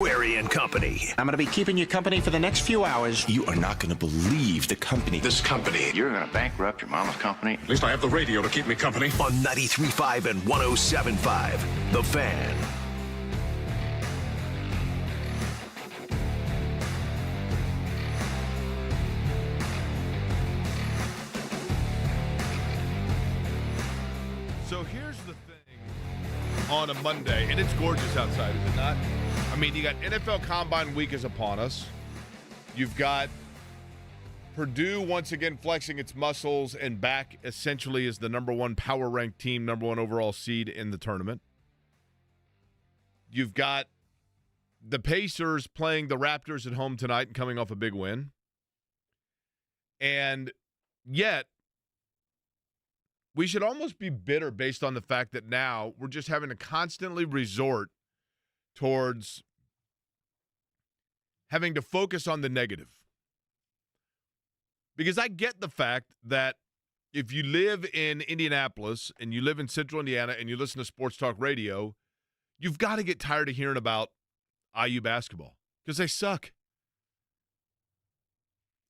Query and Company. I'm going to be keeping you company for the next few hours. You are not going to believe the company. This company. You're going to bankrupt your mama's company? At least I have the radio to keep me company. On 93.5 and 107.5. The Fan. So here's the thing on a Monday, and it's gorgeous outside, is it not? I mean, you got NFL Combine Week is upon us. You've got Purdue once again flexing its muscles and back essentially as the number one power ranked team, number one overall seed in the tournament. You've got the Pacers playing the Raptors at home tonight and coming off a big win. And yet, we should almost be bitter based on the fact that now we're just having to constantly resort towards having to focus on the negative. Because I get the fact that if you live in Indianapolis and you live in central Indiana and you listen to sports talk radio, you've got to get tired of hearing about IU basketball because they suck.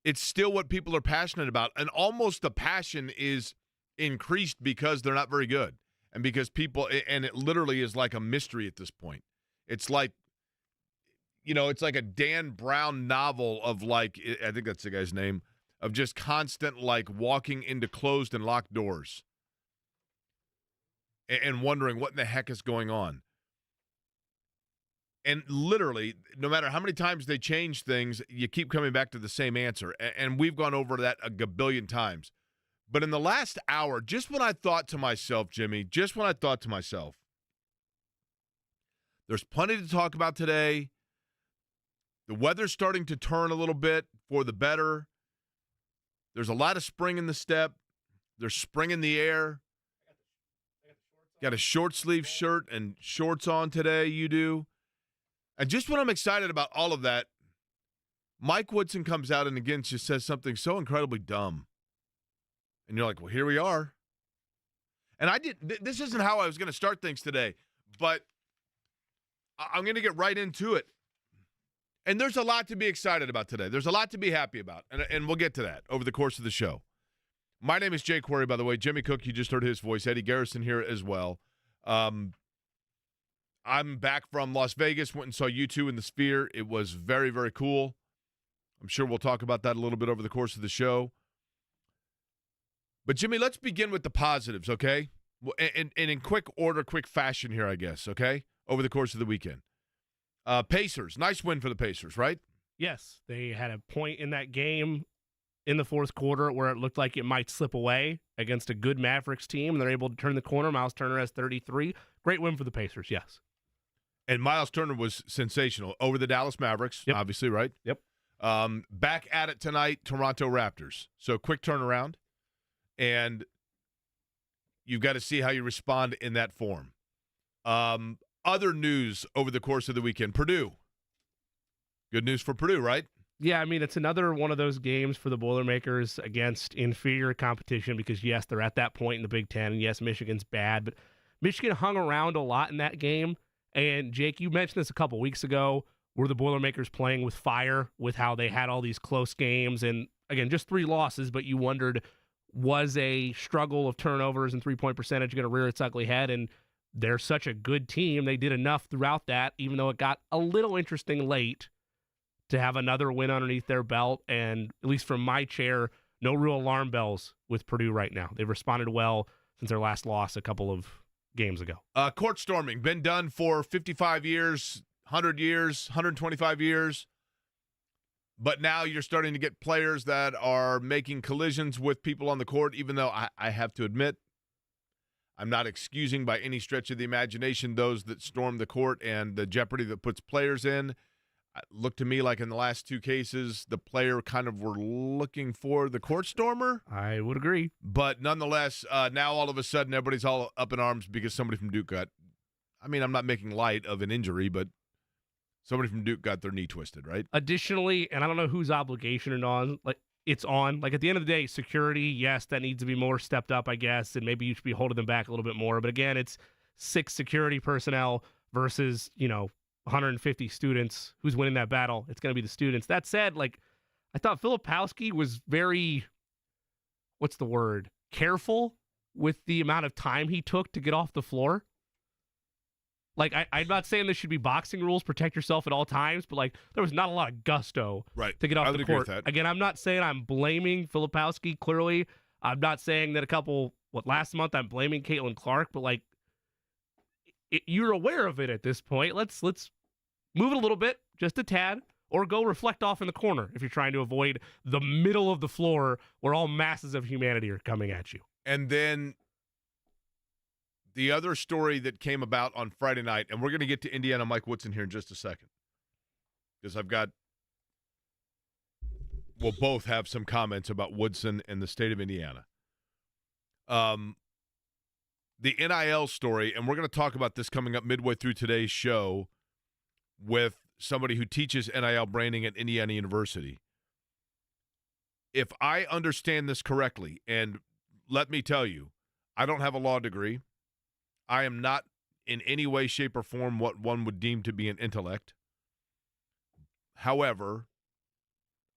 It's still what people are passionate about, and almost the passion is increased because they're not very good and because people, and it literally is like a mystery at this point. It's like, you know, it's like a Dan Brown novel of like, I think that's the guy's name, of just constant like walking into closed and locked doors and wondering what in the heck is going on. And literally, no matter how many times they change things, you keep coming back to the same answer. And we've gone over that a gabillion times. But in the last hour, just when I thought to myself, Jimmy, there's plenty to talk about today. The weather's starting to turn a little bit for the better. There's a lot of spring in the step. There's spring in the air. Got a short sleeve shirt and shorts on today, you do. And just when I'm excited about all of that, Mike Woodson comes out and again just says something so incredibly dumb. And you're like, well, here we are. And this isn't how I was going to start things today, but I'm going to get right into it. And there's a lot to be excited about today. There's a lot to be happy about, and we'll get to that over the course of the show. My name is Jay Query, by the way. Jimmy Cook, you just heard his voice. Eddie Garrison here as well. I'm back from Las Vegas, went and saw U2 in the Sphere. It was very, very cool. I'm sure we'll talk about that a little bit over the course of the show. But, Jimmy, let's begin with the positives, okay? And in quick order, quick fashion here, I guess, okay, over the course of the weekend. Pacers, nice win for the Pacers, right? Yes, they had a point in that game in the fourth quarter where it looked like it might slip away against a good Mavericks team. They're able to turn the corner. Miles Turner has 33. Great win for the Pacers, yes. And Miles Turner was sensational over the Dallas Mavericks, obviously, right? Yep. Back at it tonight, Toronto Raptors. So quick turnaround, and you've got to see how you respond in that form. Other news over the course of the weekend, Purdue. Good news for Purdue, right? Yeah, I mean, it's another one of those games for the Boilermakers against inferior competition because, yes, they're at that point in the Big Ten, and yes, Michigan's bad, but Michigan hung around a lot in that game. And, Jake, you mentioned this a couple weeks ago. Were the Boilermakers playing with fire with how they had all these close games? And, again, just 3 losses, but you wondered, was a struggle of turnovers and three-point percentage going to rear its ugly head? And they're such a good team. They did enough throughout that, even though it got a little interesting late, to have another win underneath their belt. And at least from my chair, no real alarm bells with Purdue right now. They've responded well since their last loss a couple of games ago. Court storming, been done for 55 years, 100 years, 125 years. But now you're starting to get players that are making collisions with people on the court, even though I have to admit, I'm not excusing by any stretch of the imagination those that storm the court and the jeopardy that puts players in. It looked to me like in the last 2 cases, the player kind of were looking for the court stormer. I would agree. But nonetheless, now all of a sudden everybody's all up in arms because somebody from Duke got, I mean, I'm not making light of an injury, but somebody from Duke got their knee twisted, right? Additionally, and I don't know whose obligation it's on. Like, at the end of the day, security, yes, that needs to be more stepped up, I guess, and maybe you should be holding them back a little bit more. But again, it's 6 security personnel versus, 150 students. Who's winning that battle? It's going to be the students. That said, like, I thought Filipowski was very, what's the word, careful with the amount of time he took to get off the floor. Like, I'm not saying there should be boxing rules, protect yourself at all times, but, like, there was not a lot of gusto to get off the court. Again, I'm not saying I'm blaming Filipowski, clearly. I'm not saying that last month I'm blaming Caitlin Clark, but, like, you're aware of it at this point. Let's move it a little bit, just a tad, or go reflect off in the corner if you're trying to avoid the middle of the floor where all masses of humanity are coming at you. And then the other story that came about on Friday night, and we're going to get to Indiana Mike Woodson here in just a second, because we'll both have some comments about Woodson and the state of Indiana. The NIL story, and we're going to talk about this coming up midway through today's show with somebody who teaches NIL branding at Indiana University. If I understand this correctly, and let me tell you, I don't have a law degree. I am not in any way, shape, or form what one would deem to be an intellect. However,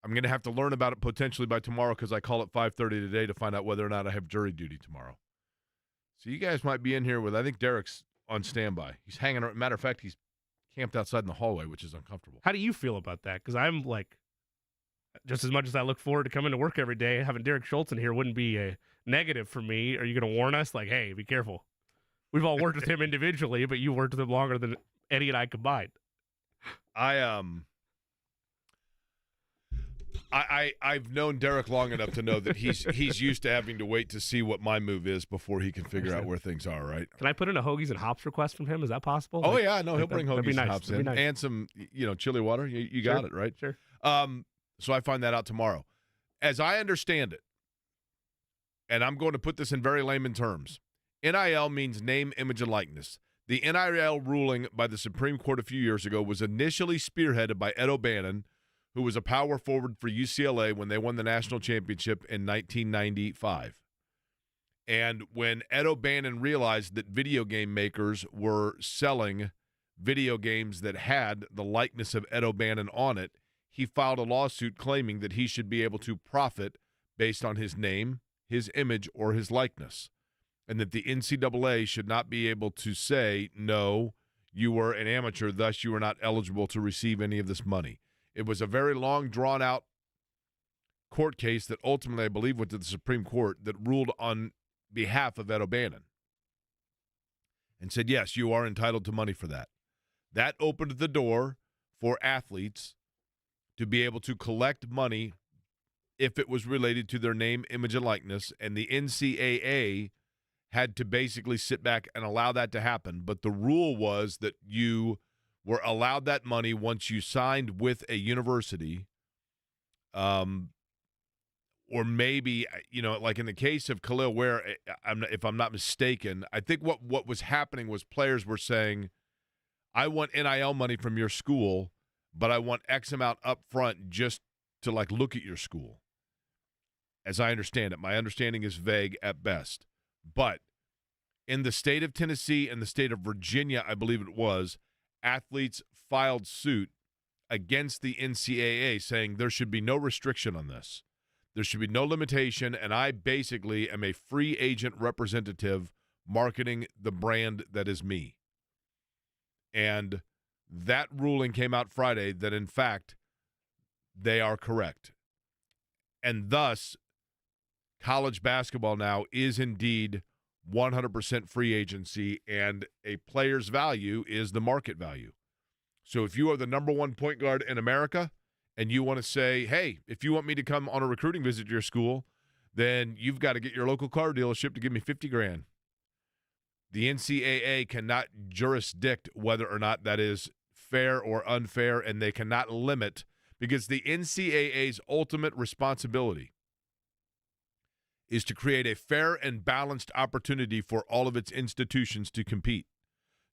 I'm going to have to learn about it potentially by tomorrow because I call at 5:30 today to find out whether or not I have jury duty tomorrow. So you guys might be in here with, I think Derek's on standby. He's hanging around. Matter of fact, he's camped outside in the hallway, which is uncomfortable. How do you feel about that? Because I'm like, just as much as I look forward to coming to work every day, having Derek Schultz in here wouldn't be a negative for me. Are you going to warn us? Like, hey, be careful. We've all worked with him individually, but you worked with him longer than Eddie and I combined. I've known Derek long enough to know that he's used to having to wait to see what my move is before he can figure out where things are, right? Can I put in a Hoagies and Hops request from him? Is that possible? Oh, yeah. No, he'll bring Hoagies and Hops in. Nice. And some, chili water. You got it, right? Sure. So I find that out tomorrow. As I understand it, and I'm going to put this in very layman terms, NIL means name, image, and likeness. The NIL ruling by the Supreme Court a few years ago was initially spearheaded by Ed O'Bannon, who was a power forward for UCLA when they won the national championship in 1995. And when Ed O'Bannon realized that video game makers were selling video games that had the likeness of Ed O'Bannon on it, he filed a lawsuit claiming that he should be able to profit based on his name, his image, or his likeness, and that the NCAA should not be able to say, no, you were an amateur, thus you are not eligible to receive any of this money. It was a very long, drawn-out court case that ultimately, I believe, went to the Supreme Court that ruled on behalf of Ed O'Bannon and said, yes, you are entitled to money for that. That opened the door for athletes to be able to collect money if it was related to their name, image, and likeness, and the NCAA had to basically sit back and allow that to happen. But the rule was that you were allowed that money once you signed with a university, or maybe, like in the case of Khalil Ware, if I'm not mistaken, I think what was happening was players were saying, I want NIL money from your school, but I want X amount up front just to, like, look at your school. As I understand it, my understanding is vague at best. But in the state of Tennessee and the state of Virginia, I believe it was, athletes filed suit against the NCAA saying there should be no restriction on this. There should be no limitation, and I basically am a free agent representative marketing the brand that is me. And that ruling came out Friday that, in fact, they are correct. And thus, college basketball now is indeed 100% free agency, and a player's value is the market value. So if you are the number one point guard in America and you want to say, hey, if you want me to come on a recruiting visit to your school, then you've got to get your local car dealership to give me $50,000. The NCAA cannot jurisdict whether or not that is fair or unfair, and they cannot limit, because the NCAA's ultimate responsibility is to create a fair and balanced opportunity for all of its institutions to compete.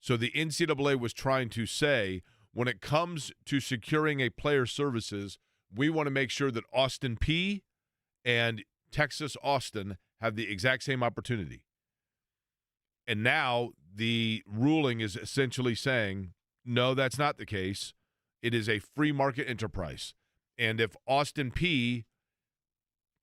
So the NCAA was trying to say, when it comes to securing a player's services, we want to make sure that Austin P and Texas Austin have the exact same opportunity. And now the ruling is essentially saying, No, that's not the case. It is a free market enterprise. And if Austin Peay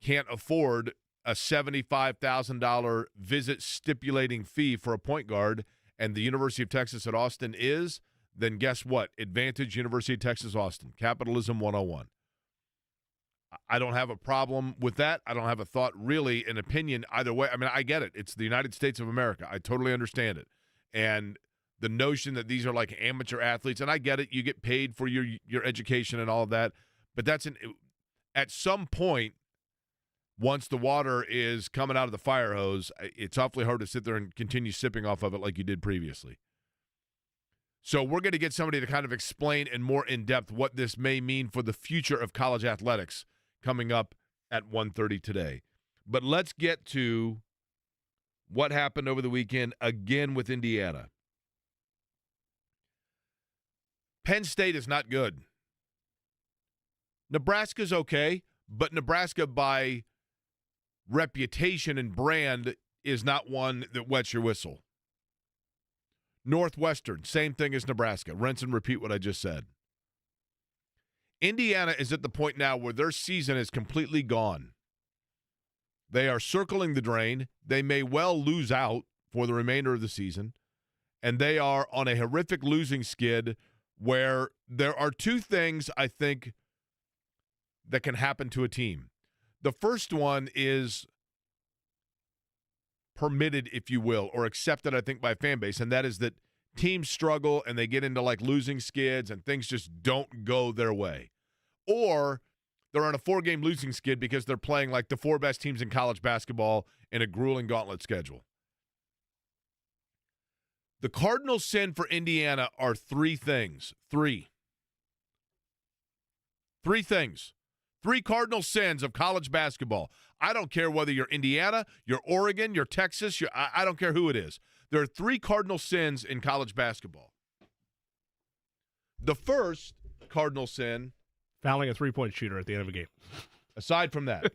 can't afford a $75,000 visit stipulating fee for a point guard, and the University of Texas at Austin is, then guess what? Advantage University of Texas Austin. Capitalism 101. I don't have a problem with that. I don't have a thought, really, an opinion either way. I mean, I get it. It's the United States of America. I totally understand it. And the notion that these are like amateur athletes, and I get it. You get paid for your education and all of that. But at some point, once the water is coming out of the fire hose, it's awfully hard to sit there and continue sipping off of it like you did previously. So we're going to get somebody to kind of explain in more in-depth what this may mean for the future of college athletics coming up at 1:30 today. But let's get to what happened over the weekend again with Indiana. Penn State is not good. Nebraska's okay, but Nebraska by reputation and brand is not one that wets your whistle. Northwestern, same thing as Nebraska. Rinse and repeat what I just said. Indiana is at the point now where their season is completely gone. They are circling the drain. They may well lose out for the remainder of the season, and they are on a horrific losing skid where there are two things I think that can happen to a team. The first one is permitted, if you will, or accepted, I think, by fan base, and that is that teams struggle and they get into like losing skids and things just don't go their way. Or they're on a 4-game losing skid because they're playing like the 4 best teams in college basketball in a grueling gauntlet schedule. The cardinal sin for Indiana are 3 things. 3 things. 3 cardinal sins of college basketball. I don't care whether you're Indiana, you're Oregon, you're Texas, I don't care who it is. There are 3 cardinal sins in college basketball. The first cardinal sin, fouling a 3-point shooter at the end of a game. Aside from that,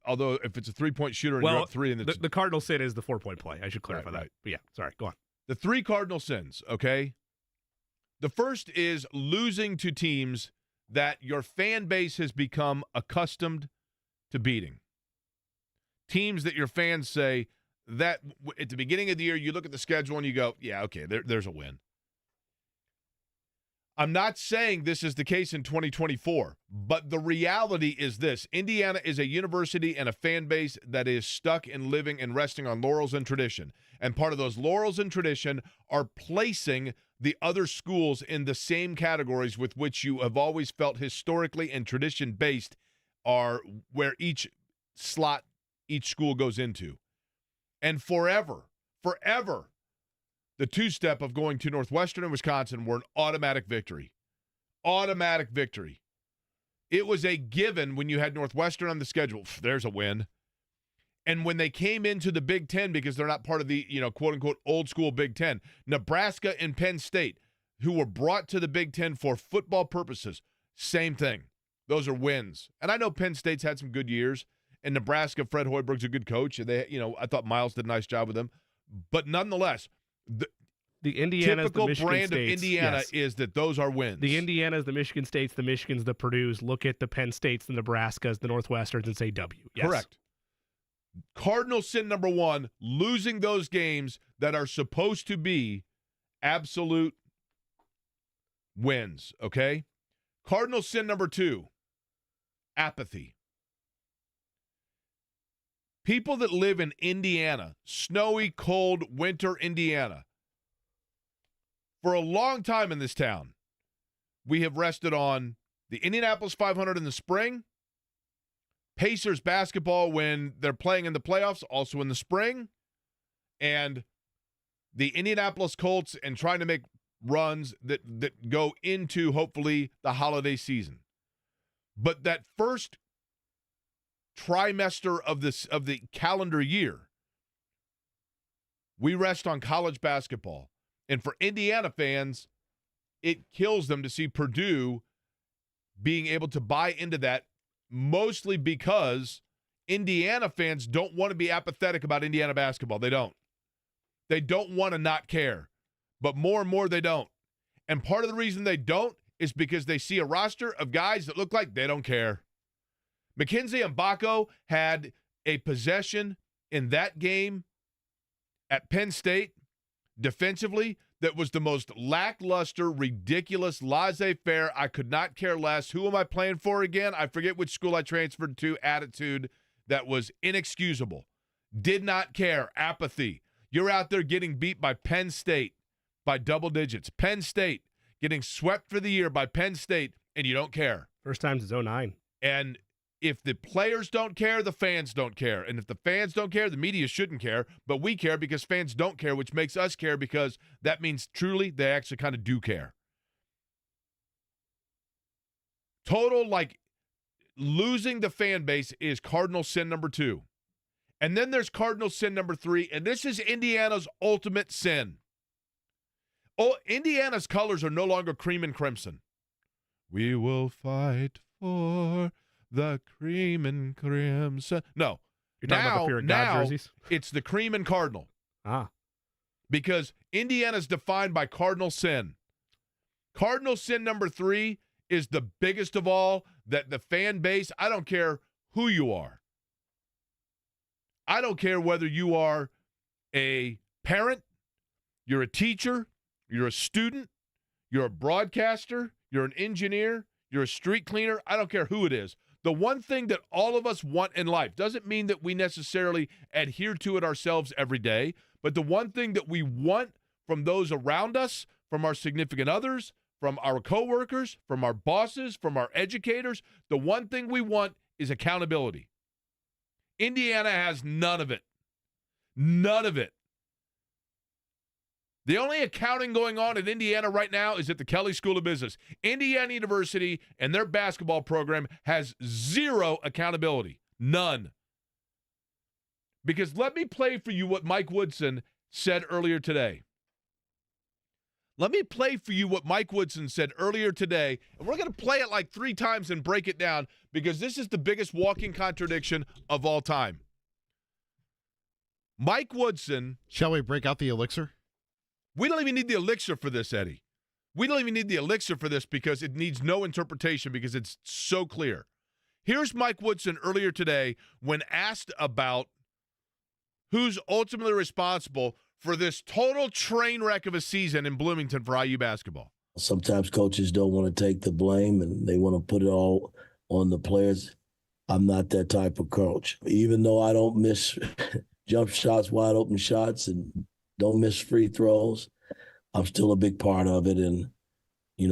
although if it's a 3-point shooter and you're up 3, and the cardinal sin is the 4-point play. I should clarify that. Right. But yeah, sorry, go on. The 3 cardinal sins, okay? The first is losing to teams that your fan base has become accustomed to beating. Teams that your fans say that at the beginning of the year, you look at the schedule and you go, yeah, okay, there's a win. I'm not saying this is the case in 2024, but the reality is this. Indiana is a university and a fan base that is stuck and living and resting on laurels and tradition. And part of those laurels and tradition are placing the other schools in the same categories with which you have always felt historically and tradition-based are where each slot each school goes into. And forever, the 2-step of going to Northwestern and Wisconsin were an automatic victory. Automatic victory. It was a given when you had Northwestern on the schedule. There's a win. And when they came into the Big Ten, because they're not part of the, quote-unquote, old-school Big Ten, Nebraska and Penn State, who were brought to the Big Ten for football purposes, same thing. Those are wins. And I know Penn State's had some good years, and Nebraska, Fred Hoiberg's a good coach. And I thought Miles did a nice job with them. But nonetheless, the Indiana typical the Michigan brand States, of Indiana yes. is that those are wins. The Indianas, the Michigan States, the Michigans, the Purdues look at the Penn States, the Nebraskas, the Northwesterns, and say W. Yes. Correct. Cardinal sin number 1, losing those games that are supposed to be absolute wins, okay? Cardinal sin number 2, apathy. People that live in Indiana, snowy, cold, winter Indiana, for a long time in this town, we have rested on the Indianapolis 500 in the spring, Pacers basketball when they're playing in the playoffs, also in the spring, and the Indianapolis Colts and trying to make runs that go into, hopefully, the holiday season. But that first trimester of the calendar year, we rest on college basketball. And for Indiana fans, it kills them to see Purdue being able to buy into that, mostly because Indiana fans don't want to be apathetic about Indiana basketball. They don't. they don't want to not care. But more and more they don't. And part of the reason they don't is because they see a roster of guys that look like they don't care. Mackenzie Mbako had a possession in that game at Penn State defensively that was the most lackluster, ridiculous, laissez-faire, I could not care less. Who am I playing for again? I forget which school I transferred to. Attitude that was inexcusable. Did not care. Apathy. You're out there getting beat by Penn State by double digits. Penn State getting swept for the year by Penn State, and you don't care. First time since 09. And if the players don't care, the fans don't care. And if the fans don't care, the media shouldn't care. But we care because fans don't care, which makes us care because that means truly they actually kind of do care. Total, like, losing the fan base is cardinal sin number 2. And then there's cardinal sin number 3, and this is Indiana's ultimate sin. Oh, Indiana's colors are no longer cream and crimson. We will fight for the cream and crimson. No. You're talking about the Fear of God jerseys? It's the cream and cardinal. Ah. Because Indiana's defined by cardinal sin. Cardinal sin number 3 is the biggest of all, that the fan base, I don't care who you are. I don't care whether you are a parent, you're a teacher, you're a student, you're a broadcaster, you're an engineer, you're a street cleaner. I don't care who it is. The one thing that all of us want in life doesn't mean that we necessarily adhere to it ourselves every day, but the one thing that we want from those around us, from our significant others, from our coworkers, from our bosses, from our educators, the one thing we want is accountability. Indiana has none of it. None of it. The only accounting going on in Indiana right now is at the Kelley School of Business. Indiana University and their basketball program has zero accountability. None. Because let me play for you what Mike Woodson said earlier today. Let me play for you what Mike Woodson said earlier today, and we're going to play it like 3 times and break it down because this is the biggest walking contradiction of all time. Mike Woodson. Shall we break out the elixir? We don't even need the elixir for this, Eddie. We don't even need the elixir for this because it needs no interpretation because it's so clear. Here's Mike Woodson earlier today when asked about who's ultimately responsible for this total train wreck of a season in Bloomington for IU basketball. Sometimes coaches don't want to take the blame and they want to put it all on the players. I'm not that type of coach. Even though I don't miss jump shots, wide open shots, and don't miss free throws, I'm still a big part of it. And,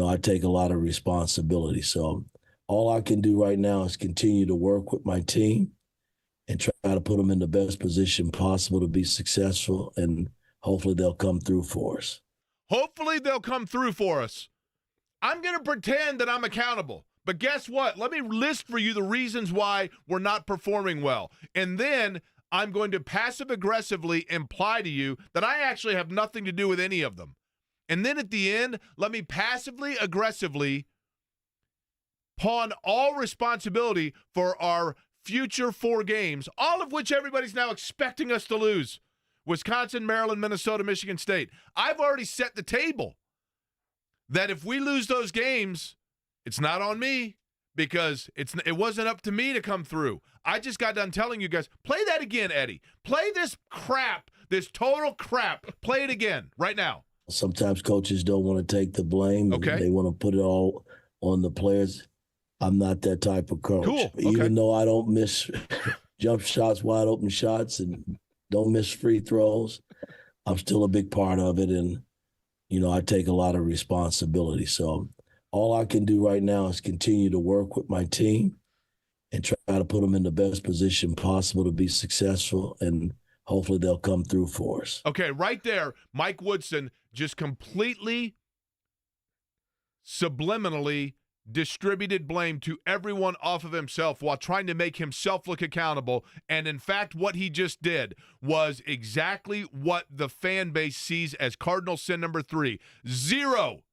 I take a lot of responsibility. So all I can do right now is continue to work with my team and try to put them in the best position possible to be successful. And hopefully they'll come through for us. Hopefully they'll come through for us. I'm going to pretend that I'm accountable. But guess what? Let me list for you the reasons why we're not performing well. And then I'm going to passive-aggressively imply to you that I actually have nothing to do with any of them. And then at the end, let me passively-aggressively pawn all responsibility for our future 4 games, all of which everybody's now expecting us to lose. Wisconsin, Maryland, Minnesota, Michigan State. I've already set the table that if we lose those games, it's not on me because it wasn't up to me to come through. I just got done telling you guys, play that again, Eddie. Play this crap, this total crap. Play it again right now. Sometimes coaches don't want to take the blame. Okay. They want to put it all on the players. I'm not that type of coach. Cool. Okay. Even though I don't miss jump shots, wide open shots, and don't miss free throws, I'm still a big part of it. And, I take a lot of responsibility. So all I can do right now is continue to work with my team and try to put them in the best position possible to be successful. And hopefully they'll come through for us. Okay, right there, Mike Woodson just completely subliminally distributed blame to everyone off of himself while trying to make himself look accountable. And in fact, what he just did was exactly what the fan base sees as cardinal sin number 3. 0.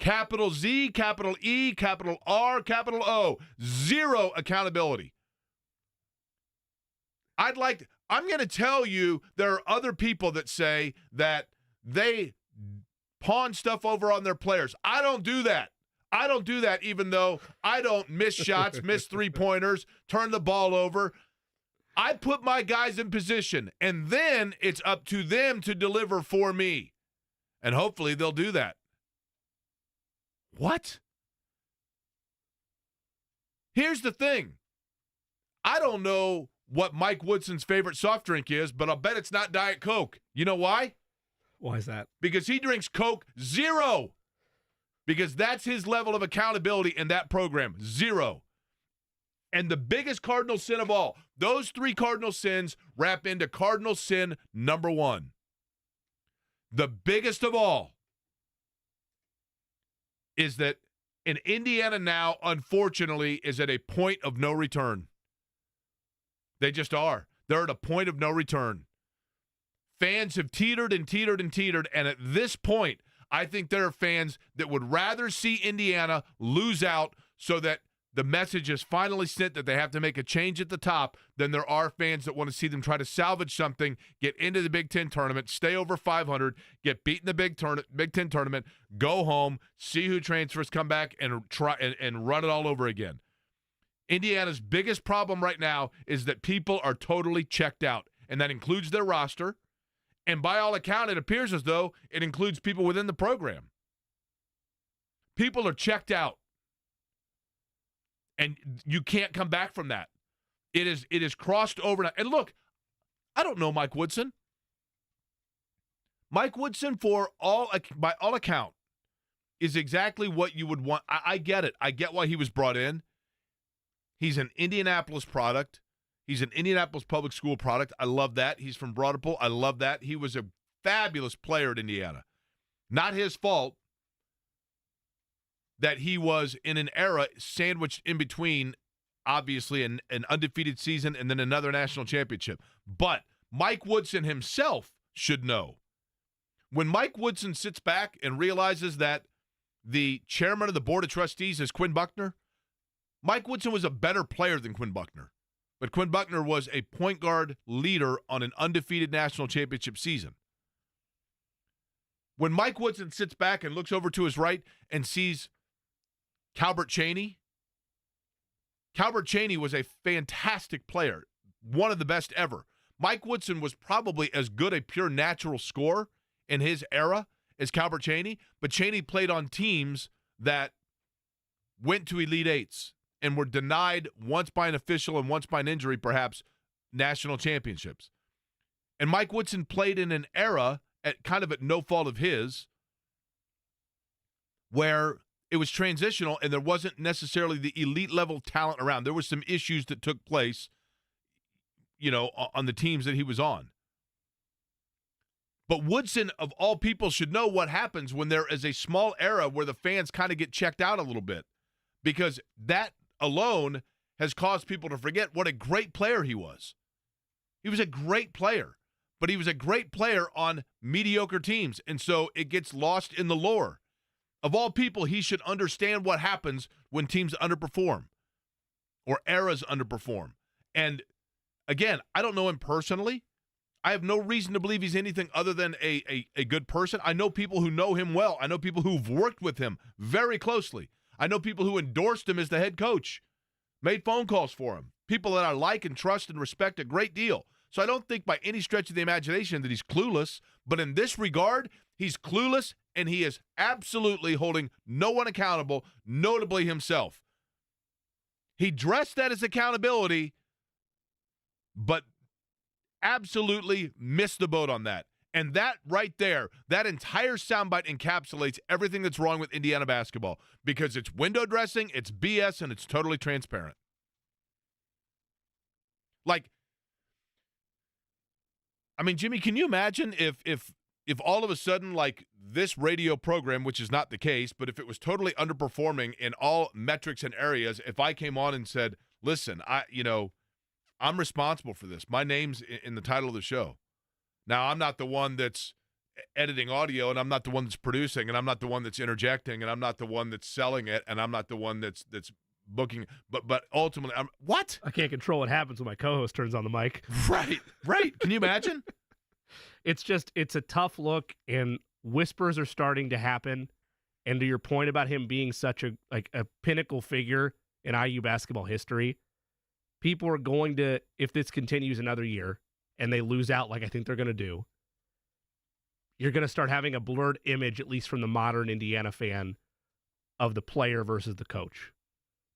Capital Z, capital E, capital R, capital O. 0 accountability. I'm going to tell you there are other people that say that they pawn stuff over on their players. I don't do that. I don't do that, even though I don't miss shots, miss three-pointers, turn the ball over. I put my guys in position, and then it's up to them to deliver for me. And hopefully they'll do that. What? Here's the thing. I don't know what Mike Woodson's favorite soft drink is, but I'll bet it's not Diet Coke. You know why? Why is that? Because he drinks Coke zero. Because that's his level of accountability in that program, zero. And the biggest cardinal sin of all, those three cardinal sins wrap into cardinal sin number one. The biggest of all is that in Indiana now, unfortunately, is at a point of no return. They just are. They're at a point of no return. Fans have teetered and teetered and teetered, and at this point, I think there are fans that would rather see Indiana lose out so that the message is finally sent that they have to make a change at the top than there are fans that want to see them try to salvage something, get into the Big Ten tournament, stay over 500, get beat in the Big Ten tournament, go home, see who transfers, come back, and try and run it all over again. Indiana's biggest problem right now is that people are totally checked out, and that includes their roster. And by all account, it appears as though it includes people within the program. People are checked out. And you can't come back from that. It is crossed over now. And look, I don't know Mike Woodson. Mike Woodson, by all account, is exactly what you would want. I get it. I get why he was brought in. He's an Indianapolis product. He's an Indianapolis public school product. I love that. He's from Broad Ripple. I love that. He was a fabulous player at Indiana. Not his fault that he was in an era sandwiched in between, obviously, an undefeated season and then another national championship. But Mike Woodson himself should know. When Mike Woodson sits back and realizes that the chairman of the Board of Trustees is Quinn Buckner, Mike Woodson was a better player than Quinn Buckner. But Quinn Buckner was a point guard leader on an undefeated national championship season. When Mike Woodson sits back and looks over to his right and sees Calbert Chaney was a fantastic player, one of the best ever. Mike Woodson was probably as good a pure natural scorer in his era as Calbert Chaney, but Chaney played on teams that went to Elite Eights and were denied once by an official and once by an injury, perhaps, national championships. And Mike Woodson played in an era, at no fault of his, where it was transitional and there wasn't necessarily the elite level talent around. There were some issues that took place, on the teams that he was on. But Woodson, of all people, should know what happens when there is a small era where the fans kind of get checked out a little bit, because that alone has caused people to forget what a great player he was. He was a great player, but he was a great player on mediocre teams, and so it gets lost in the lore. Of all people, he should understand what happens when teams underperform or eras underperform. And again, I don't know him personally. I have no reason to believe he's anything other than a good person. I know people who know him well. I know people who've worked with him very closely. I know people who endorsed him as the head coach, made phone calls for him, people that I like and trust and respect a great deal. So I don't think by any stretch of the imagination that he's clueless, but in this regard, he's clueless, and he is absolutely holding no one accountable, notably himself. He dressed that as accountability, but absolutely missed the boat on that. And that right there, that entire soundbite encapsulates everything that's wrong with Indiana basketball, because it's window dressing, it's BS, and it's totally transparent. Jimmy, can you imagine if all of a sudden, this radio program, which is not the case, but if it was totally underperforming in all metrics and areas, if I came on and said, listen, I'm responsible for this. My name's in the title of the show. Now, I'm not the one that's editing audio, and I'm not the one that's producing, and I'm not the one that's interjecting, and I'm not the one that's selling it, and I'm not the one that's booking, but ultimately, what? I can't control what happens when my co-host turns on the mic. Right. Can you imagine? It's a tough look, and whispers are starting to happen. And to your point about him being such a pinnacle figure in IU basketball history, people are going to, if this continues another year and they lose out like I think they're going to do, you're going to start having a blurred image, at least from the modern Indiana fan, of the player versus the coach.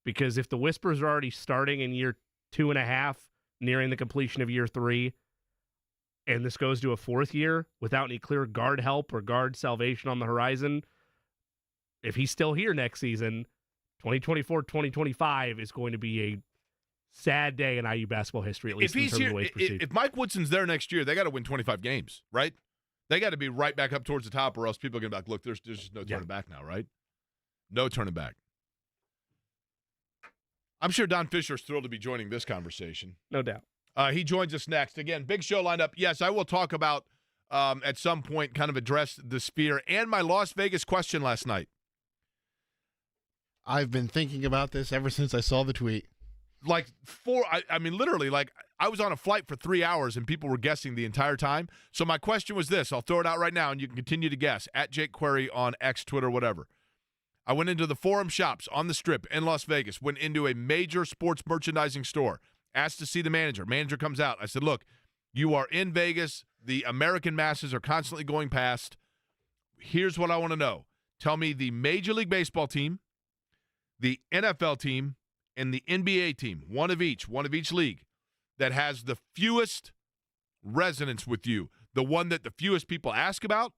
Because if the whispers are already starting in year 2.5, nearing the completion of year 3, and this goes to a 4th year without any clear guard help or guard salvation on the horizon, if he's still here next season, 2024-2025 is going to be a sad day in IU basketball history, at least in terms of the way it's perceived. If Mike Woodson's there next year, they got to win 25 games, right? They got to be right back up towards the top, or else people are going to be like, look, there's just no turning back now, right? No turning back. I'm sure Don Fischer is thrilled to be joining this conversation. No doubt. He joins us next. Again, big show lined up. Yes, I will talk about, at some point, kind of address the Sphere and my Las Vegas question last night. I've been thinking about this ever since I saw the tweet. Literally, I was on a flight for 3 hours and people were guessing the entire time. So my question was this. I'll throw it out right now and you can continue to guess. At Jake Query on X, Twitter, whatever. I went into the Forum Shops on the Strip in Las Vegas, went into a major sports merchandising store, asked to see the manager. Manager comes out. I said, look, you are in Vegas. The American masses are constantly going past. Here's what I want to know. Tell me the Major League Baseball team, the NFL team, and the NBA team, one of each league, that has the fewest resonance with you, the one that the fewest people ask about,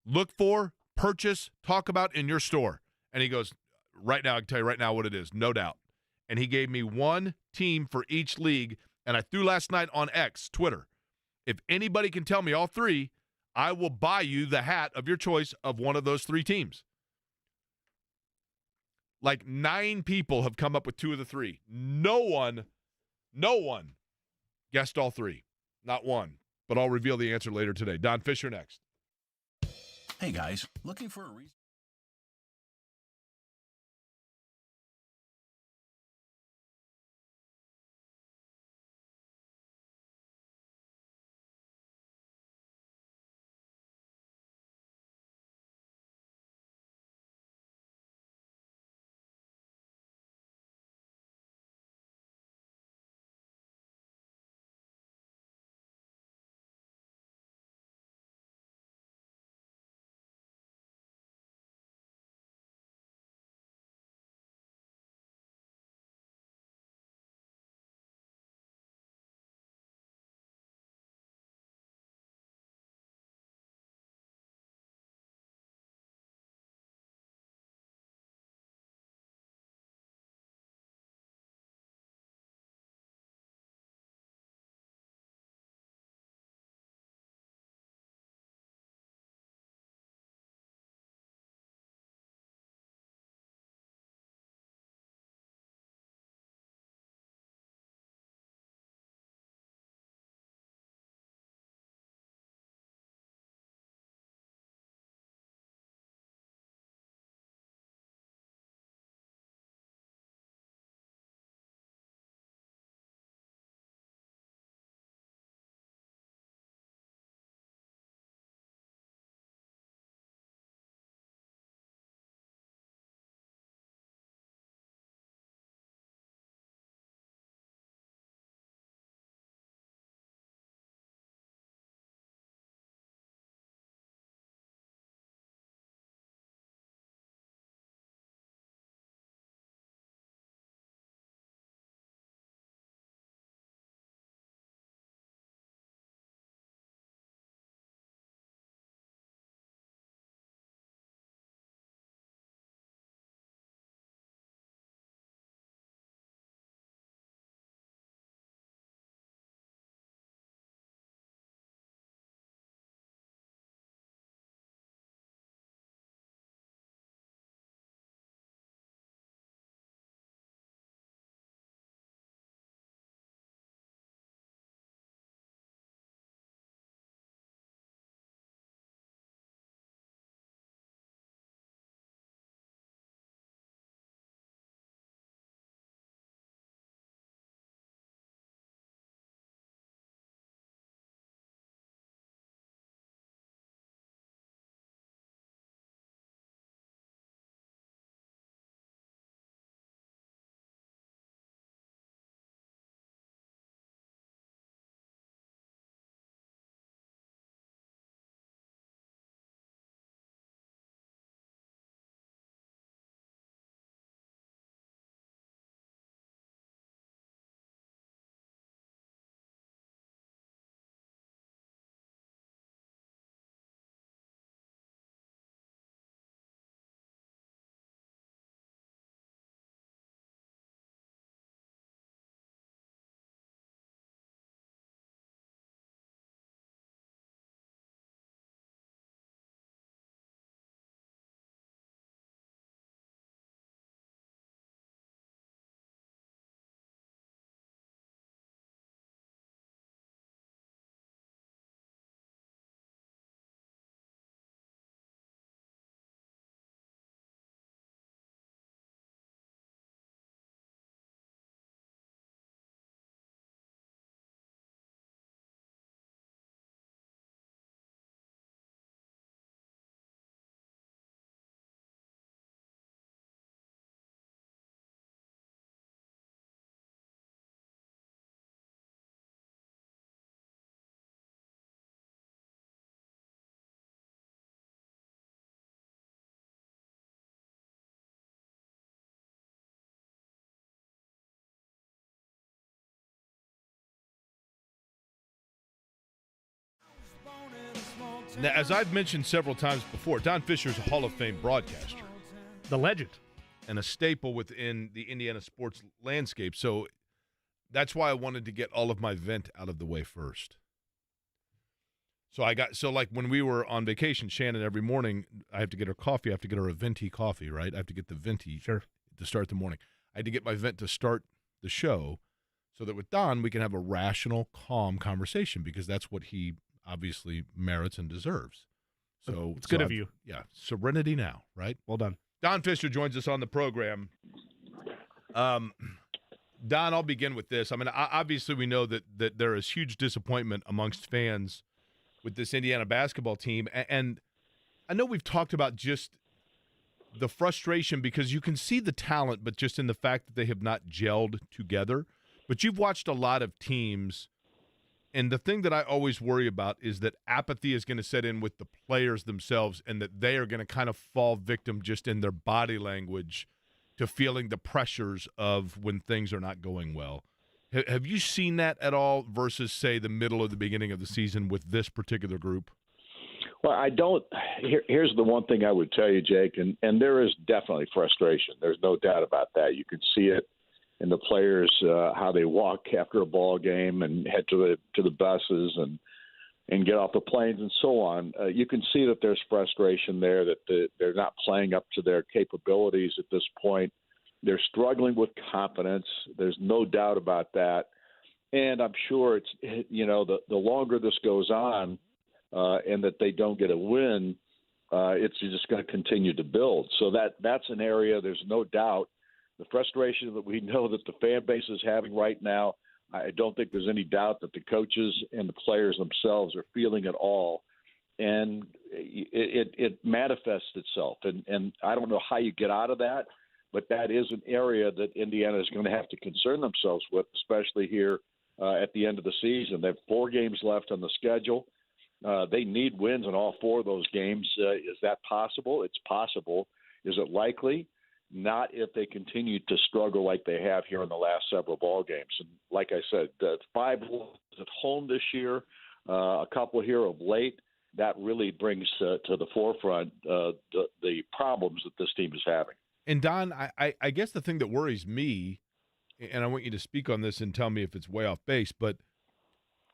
look for, purchase, talk about in your store. And he goes, right now, I can tell you right now what it is, no doubt. And he gave me one team for each league, and I threw last night on X, Twitter. If anybody can tell me all 3, I will buy you the hat of your choice of one of those 3 teams. 9 people have come up with 2 of the 3. No one guessed all 3. Not one. But I'll reveal the answer later today. Don Fischer next. Hey, guys, looking for a reason? Now, as I've mentioned several times before, Don Fischer is a Hall of Fame broadcaster. The legend. And a staple within the Indiana sports landscape. So that's why I wanted to get all of my vent out of the way first. So like when we were on vacation, Shannon, every morning, I have to get her coffee. I have to get her a venti coffee, right? I have to get the venti to start the morning. I had to get my vent to start the show so that with Don, we can have a rational, calm conversation because that's what he obviously merits and deserves. So it's good of you. Yeah. Serenity now, right? Well done. Don Fischer joins us on the program. Don, I'll begin with this. I mean, obviously we know that there is huge disappointment amongst fans with this Indiana basketball team. And I know we've talked about just the frustration because you can see the talent, but just in the fact that they have not gelled together. But you've watched a lot of teams, and the thing that I always worry about is that apathy is going to set in with the players themselves and that they are going to kind of fall victim just in their body language to feeling the pressures of when things are not going well. Have you seen that at all versus, say, the middle or the beginning of the season with this particular group? Well, I don't. Here's the one thing I would tell you, Jake, and there is definitely frustration. There's no doubt about that. You can see it in the players, how they walk after a ball game and head to the buses and get off the planes and so on. You can see that there's frustration there, that they're not playing up to their capabilities at this point. They're struggling with confidence. There's no doubt about that. And I'm sure it's, the longer this goes on and that they don't get a win, it's just going to continue to build. So that's an area, there's no doubt. The frustration that we know that the fan base is having right now, I don't think there's any doubt that the coaches and the players themselves are feeling it all. And it manifests itself. And I don't know how you get out of that. But that is an area that Indiana is going to have to concern themselves with, especially here at the end of the season. They have 4 games left on the schedule. They need wins in all 4 of those games. Is that possible? It's possible. Is it likely? Not if they continue to struggle like they have here in the last several ball games. And like I said, 5 losses at home this year, a couple here of late. That really brings to the forefront the problems that this team is having. And, Don, I guess the thing that worries me, and I want you to speak on this and tell me if it's way off base, but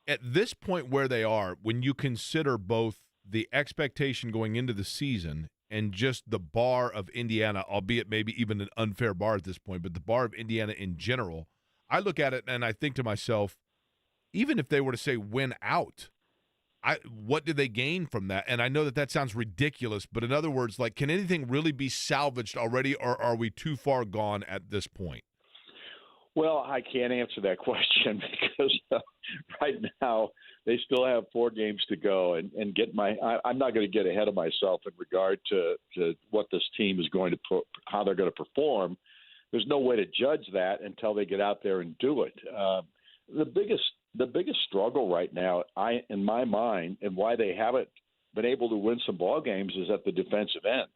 at this point where they are, when you consider both the expectation going into the season and just the bar of Indiana, albeit maybe even an unfair bar at this point, but the bar of Indiana in general, I look at it and I think to myself, even if they were to say win out, what do they gain from that? And I know that sounds ridiculous, but in other words, like, can anything really be salvaged already, or are we too far gone at this point? Well, I can't answer that question because right now they still have 4 games to go, and I'm not going to get ahead of myself in regard to what this team is going to how they're going to perform. There's no way to judge that until they get out there and do it. The biggest struggle right now, in my mind, and why they haven't been able to win some ball games is at the defensive end.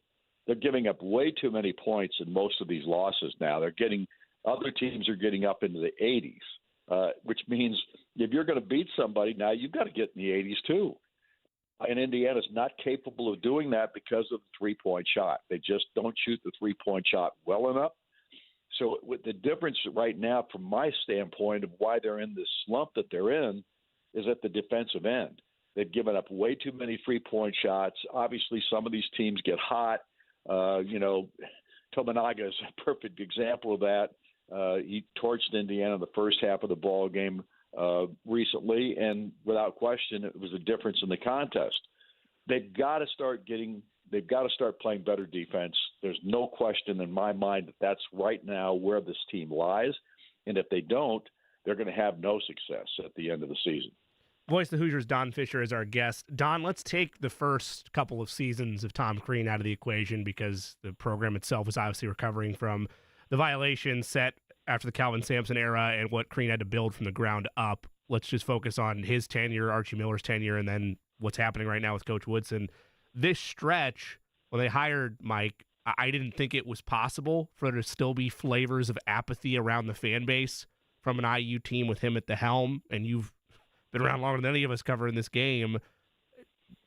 They're giving up way too many points in most of these losses now. Other teams are getting up into the 80s, which means if you're going to beat somebody now, you've got to get in the 80s too. And Indiana's not capable of doing that because of the 3-point shot. They just don't shoot the 3-point shot well enough. So with the difference right now, from my standpoint, of why they're in this slump that they're in, is at the defensive end. They've given up way too many 3-point shots. Obviously, some of these teams get hot. Tominaga is a perfect example of that. He torched Indiana in the first half of the ball game recently, and without question, it was a difference in the contest. They've got to start playing better defense. There's no question in my mind that that's right now where this team lies. And if they don't, they're going to have no success at the end of the season. Voice of the Hoosiers, Don Fischer, is our guest. Don, let's take the first couple of seasons of Tom Crean out of the equation because the program itself was obviously recovering from the violations set after the Calvin Sampson era and what Crean had to build from the ground up. Let's just focus on his tenure, Archie Miller's tenure, and then what's happening right now with Coach Woodson. This stretch, when they hired Mike, I didn't think it was possible for there to still be flavors of apathy around the fan base from an IU team with him at the helm, and you've been around longer than any of us covering this game.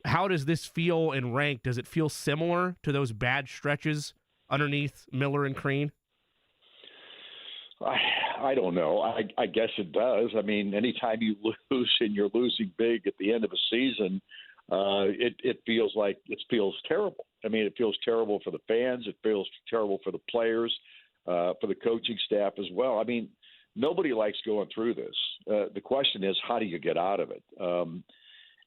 how does this feel in rank? Does it feel similar to those bad stretches underneath Miller and Crean? I don't know. I guess it does. I mean, anytime you lose and you're losing big at the end of a season, it feels terrible. I mean, it feels terrible for the fans. It feels terrible for the players, for the coaching staff as well. I mean, nobody likes going through this. The question is, how do you get out of it?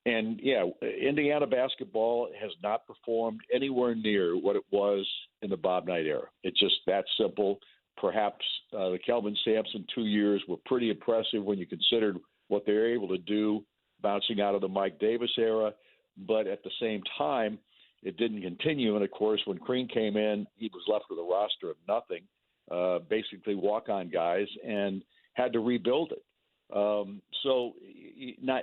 And, yeah, Indiana basketball has not performed anywhere near what it was in the Bob Knight era. It's just that simple. Perhaps the Kelvin Sampson 2 years were pretty impressive when you considered what they were able to do bouncing out of the Mike Davis era. But at the same time, it didn't continue. And, of course, when Crean came in, he was left with a roster of nothing, basically walk-on guys, and had to rebuild it.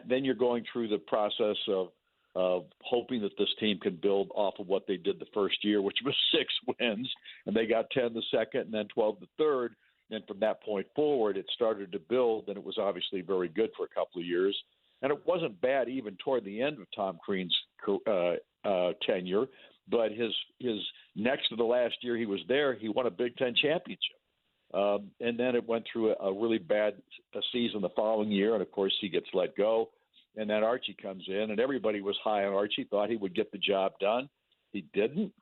Then you're going through the process of hoping that this team can build off of what they did the first year, which was 6 wins, and they got 10 the second and then 12 the third. And from that point forward, it started to build, and it was obviously very good for a couple of years. And it wasn't bad even toward the end of Tom Crean's tenure, but his next to the last year he was there, he won a Big Ten championship. And then it went through a really bad season the following year, and, of course, he gets let go. And then Archie comes in, and everybody was high on Archie, thought he would get the job done. He didn't.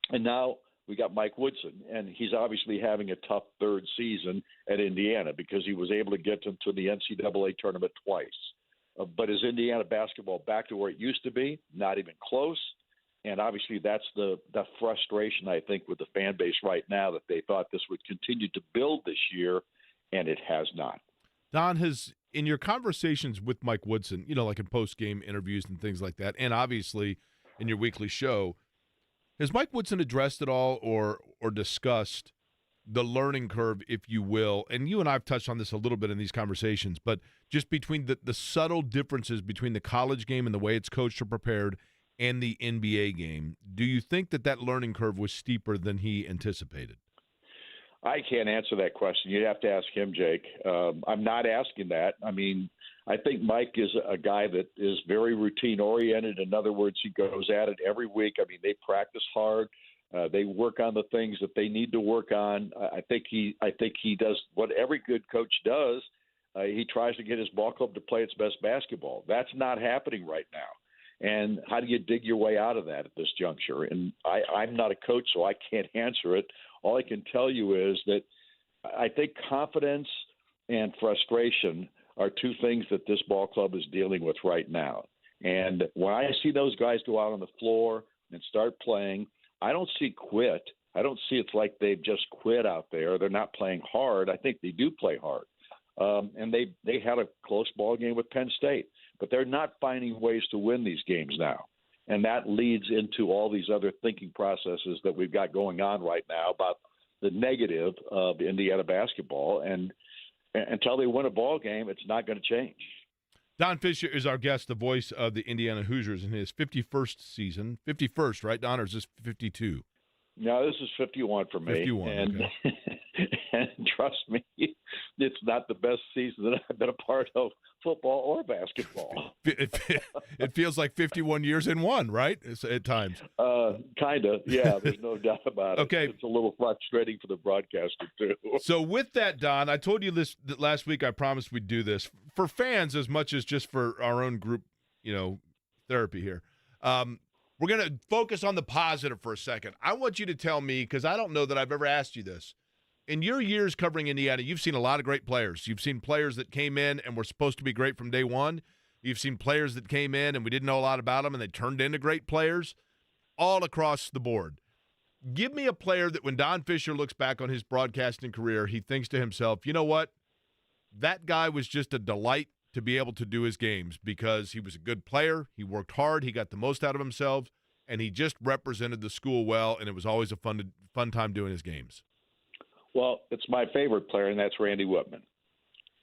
And now we got Mike Woodson, and he's obviously having a tough third season at Indiana because he was able to get them to the NCAA tournament twice. But is Indiana basketball back to where it used to be? Not even close. And obviously that's the frustration, I think, with the fan base right now, that they thought this would continue to build this year, and it has not. Don, in your conversations with Mike Woodson, like in post-game interviews and things like that, and obviously in your weekly show, has Mike Woodson addressed at all or discussed the learning curve, if you will? And you and I have touched on this a little bit in these conversations, but just between the subtle differences between the college game and the way it's coached or prepared and the NBA game, do you think that learning curve was steeper than he anticipated? I can't answer that question. You'd have to ask him, Jake. I'm not asking that. I mean, I think Mike is a guy that is very routine-oriented. In other words, he goes at it every week. I mean, they practice hard. They work on the things that they need to work on. I think he does what every good coach does. He tries to get his ball club to play its best basketball. That's not happening right now. And how do you dig your way out of that at this juncture? And I'm not a coach, so I can't answer it. All I can tell you is that I think confidence and frustration are two things that this ball club is dealing with right now. And when I see those guys go out on the floor and start playing, I don't see quit. I don't see it's like they've just quit out there. They're not playing hard. I think they do play hard. And they had a close ball game with Penn State. But they're not finding ways to win these games now. And that leads into all these other thinking processes that we've got going on right now about the negative of Indiana basketball. And until they win a ball game, it's not going to change. Don Fischer is our guest, the voice of the Indiana Hoosiers in his 51st season. 51st, right, Don, or is this 52? No, this is 51 for me. 51, and, okay. And trust me, it's not the best season that I've been a part of, football or basketball. It feels like 51 years in one, right? At times. Kind of, yeah. There's no doubt about it. Okay. It's a little frustrating for the broadcaster, too. So with that, Don, I told you this last week. I promised we'd do this. For fans as much as just for our own group, therapy here. We're going to focus on the positive for a second. I want you to tell me, because I don't know that I've ever asked you this. In your years covering Indiana, you've seen a lot of great players. You've seen players that came in and were supposed to be great from day one. You've seen players that came in and we didn't know a lot about them and they turned into great players all across the board. Give me a player that when Don Fischer looks back on his broadcasting career, he thinks to himself, you know what? That guy was just a delight to be able to do his games because he was a good player, he worked hard, he got the most out of himself, and he just represented the school well, and it was always a fun time doing his games. Well, it's my favorite player, and that's Randy Whitman.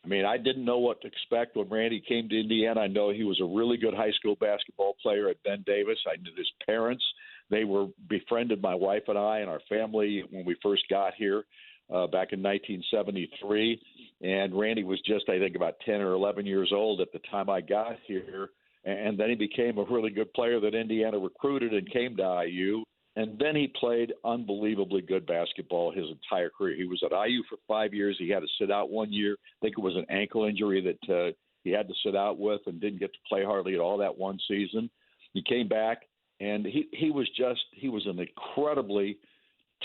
I mean, I didn't know what to expect when Randy came to Indiana. I know he was a really good high school basketball player at Ben Davis. I knew his parents. They were befriended my wife and I and our family when we first got here back in 1973. And Randy was just, I think, about 10 or 11 years old at the time I got here. and then he became a really good player that Indiana recruited and came to IU. And then he played unbelievably good basketball his entire career. He was at IU for 5 years. He had to sit out 1 year. I think it was an ankle injury that he had to sit out with and didn't get to play hardly at all that one season. He came back, and he was an incredibly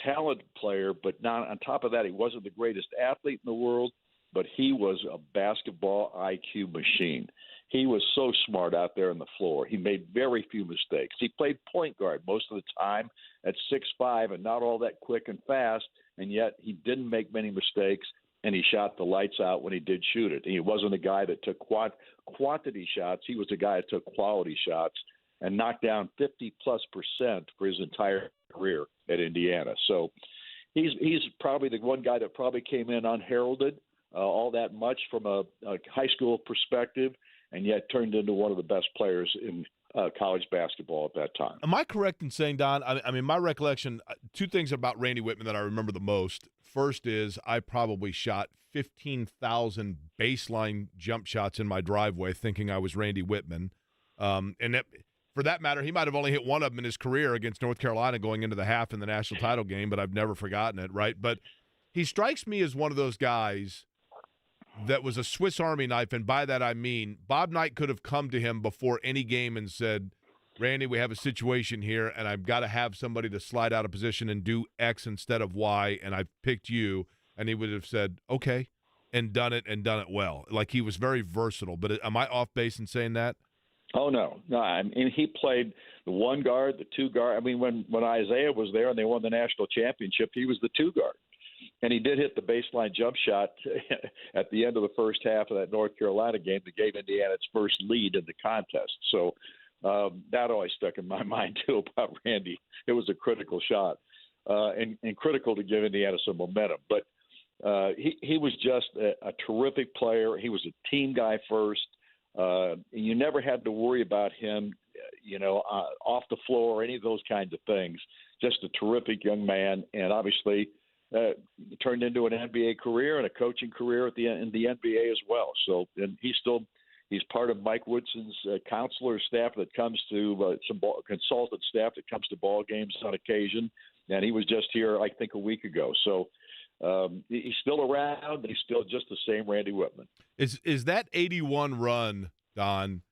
talented player, but not on top of that, he wasn't the greatest athlete in the world, but he was a basketball IQ machine. He was so smart out there on the floor. He made very few mistakes. He played point guard most of the time at 6'5" and not all that quick and fast, and yet he didn't make many mistakes, and he shot the lights out when he did shoot it. He wasn't a guy that took quantity shots. He was a guy that took quality shots and knocked down 50+% for his entire career at Indiana. So he's probably the one guy that probably came in unheralded all that much from a high school perspective, and yet turned into one of the best players in college basketball at that time. Am I correct in saying, Don, I mean, my recollection, two things about Randy Whitman that I remember the most. First is I probably shot 15,000 baseline jump shots in my driveway thinking I was Randy Whitman. For that matter, he might have only hit one of them in his career against North Carolina going into the half in the national title game, but I've never forgotten it, right? But he strikes me as one of those guys that was a Swiss Army knife, and by that I mean Bob Knight could have come to him before any game and said, Randy, we have a situation here, and I've got to have somebody to slide out of position and do X instead of Y, and I've picked you. And he would have said, okay, and done it well. Like, he was very versatile. But am I off base in saying that? Oh, no. I mean, he played the one guard, the two guard. I mean, when Isaiah was there and they won the national championship, he was the two guard. And he did hit the baseline jump shot at the end of the first half of that North Carolina game that gave Indiana its first lead in the contest. So that always stuck in my mind, too, about Randy. It was a critical shot and critical to give Indiana some momentum. But he was just a terrific player. He was a team guy first. You never had to worry about him, off the floor or any of those kinds of things. Just a terrific young man, and obviously turned into an NBA career and a coaching career in the NBA as well. So, and he's part of Mike Woodson's counselor staff that comes to consultant staff that comes to ball games on occasion. And he was just here, I think, a week ago. So he's still around. He's still just the same Randy Whitman. Is that 81 run, Don?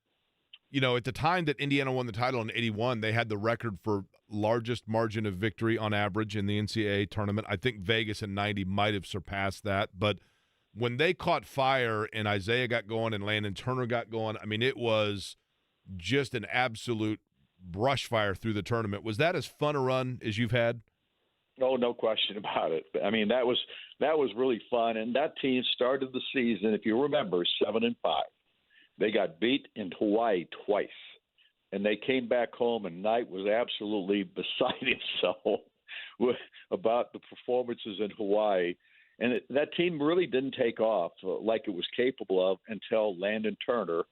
At the time that Indiana won the title in 81, they had the record for largest margin of victory on average in the NCAA tournament. I think Vegas in 90 might have surpassed that. But when they caught fire and Isaiah got going and Landon Turner got going, I mean, it was just an absolute brush fire through the tournament. Was that as fun a run as you've had? Oh, no question about it. I mean, that was really fun. And that team started the season, if you remember, 7-5. They got beat in Hawaii twice. And they came back home, and Knight was absolutely beside himself about the performances in Hawaii. And that team really didn't take off like it was capable of until Landon Turner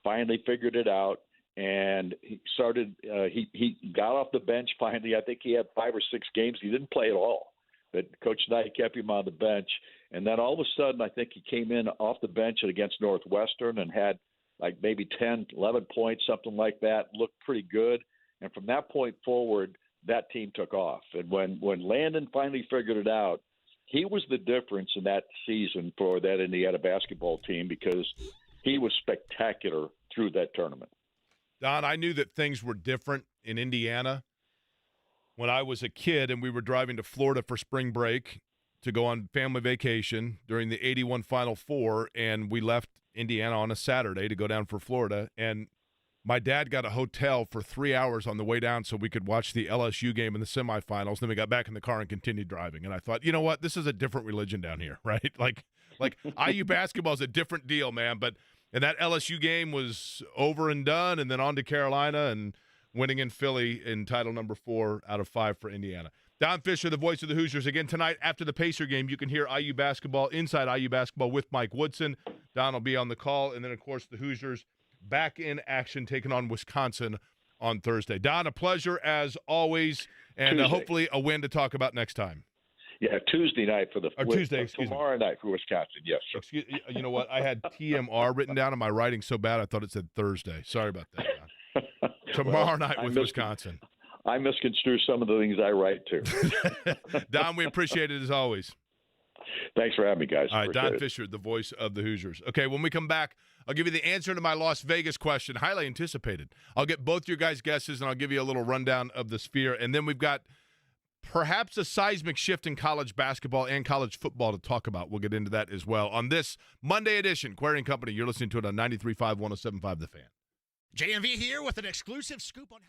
finally figured it out. And he started. He got off the bench finally. I think he had 5 or 6 games. He didn't play at all. But Coach Knight kept him on the bench. And then all of a sudden, I think he came in off the bench against Northwestern and had like maybe 10, 11 points, something like that. Looked pretty good. And from that point forward, that team took off. And when Landon finally figured it out, he was the difference in that season for that Indiana basketball team because he was spectacular through that tournament. Don, I knew that things were different in Indiana when I was a kid and we were driving to Florida for spring break to go on family vacation during the 81 Final Four, and we left Indiana on a Saturday to go down for Florida, and my dad got a hotel for 3 hours on the way down so we could watch the LSU game in the semifinals. Then we got back in the car and continued driving, and I thought, you know what, this is a different religion down here, right? Like IU basketball is a different deal, man, and that LSU game was over and done, and then on to Carolina and winning in Philly in title number 4 out of 5 for Indiana. Don Fischer, the voice of the Hoosiers. Again, tonight after the Pacer game, you can hear IU basketball, inside IU basketball with Mike Woodson. Don will be on the call. And then, of course, the Hoosiers back in action, taking on Wisconsin on Thursday. Don, a pleasure as always, and hopefully a win to talk about next time. Yeah, Tuesday night for the or Tuesday. Excuse me. tomorrow night for Wisconsin. Yes, sir. Excuse, you know what? I had TMR written down in my writing so bad I thought it said Thursday. Sorry about that, Don. Tomorrow night with Wisconsin. I misconstrue some of the things I write too. Don, we appreciate it as always. Thanks for having me, guys. All right, Appreciate Don Fischer, the voice of the Hoosiers. Okay, when we come back, I'll give you the answer to my Las Vegas question, highly anticipated. I'll get both your guys' guesses, and I'll give you a little rundown of the Sphere. And then we've got perhaps a seismic shift in college basketball and college football to talk about. We'll get into that as well on this Monday edition. Query & Company, you're listening to it on 93.5, 107.5 The Fan. JMV here with an exclusive scoop on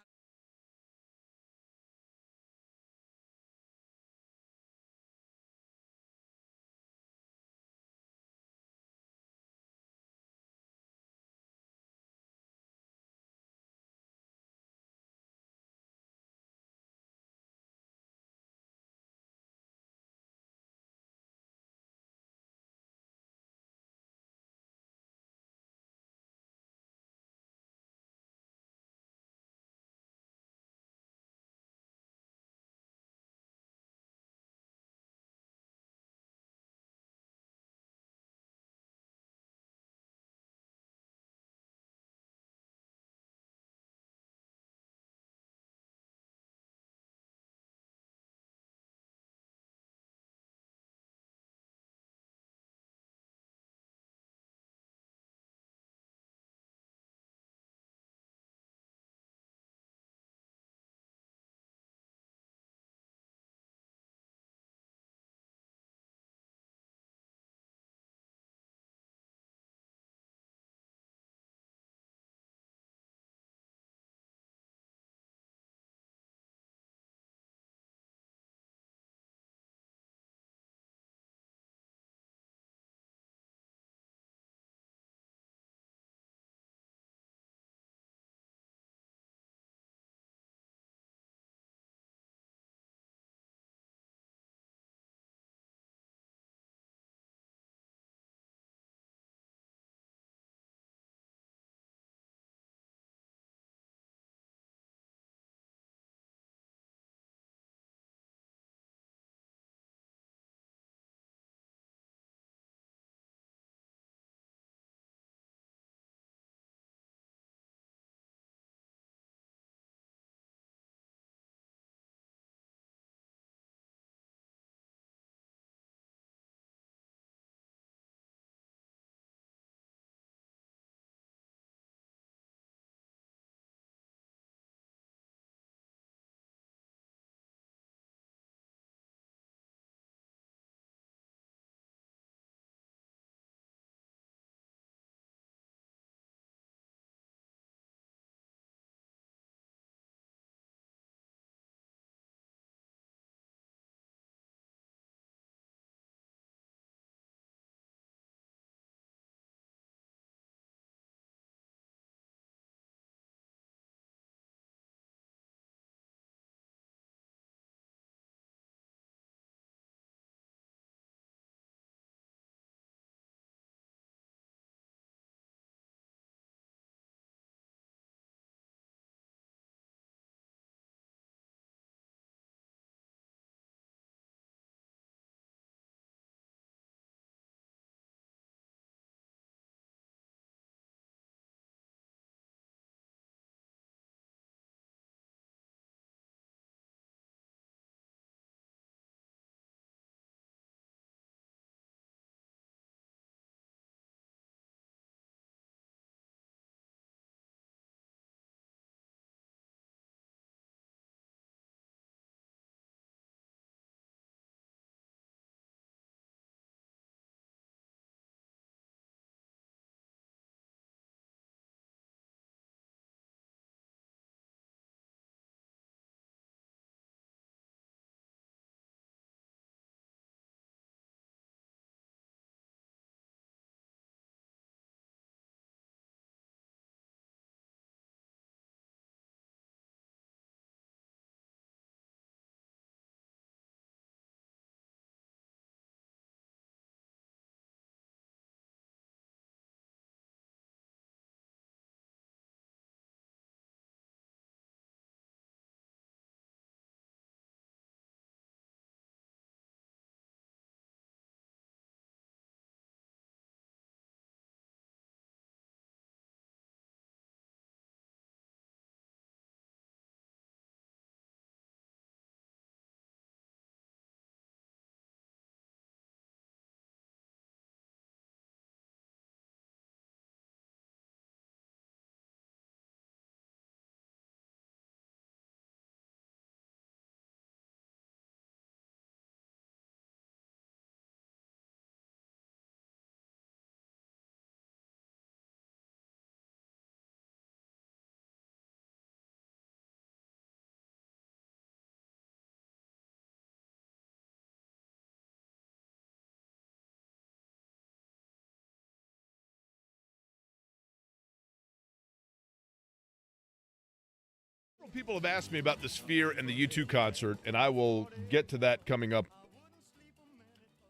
People have asked me about the Sphere and the U2 concert, and I will get to that coming up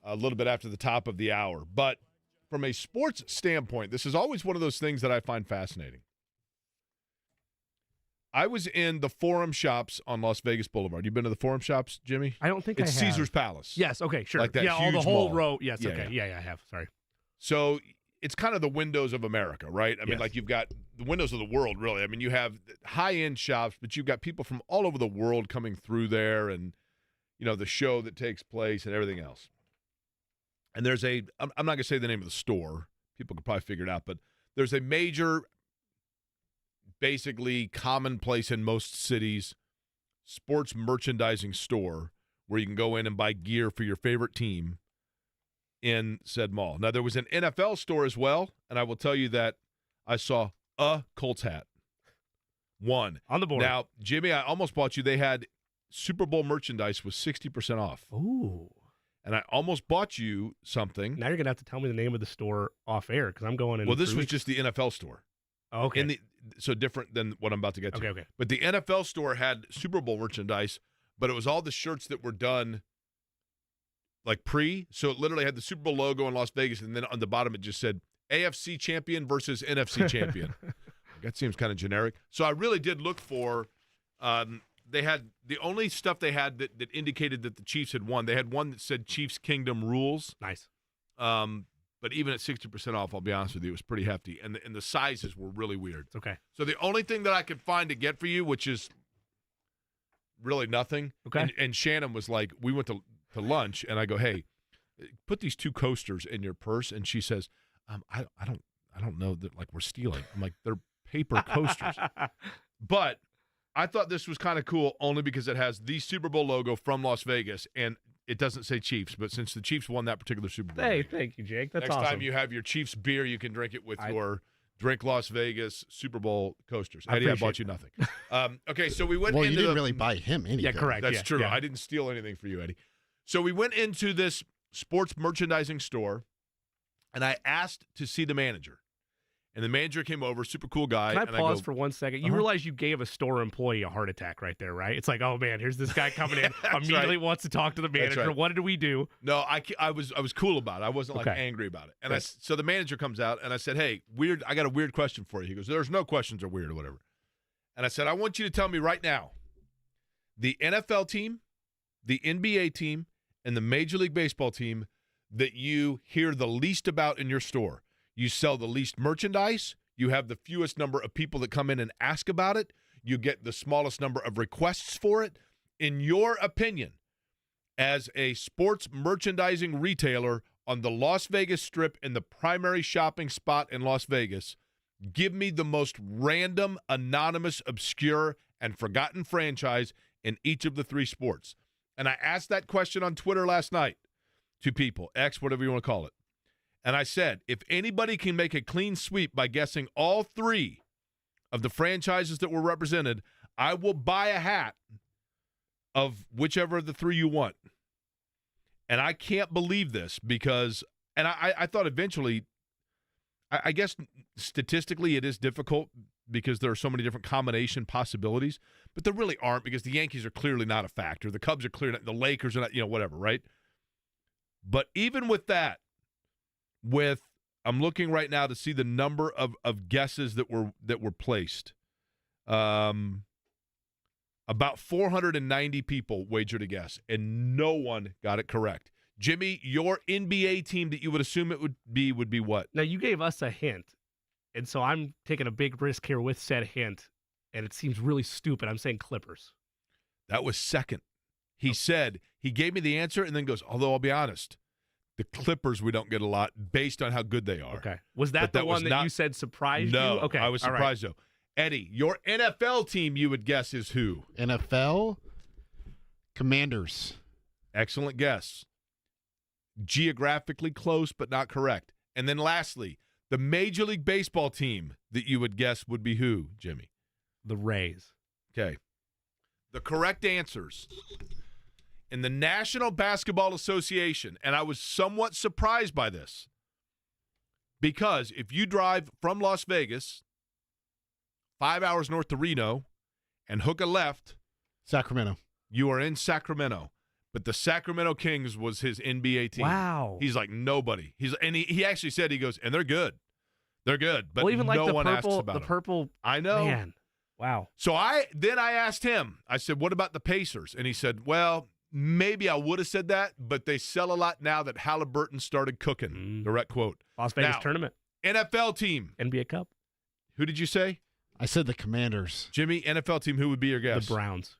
a little bit after the top of the hour. But from a sports standpoint, this is always one of those things that I find fascinating. I was in the Forum Shops on Las Vegas Boulevard. You been to the Forum Shops, Jimmy? I don't think it's I have. Caesar's Palace. Yes, okay, sure. Like that yeah, all huge the whole mall. row. Yes, Yeah, okay. Yeah, I have. Sorry. So it's kind of the windows of America, right? I mean, Yes. like you've got the windows of the world, really. I mean, you have high-end shops, but you've got people from all over the world coming through there and, you know, the show that takes place and everything else. And there's I'm not going to say the name of the store. People could probably figure it out, but there's a major, basically commonplace in most cities, sports merchandising store where you can go in and buy gear for your favorite team in said mall. Now, there was an NFL store as well, and I will tell you that I saw a Colts hat. One. On the board. Now, Jimmy, I almost bought you. They had Super Bowl merchandise with 60% off. Ooh. And I almost bought you something. Now you're going to have to tell me the name of the store off air because I'm going in. Well, this 3 was weeks. just the NFL store. Oh, okay. So different than what I'm about to get to. Okay. But the NFL store had Super Bowl merchandise, but it was all the shirts that were done like pre. So it literally had the Super Bowl logo in Las Vegas, and then on the bottom it just said AFC champion versus NFC champion. That seems kind of generic. So I really did look for they had the only stuff they had that indicated that the Chiefs had won. They had one that said Chiefs Kingdom rules. Nice. But even at 60% off, I'll be honest with you, it was pretty hefty. And the sizes were really weird. It's okay. So the only thing that I could find to get for you, which is really nothing. Okay. And Shannon was like, we went to lunch, and I go, hey, put these 2 coasters in your purse. And she says, I don't know that like we're stealing. I'm like, they're paper coasters. But I thought this was kind of cool only because it has the Super Bowl logo from Las Vegas, and it doesn't say Chiefs, but since the Chiefs won that particular Super Bowl. Hey, thank you, Jake. That's Next awesome. time you have your Chiefs beer, you can drink it with your Drink Las Vegas Super Bowl coasters. I Eddie, I bought you nothing. Okay, so we went Well, into you didn't really buy him anything. Yeah, correct. That's yeah, true. Yeah. I didn't steal anything for you, Eddie. So we went into this sports merchandising store, and I asked to see the manager. And the manager came over, super cool guy. Can I and pause go, for 1 second? You realize you gave a store employee a heart attack right there, right? It's like, oh, man, here's this guy coming in, immediately wants to talk to the manager. right. What did we do? No, I was cool about it. I wasn't like Okay. angry about it. And Good. so the manager comes out, and I said, hey, I got a weird question for you. He goes, there's no questions are weird or whatever. And I said, I want you to tell me right now, the NFL team, the NBA team, and the Major League Baseball team that you hear the least about in your store. You sell the least merchandise. You have the fewest number of people that come in and ask about it. You get the smallest number of requests for it. In your opinion, as a sports merchandising retailer on the Las Vegas Strip in the primary shopping spot in Las Vegas, give me the most random, anonymous, obscure, and forgotten franchise in each of the 3 sports. And I asked that question on Twitter last night to people, X, whatever you want to call it. And I said, if anybody can make a clean sweep by guessing all 3 of the franchises that were represented, I will buy a hat of whichever of the 3 you want. And I can't believe this because, and I thought eventually, I guess statistically it is difficult because there are so many different combination possibilities, but there really aren't because the Yankees are clearly not a factor. The Cubs are clearly not, the Lakers are not, whatever, right? But even with that, I'm looking right now to see the number of guesses that were placed. About 490 people wagered a guess, and no one got it correct. Jimmy, your NBA team that you would assume it would be what? Now, you gave us a hint, and so I'm taking a big risk here with said hint, and it seems really stupid. I'm saying Clippers. That was second. He said, he gave me the answer and then goes, although I'll be honest, the Clippers we don't get a lot based on how good they are. Okay. Was that the one that you said surprised you? Okay. I was surprised though. Eddie, your NFL team you would guess is who? NFL Commanders. Excellent guess. Geographically close, but not correct. And then lastly, the Major League Baseball team that you would guess would be who, Jimmy? The Rays. Okay. The correct answers in the National Basketball Association, and I was somewhat surprised by this, because if you drive from Las Vegas 5 hours north to Reno and Hooker left, Sacramento. you are in Sacramento. But the Sacramento Kings was his NBA team. Wow. He's like nobody. He actually said, he goes, and they're good. They're good. But well, even no like the one purple, asks about the them. purple. I know. Man, wow. So I asked him, I said, what about the Pacers? And he said, well, maybe I would have said that, but they sell a lot now that Halliburton started cooking. Direct quote. Las Vegas Now, tournament. NFL team. NBA Cup. Who did you say? I said the Commanders. Jimmy, NFL team, who would be your guess? The Browns.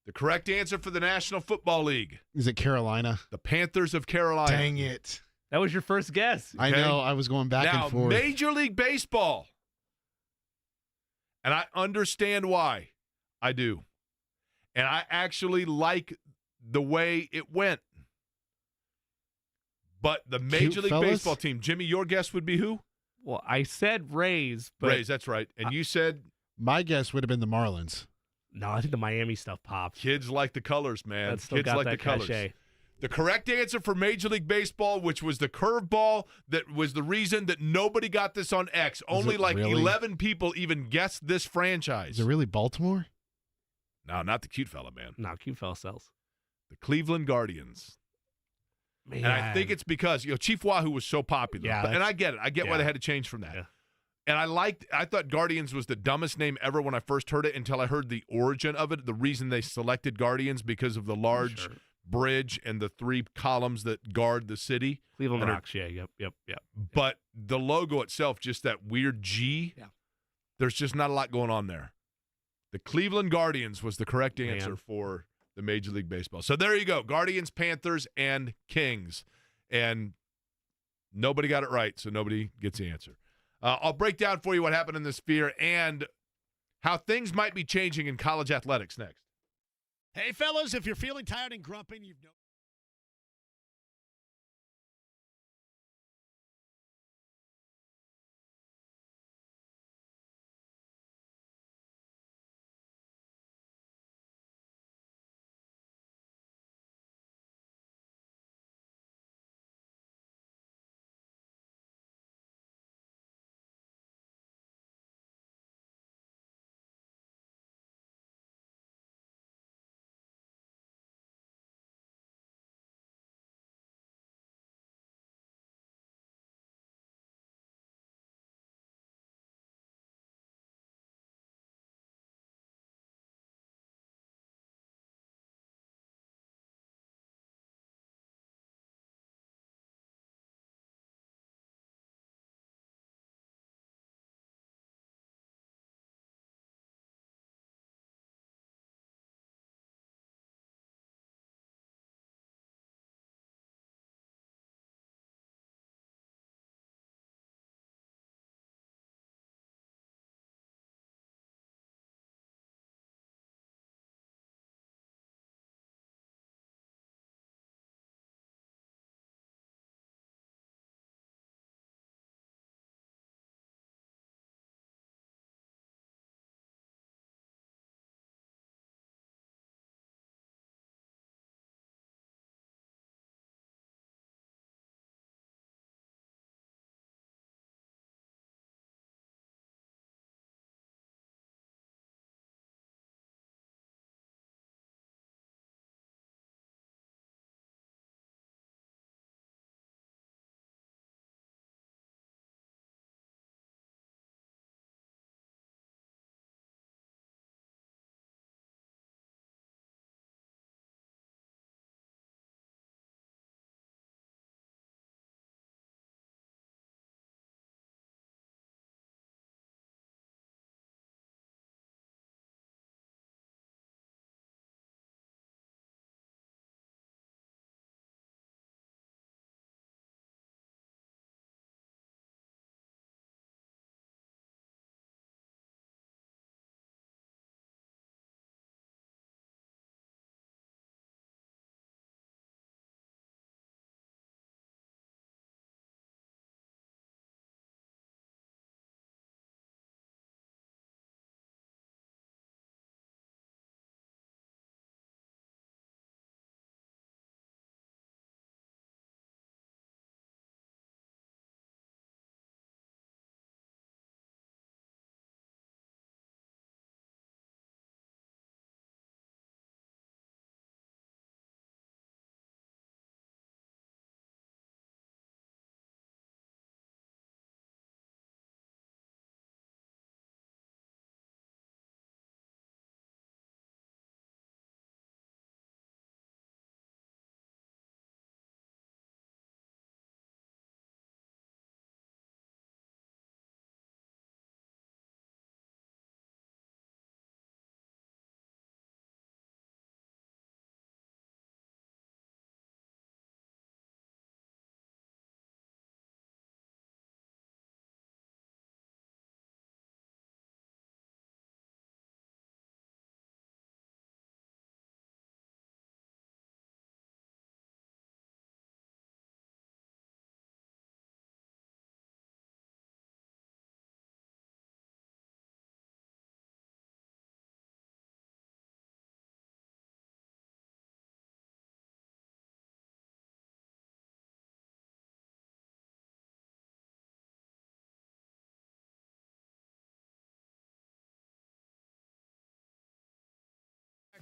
The correct answer for the National Football League. Is it Carolina? The Panthers of Carolina. Dang it. That was your first guess. I know. I was going back Now, and forth. Major League Baseball. And I understand why. I do. And I actually like the way it went. But the Major League fellas? Baseball team, Jimmy, your guess would be who? Well, I said Rays, but Rays, that's right. And you said? My guess would have been the Marlins. No, I think the Miami stuff pops. Kids like the colors, man. That's still Kids got like that the colors. cachet. The correct answer for Major League Baseball, which was the curveball that was the reason that nobody got this on X. Only like really? 11 people even guessed this franchise. Is it really Baltimore? No, not the cute fella, man. No, cute fella sells. The Cleveland Guardians. Man. And I think it's because, Chief Wahoo was so popular. Yeah, And I get it. I get why they had to change from that. Yeah. And I thought Guardians was the dumbest name ever when I first heard it until I heard the origin of it. The reason they selected Guardians because of the large bridge and the 3 columns that guard the city. Cleveland Rocks, yeah, yep. But the logo itself, just that weird G, there's just not a lot going on there. The Cleveland Guardians was the correct answer for the Major League Baseball. So there you go, Guardians, Panthers, and Kings. And nobody got it right, so nobody gets the answer. I'll break down for you what happened in the Sphere and how things might be changing in college athletics next. Hey, fellas, if you're feeling tired and grumpy, you've no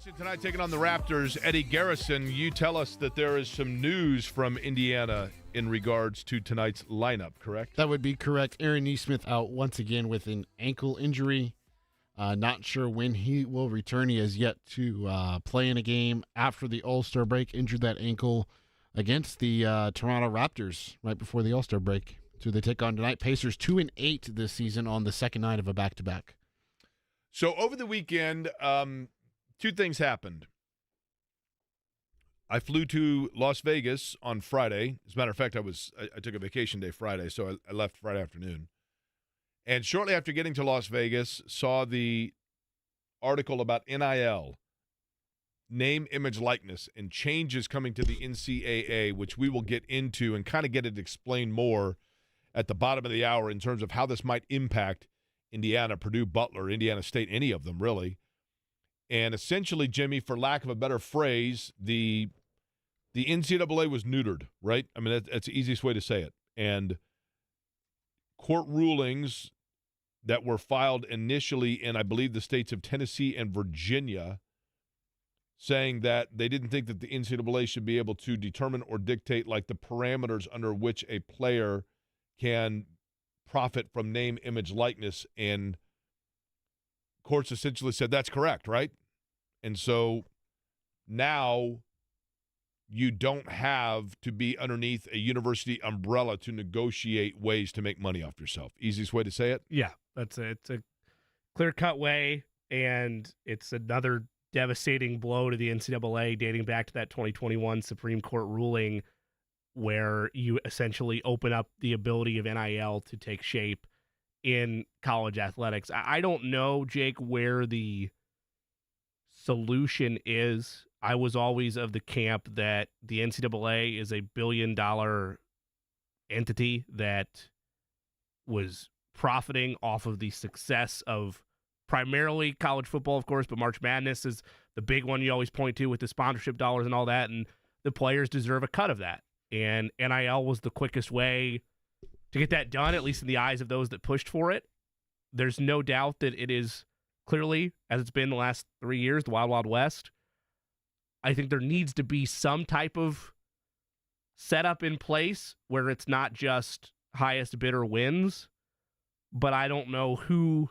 Washington tonight taking on the Raptors. Eddie Garrison, you tell us that there is some news from Indiana in regards to tonight's lineup, correct? That would be correct. Aaron Nesmith out once again with an ankle injury. Not sure when he will return. He has yet to play in a game after the All-Star break. Injured that ankle against the Toronto Raptors right before the All-Star break. So they take on tonight. Pacers 2-8 this season on the second night of a back-to-back. So over the weekend, two things happened. I flew to Las Vegas on Friday. As a matter of fact, I took a vacation day Friday, so I left Friday afternoon. And shortly after getting to Las Vegas, saw the article about NIL, name, image, likeness, and changes coming to the NCAA, which we will get into and kind of get it explained more at the bottom of the hour in terms of how this might impact Indiana, Purdue, Butler, Indiana State, any of them really. And essentially, Jimmy, for lack of a better phrase, the NCAA was neutered, right? I mean, that's the easiest way to say it. And court rulings that were filed initially in, I believe, the states of Tennessee and Virginia, saying that they didn't think that the NCAA should be able to determine or dictate like the parameters under which a player can profit from name, image, likeness, and courts essentially said that's correct, right? And so now you don't have to be underneath a university umbrella to negotiate ways to make money off yourself. Easiest way to say it? Yeah, it's a clear-cut way, and it's another devastating blow to the NCAA dating back to that 2021 Supreme Court ruling where you essentially open up the ability of NIL to take shape in college athletics. I don't know, Jake, where the solution is. I was always of the camp that the NCAA is a billion-dollar entity that was profiting off of the success of primarily college football, of course, but March Madness is the big one you always point to with the sponsorship dollars and all that, and the players deserve a cut of that. And NIL was the quickest way to get that done, at least in the eyes of those that pushed for it. There's no doubt that it is clearly, as it's been the last 3 years, the Wild Wild West. I think there needs to be some type of setup in place where it's not just highest bidder wins, but I don't know who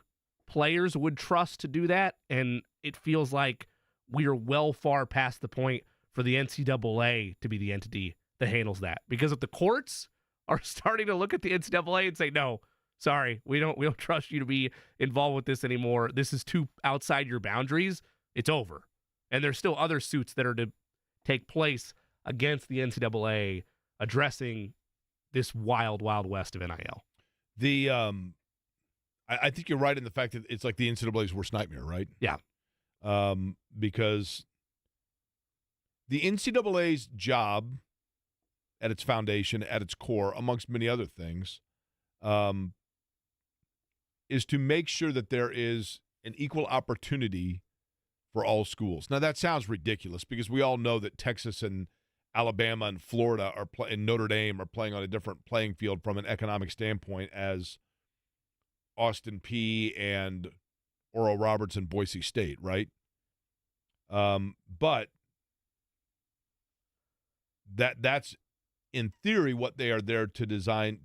players would trust to do that, and it feels like we are well far past the point for the NCAA to be the entity that handles that. Because if the courts are starting to look at the NCAA and say, no, sorry, we don't trust you to be involved with this anymore. This is too outside your boundaries. It's over. And there's still other suits that are to take place against the NCAA addressing this wild, wild west of NIL. I think you're right in the fact that it's like the NCAA's worst nightmare, right? Yeah. Because the NCAA's job at its foundation, at its core, amongst many other things, is to make sure that there is an equal opportunity for all schools. Now, that sounds ridiculous because we all know that Texas and Alabama and Florida and Notre Dame are playing on a different playing field from an economic standpoint as Austin Peay and Oral Roberts and Boise State, right? But that's in theory what they are there to design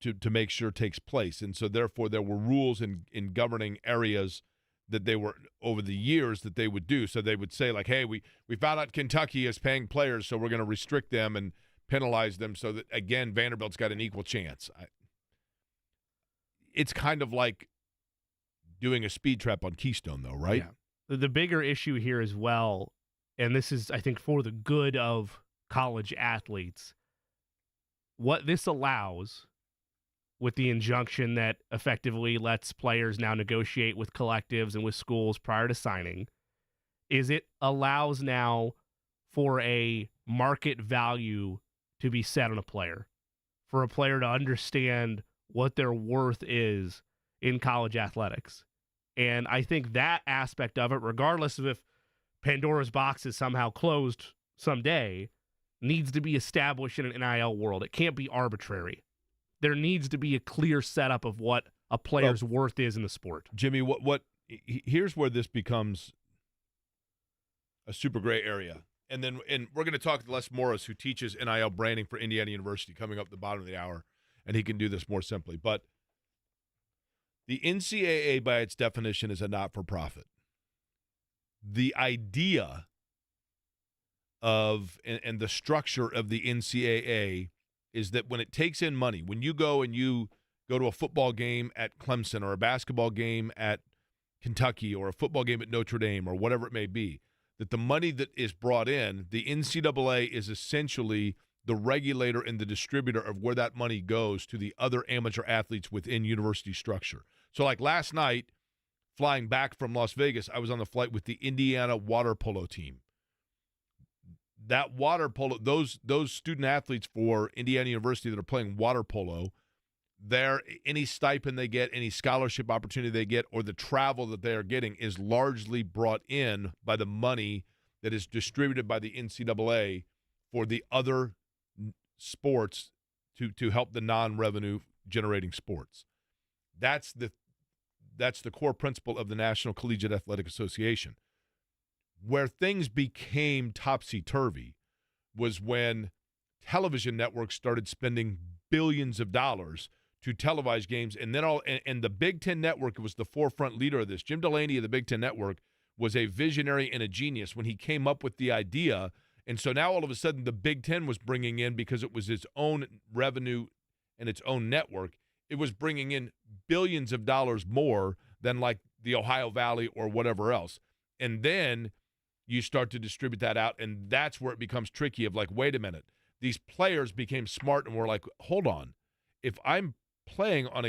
to make sure takes place. And so therefore there were rules in governing areas that they were over the years that they would do. So they would say like, hey, we found out Kentucky is paying players, so we're going to restrict them and penalize them so that, again, Vanderbilt's got an equal chance. It's kind of like doing a speed trap on Keystone, though, right? Yeah. The bigger issue here as well, and this is, I think, for the good of college athletes, what this allows with the injunction that effectively lets players now negotiate with collectives and with schools prior to signing is it allows now for a market value to be set on a player, for a player to understand what their worth is in college athletics. And I think that aspect of it, regardless of if Pandora's box is somehow closed someday, needs to be established in an NIL world. It can't be arbitrary. There needs to be a clear setup of what a player's worth is in the sport. Jimmy, what here's where this becomes a super gray area. And we're going to talk to Les Morris, who teaches NIL branding for Indiana University, coming up at the bottom of the hour, and he can do this more simply. But the NCAA, by its definition, is a not-for-profit. The idea of and the structure of the NCAA is that when it takes in money, when you go to a football game at Clemson or a basketball game at Kentucky or a football game at Notre Dame or whatever it may be, that the money that is brought in, the NCAA is essentially the regulator and the distributor of where that money goes to the other amateur athletes within university structure. So like last night, flying back from Las Vegas, I was on the flight with the Indiana water polo team. That water polo, those student athletes for Indiana University that are playing water polo, any stipend they get, any scholarship opportunity they get, or the travel that they are getting is largely brought in by the money that is distributed by the NCAA for the other sports to help the non-revenue generating sports. That's the core principle of the National Collegiate Athletic Association. Where things became topsy-turvy was when television networks started spending billions of dollars to televise games, and then and the Big Ten Network was the forefront leader of this. Jim Delaney of the Big Ten Network was a visionary and a genius when he came up with the idea, and so now all of a sudden the Big Ten was bringing in, because it was its own revenue and its own network, it was bringing in billions of dollars more than like the Ohio Valley or whatever else. And then you start to distribute that out, and that's where it becomes tricky of like, wait a minute. These players became smart and were like, hold on. If I'm playing on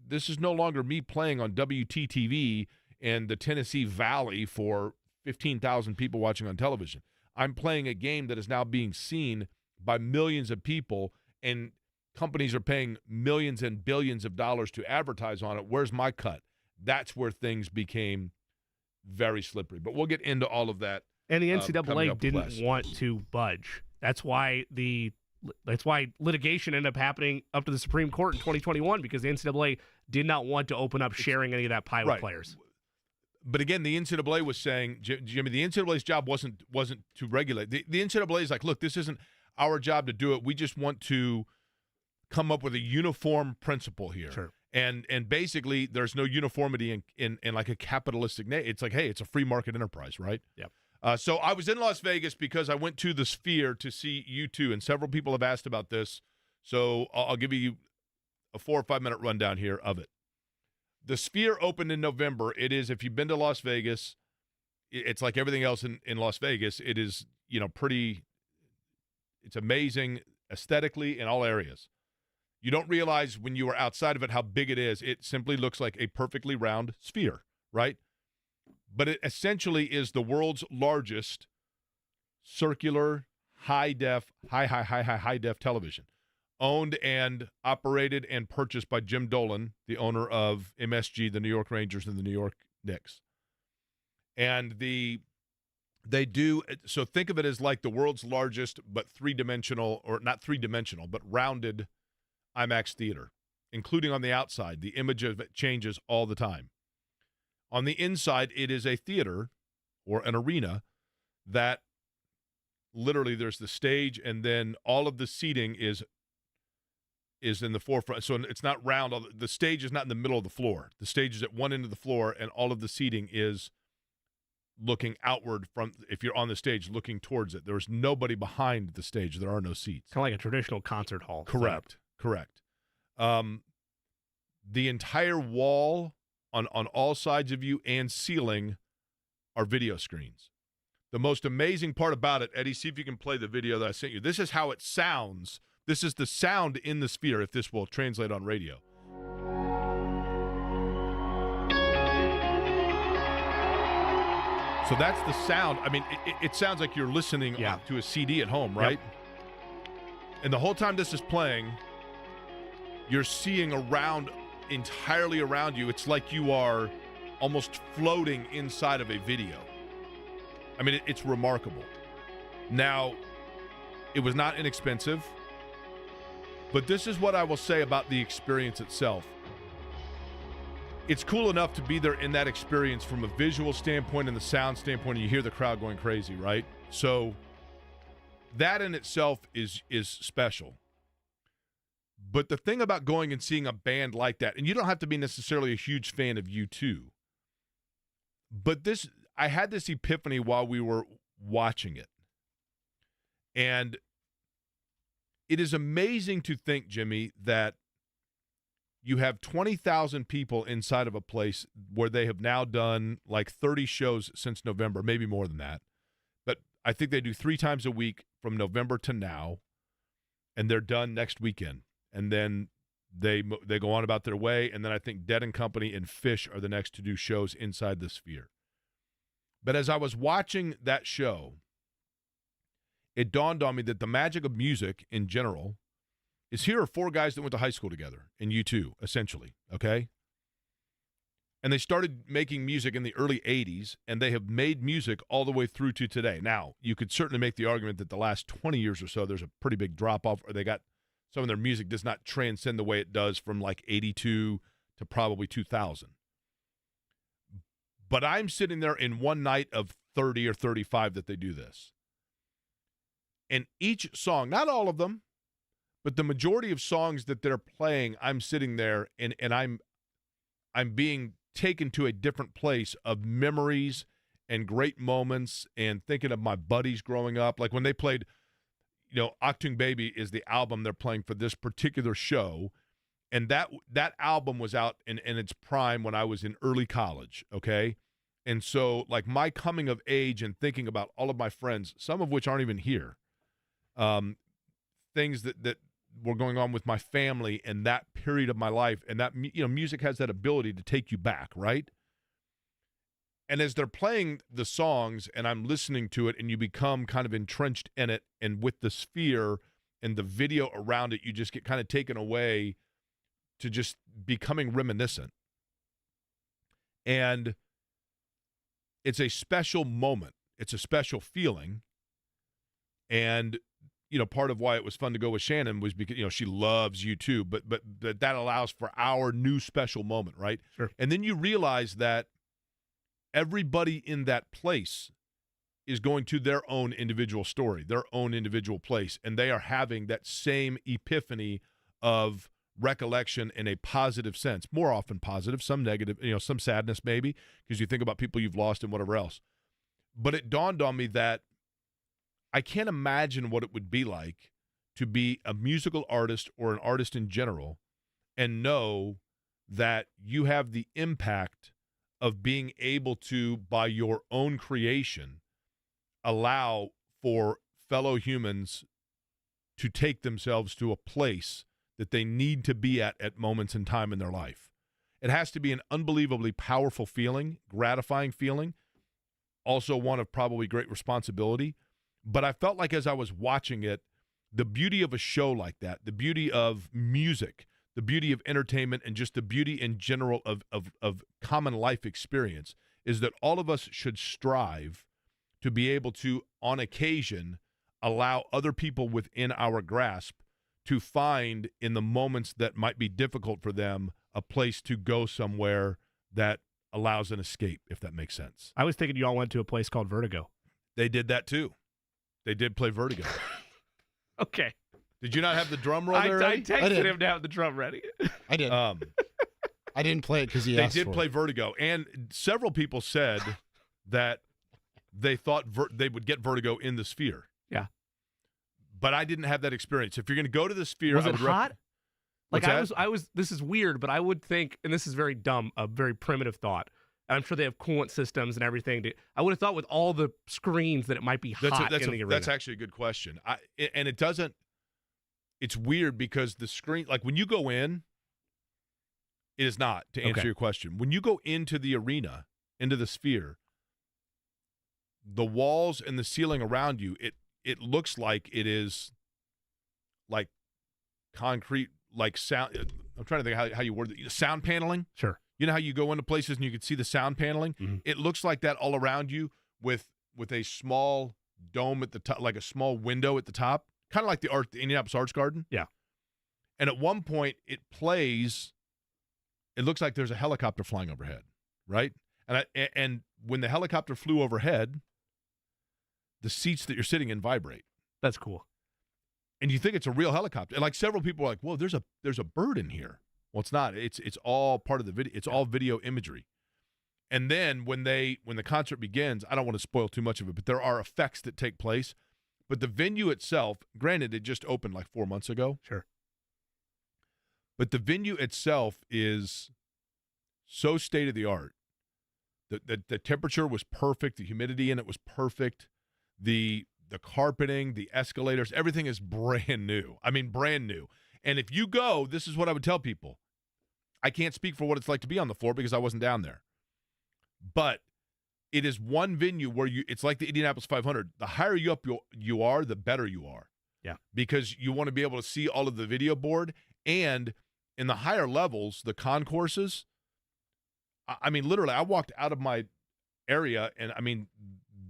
this is no longer me playing on WTTV and the Tennessee Valley for 15,000 people watching on television. I'm playing a game that is now being seen by millions of people, and companies are paying millions and billions of dollars to advertise on it. Where's my cut? That's where things became very slippery. But we'll get into all of that. And the NCAA didn't want to budge. That's why litigation ended up happening up to the Supreme Court in 2021, because the NCAA did not want to open up sharing any of that pie with players. But again, the NCAA was saying, Jimmy, the NCAA's job wasn't to regulate. The NCAA is like, look, this isn't our job to do it. We just want to come up with a uniform principle here. Sure. And basically, there's no uniformity in like a capitalistic. It's like, hey, it's a free market enterprise, right? Yep. So I was in Las Vegas because I went to the Sphere to see U2, and several people have asked about this. So I'll give you a 4 or 5 minute rundown here of it. The Sphere opened in November. It is, if you've been to Las Vegas, it's like everything else in Las Vegas. It is, it's amazing aesthetically in all areas. You don't realize when you are outside of it how big it is. It simply looks like a perfectly round sphere, right? But it essentially is the world's largest circular high def television, owned and operated and purchased by Jim Dolan, the owner of MSG, the New York Rangers, and the New York Knicks. And they do, so think of it as like the world's largest but three-dimensional, or not three-dimensional, but rounded IMAX theater, including on the outside. The image of it changes all the time. On the inside, it is a theater or an arena that literally there's the stage, and then all of the seating is in the forefront. So it's not round. The stage is not in the middle of the floor. The stage is at one end of the floor, and all of the seating is looking outward from, if you're on the stage, looking towards it. There's nobody behind the stage. There are no seats. Kind of like a traditional concert hall. Correct. The entire wall on all sides of you and ceiling are video screens. The most amazing part about it, Eddie, see if you can play the video that I sent you. This is how it sounds. This is the sound in the Sphere, if this will translate on radio. So that's the sound. I mean, it sounds like you're listening to a CD at home, right? Yep. And the whole time this is playing, you're seeing entirely around you. It's like you are almost floating inside of a video. I mean, it's remarkable. Now, it was not inexpensive, but this is what I will say about the experience itself. it's cool enough to be there in that experience from a visual standpoint and the sound standpoint, and you hear the crowd going crazy, right? So that in itself is special. But the thing about going and seeing a band like that, and you don't have to be necessarily a huge fan of U2, but I had this epiphany while we were watching it. And it is amazing to think, Jimmy, that you have 20,000 people inside of a place where they have now done like 30 shows since November, maybe more than that. But I think they do 3 times a week from November to now, and they're done next weekend. And then they go on about their way, and then I think Dead & Company and Fish are the next to do shows inside the Sphere. But as I was watching that show, it dawned on me that the magic of music in general is here are 4 guys that went to high school together, and U2, essentially, okay? And they started making music in the early 80s, and they have made music all the way through to today. Now, you could certainly make the argument that the last 20 years or so, there's a pretty big drop-off, or they got some of their music does not transcend the way it does from like 82 to probably 2000. But I'm sitting there in one night of 30 or 35 that they do this. And each song, not all of them, but the majority of songs that they're playing, I'm sitting there and I'm being taken to a different place of memories and great moments and thinking of my buddies growing up. Like when they played, Achtung Baby is the album they're playing for this particular show. And that album was out in its prime when I was in early college, okay? And so, like, my coming of age and thinking about all of my friends, some of which aren't even here, things that were going on with my family in that period of my life, and that, music has that ability to take you back, right? And as they're playing the songs and I'm listening to it and you become kind of entrenched in it, and with the Sphere and the video around it, you just get kind of taken away to just becoming reminiscent. And it's a special moment. It's a special feeling. And, part of why it was fun to go with Shannon was because, she loves U2, but that allows for our new special moment, right? Sure. And then you realize that everybody in that place is going to their own individual story, their own individual place, and they are having that same epiphany of recollection in a positive sense, more often positive, some negative, some sadness maybe, because you think about people you've lost and whatever else. But it dawned on me that I can't imagine what it would be like to be a musical artist or an artist in general and know that you have the impact of being able to, by your own creation, allow for fellow humans to take themselves to a place that they need to be at moments in time in their life. It has to be an unbelievably powerful feeling, gratifying feeling, also one of probably great responsibility. But I felt like as I was watching it, the beauty of a show like that, the beauty of music, the beauty of entertainment, and just the beauty in general of common life experience is that all of us should strive to be able to, on occasion, allow other people within our grasp to find in the moments that might be difficult for them a place to go somewhere that allows an escape, if that makes sense. I was thinking you all went to a place called Vertigo. They did that too. They did play Vertigo. Okay. Did you not have the drum roll there? I texted him to have the drum ready. I did. I didn't play it because he asked for it. They did play Vertigo, and several people said that they thought they would get Vertigo in the Sphere. Yeah. But I didn't have that experience. If you're going to go to the Sphere, was it hot? Like I that? was. This is weird, but I would think, and this is very dumb, a very primitive thought. And I'm sure they have coolant systems and everything. I would have thought with all the screens that it might be hot in the arena. That's actually a good question. And it doesn't. It's weird because the screen, like when you go in, it is not, to answer your question. When you go into the arena, into the Sphere, the walls and the ceiling around you, it looks like it is like concrete, like sound. I'm trying to think how you word it. Sound paneling? Sure. You know how you go into places and you can see the sound paneling? Mm-hmm. It looks like that all around you with a small dome at the top, like a small window at the top, kind of like the Indianapolis Arts Garden. Yeah. And at one point, it plays it looks like there's a helicopter flying overhead, right? And when the helicopter flew overhead, the seats that you're sitting in vibrate. That's cool. And you think it's a real helicopter. And like several people are like, "Whoa, there's a bird in here." Well, it's not. It's all part of the video. It's all video imagery. And then when the concert begins, I don't want to spoil too much of it, but there are effects that take place. But the venue itself, granted, it just opened like 4 months ago. Sure. But the venue itself is so state of the art. The temperature was perfect. The humidity in it was perfect. The carpeting, the escalators, everything is brand new. I mean, brand new. And if you go, this is what I would tell people. I can't speak for what it's like to be on the floor because I wasn't down there. But it is one venue where it's like the Indianapolis 500. The higher you up you are, the better you are. Yeah. Because you want to be able to see all of the video board. And in the higher levels, the concourses, I mean, literally, I walked out of my area, and I mean,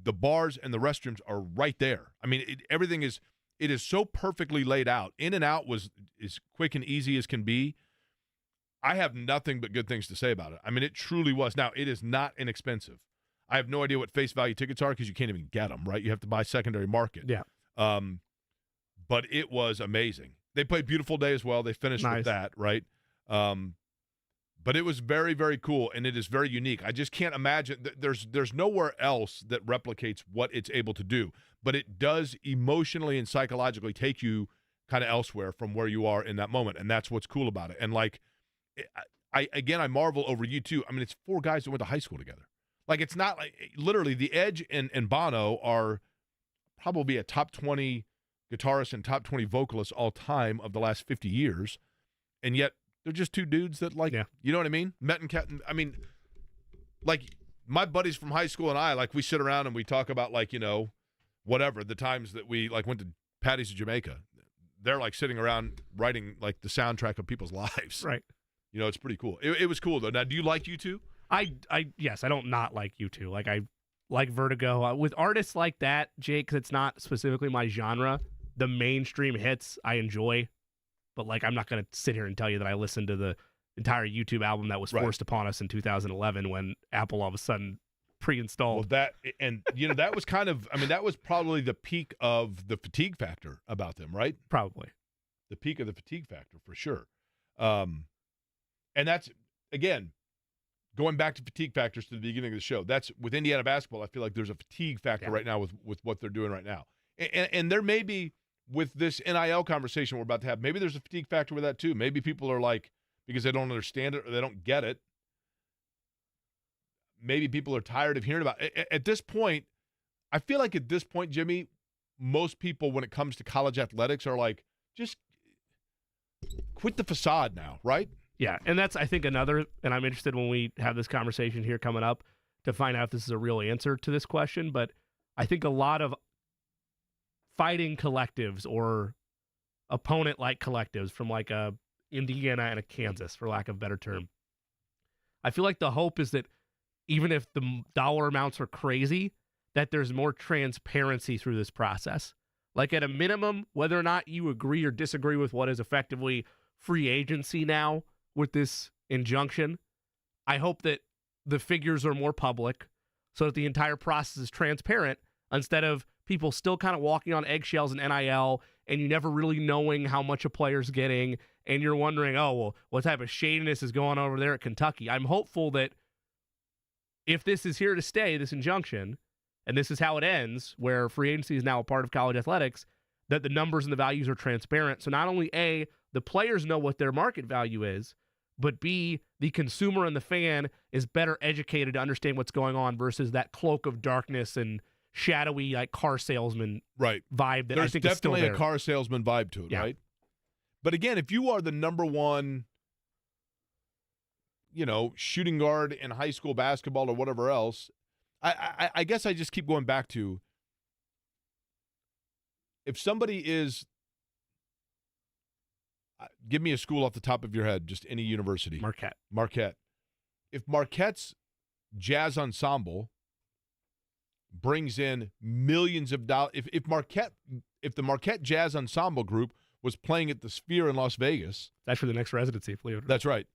the bars and the restrooms are right there. I mean, everything is so perfectly laid out. In and out was as quick and easy as can be. I have nothing but good things to say about it. I mean, it truly was. Now, it is not inexpensive. I have no idea what face value tickets are because you can't even get them, right? You have to buy secondary market. Yeah. But it was amazing. They played Beautiful Day as well. They finished with that, right? But it was very, very cool, and it is very unique. I just can't imagine. There's nowhere else that replicates what it's able to do. But it does emotionally and psychologically take you kind of elsewhere from where you are in that moment, and that's what's cool about it. And, like, I marvel over you, too. I mean, it's 4 guys that went to high school together. Like, it's not like – literally, The Edge and Bono are probably a top 20 guitarist and top 20 vocalists all time of the last 50 years, and yet they're just 2 dudes that, like, you know what I mean? Met and kept. I mean, like, my buddies from high school and I, like, we sit around and we talk about, like, you know, whatever, the times that we, like, went to Patty's of Jamaica. They're, like, sitting around writing, like, the soundtrack of people's lives. Right. You know, it's pretty cool. It was cool, though. Now, do you like U2? Yes, I don't not like U2. Like, I like Vertigo. With artists like that, Jake, 'cause it's not specifically my genre, the mainstream hits I enjoy, but, like, I'm not going to sit here and tell you that I listened to the entire YouTube album that was forced upon us in 2011 when Apple all of a sudden pre-installed. Well, that was kind of, I mean, that was probably the peak of the fatigue factor about them, right? Probably. The peak of the fatigue factor, for sure. And that's, again, going back to fatigue factors to the beginning of the show, that's with Indiana basketball, I feel like there's a fatigue factor right now with what they're doing right now. And there may be, with this NIL conversation we're about to have, maybe there's a fatigue factor with that too. Maybe people are like, because they don't understand it or they don't get it, maybe people are tired of hearing about it. At this point, I feel like at this point, Jimmy, most people, when it comes to college athletics, are like, just quit the facade now, right? Yeah, and that's, I think, another, and I'm interested when we have this conversation here coming up to find out if this is a real answer to this question, but I think a lot of fighting collectives or opponent-like collectives from like a Indiana and a Kansas, for lack of a better term, I feel like the hope is that even if the dollar amounts are crazy, that there's more transparency through this process. Like, at a minimum, whether or not you agree or disagree with what is effectively free agency now with this injunction, I hope that the figures are more public so that the entire process is transparent instead of people still kind of walking on eggshells in NIL and you never really knowing how much a player's getting and you're wondering, oh, well, what type of shadiness is going on over there at Kentucky? I'm hopeful that if this is here to stay, this injunction, and this is how it ends, where free agency is now a part of college athletics, that the numbers and the values are transparent. So not only A, the players know what their market value is, but B, the consumer and the fan is better educated to understand what's going on versus that cloak of darkness and shadowy, like, car salesman vibe that I think is still there. There's definitely a car salesman vibe to it, right? But again, if you are the number one, you know, shooting guard in high school basketball or whatever else, I guess I just keep going back to, if somebody is, give me a school off the top of your head, just any university. Marquette. If Marquette's jazz ensemble brings in millions of dollars, if the Marquette Jazz Ensemble group was playing at the Sphere in Las Vegas. That's for the next residency, believe it or not. That's right.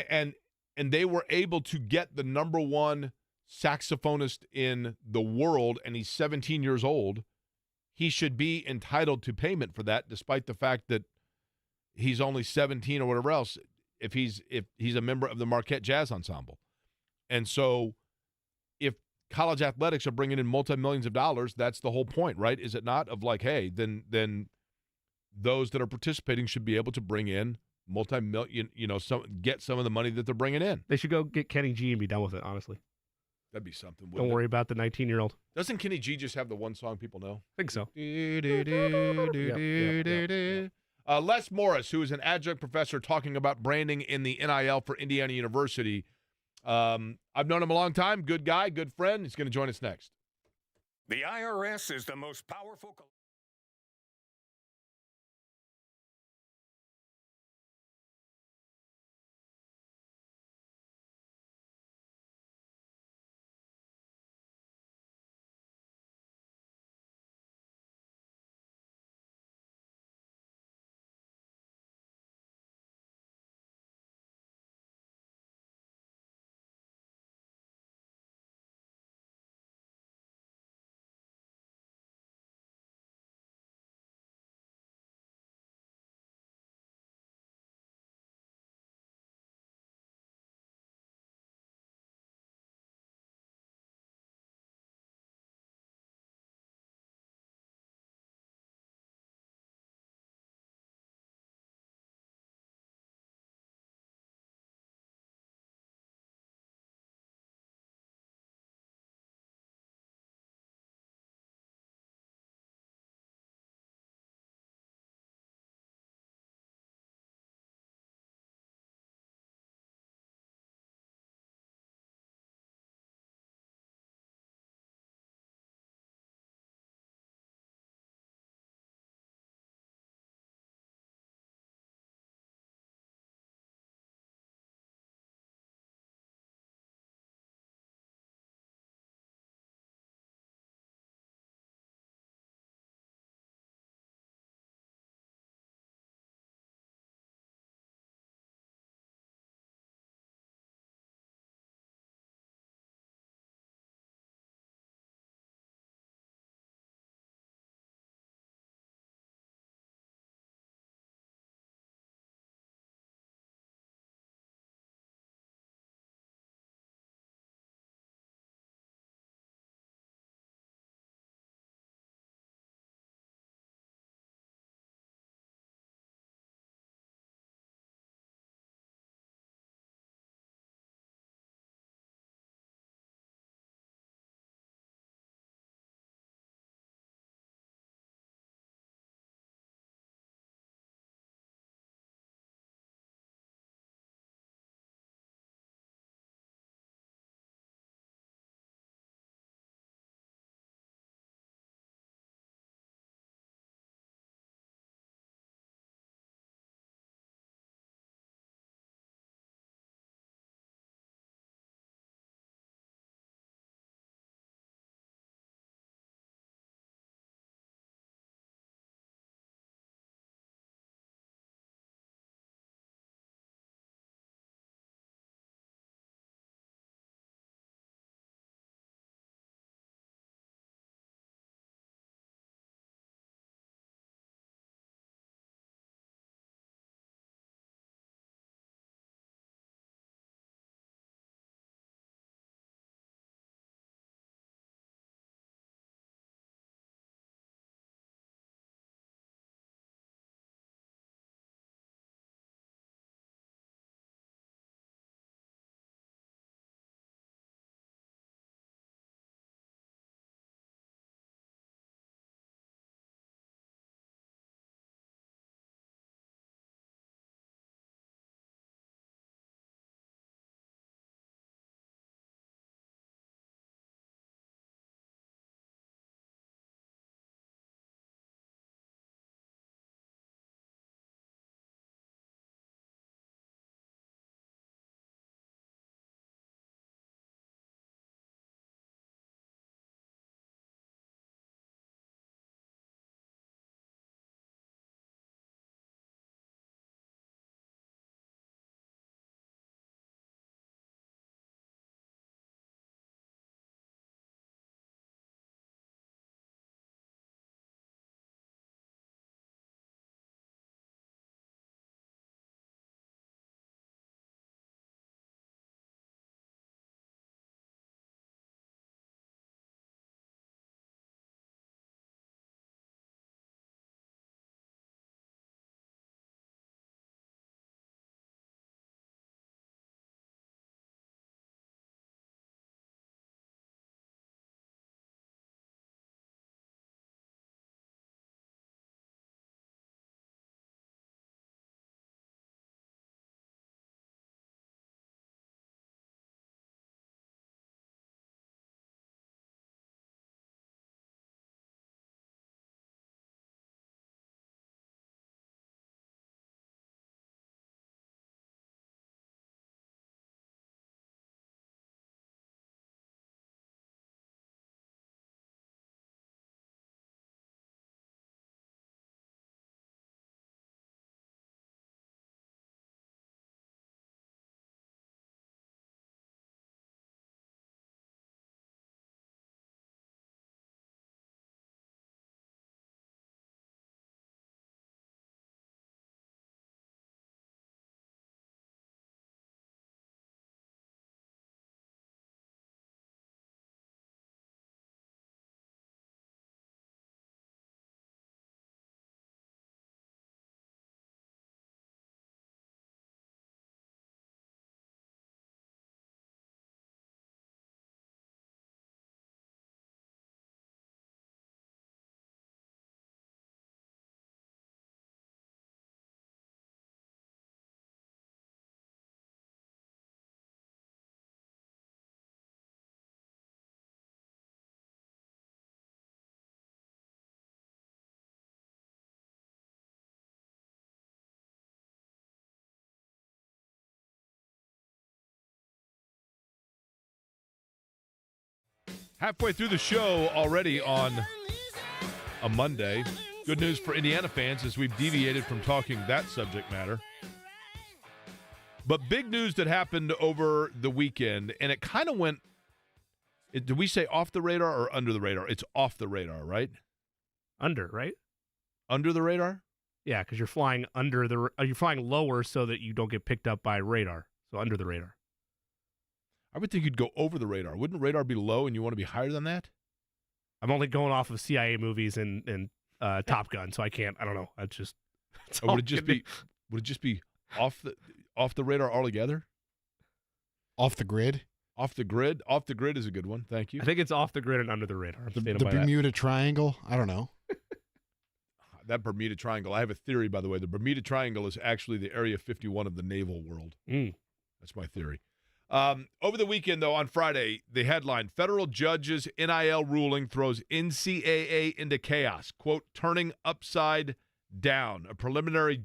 And and they were able to get the number one saxophonist in the world, and he's 17 years old, he should be entitled to payment for that, despite the fact that he's only 17 or whatever else, if he's a member of the Marquette Jazz Ensemble. And so if college athletics are bringing in multi-millions of dollars, that's the whole point, right? Is it not? Of like, hey, then those that are participating should be able to bring in multi-million, get some of the money that they're bringing in. They should go get Kenny G and be done with it, honestly. That'd be something. Don't worry about the 19-year-old. Doesn't Kenny G just have the one song people know? I think so. Les Morris, who is an adjunct professor talking about branding in the NIL for Indiana University. I've known him a long time. Good guy, good friend. He's going to join us next. The IRS is the most powerful. Halfway through the show already on a Monday. Good news for Indiana fans as we've deviated from talking that subject matter. But big news that happened over the weekend, and it kind of went, did we say off the radar or under the radar? It's off the radar, right? Under, right? Under the radar? Yeah, because you're flying you're flying lower so that you don't get picked up by radar. So under the radar. I would think you'd go over the radar. Wouldn't radar be low and you want to be higher than that? I'm only going off of CIA movies and Top Gun, so I can't. I don't know. That's just. Would it just be off the radar altogether? Off the grid? Off the grid? Off the grid is a good one. Thank you. I think it's off the grid and under the radar. The Bermuda Triangle? I don't know. That Bermuda Triangle. I have a theory, by the way. The Bermuda Triangle is actually the Area 51 of the naval world. That's my theory. Over the weekend, though, on Friday, the headline, Federal Judge's NIL ruling throws NCAA into chaos. Quote, turning upside down. A preliminary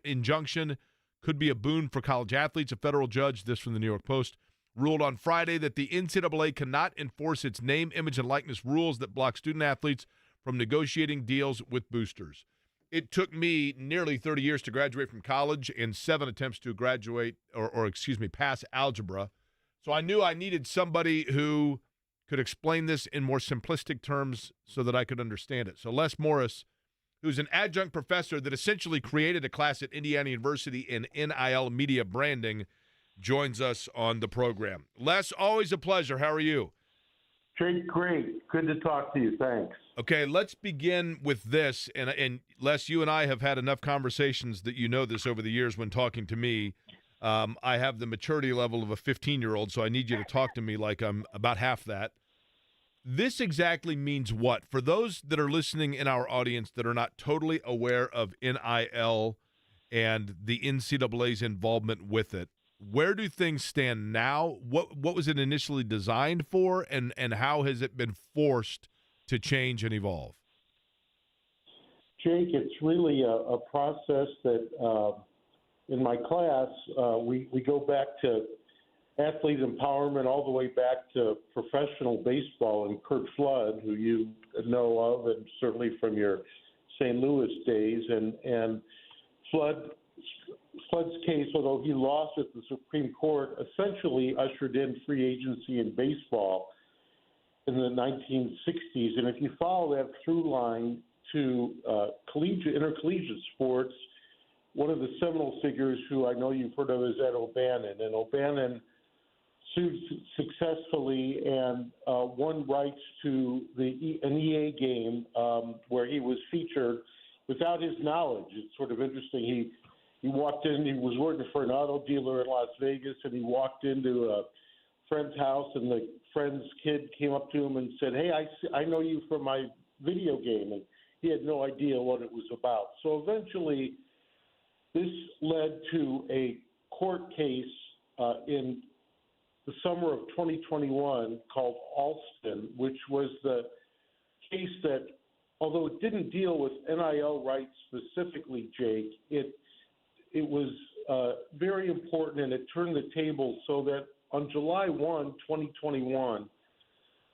injunction could be a boon for college athletes. A federal judge, this from the New York Post, ruled on Friday that the NCAA cannot enforce its name, image, and likeness rules that block student athletes from negotiating deals with boosters. It took me nearly 30 years to graduate from college and 7 attempts to graduate pass algebra. So I knew I needed somebody who could explain this in more simplistic terms so that I could understand it. So Les Morris, who's an adjunct professor that essentially created a class at Indiana University in NIL media branding, joins us on the program. Les, always a pleasure. How are you? Jake, great. Good to talk to you. Thanks. Okay, let's begin with this. And Les, you and I have had enough conversations that you know this over the years when talking to me. I have the maturity level of a 15-year-old, so I need you to talk to me like I'm about half that. This exactly means what? For those that are listening in our audience that are not totally aware of NIL and the NCAA's involvement with it, where do things stand now? What was it initially designed for, and how has it been forced to change and evolve? Jake, it's really a process that in my class we go back to athlete empowerment all the way back to professional baseball and Kurt Flood, who you know of, and certainly from your St. Louis days. And Flood's case, although he lost at the Supreme Court, essentially ushered in free agency in baseball in the 1960s. And if you follow that through line to intercollegiate sports, one of the seminal figures who I know you've heard of is Ed O'Bannon. And O'Bannon sued successfully and won rights to an EA game where he was featured without his knowledge. It's sort of interesting. He walked in, he was working for an auto dealer in Las Vegas, and he walked into a friend's house, and the friend's kid came up to him and said, "Hey, I know you from my video game," and he had no idea what it was about. So eventually, this led to a court case in the summer of 2021 called Alston, which was the case that, although it didn't deal with NIL rights specifically, Jake, it was very important, and it turned the table so that on July 1, 2021,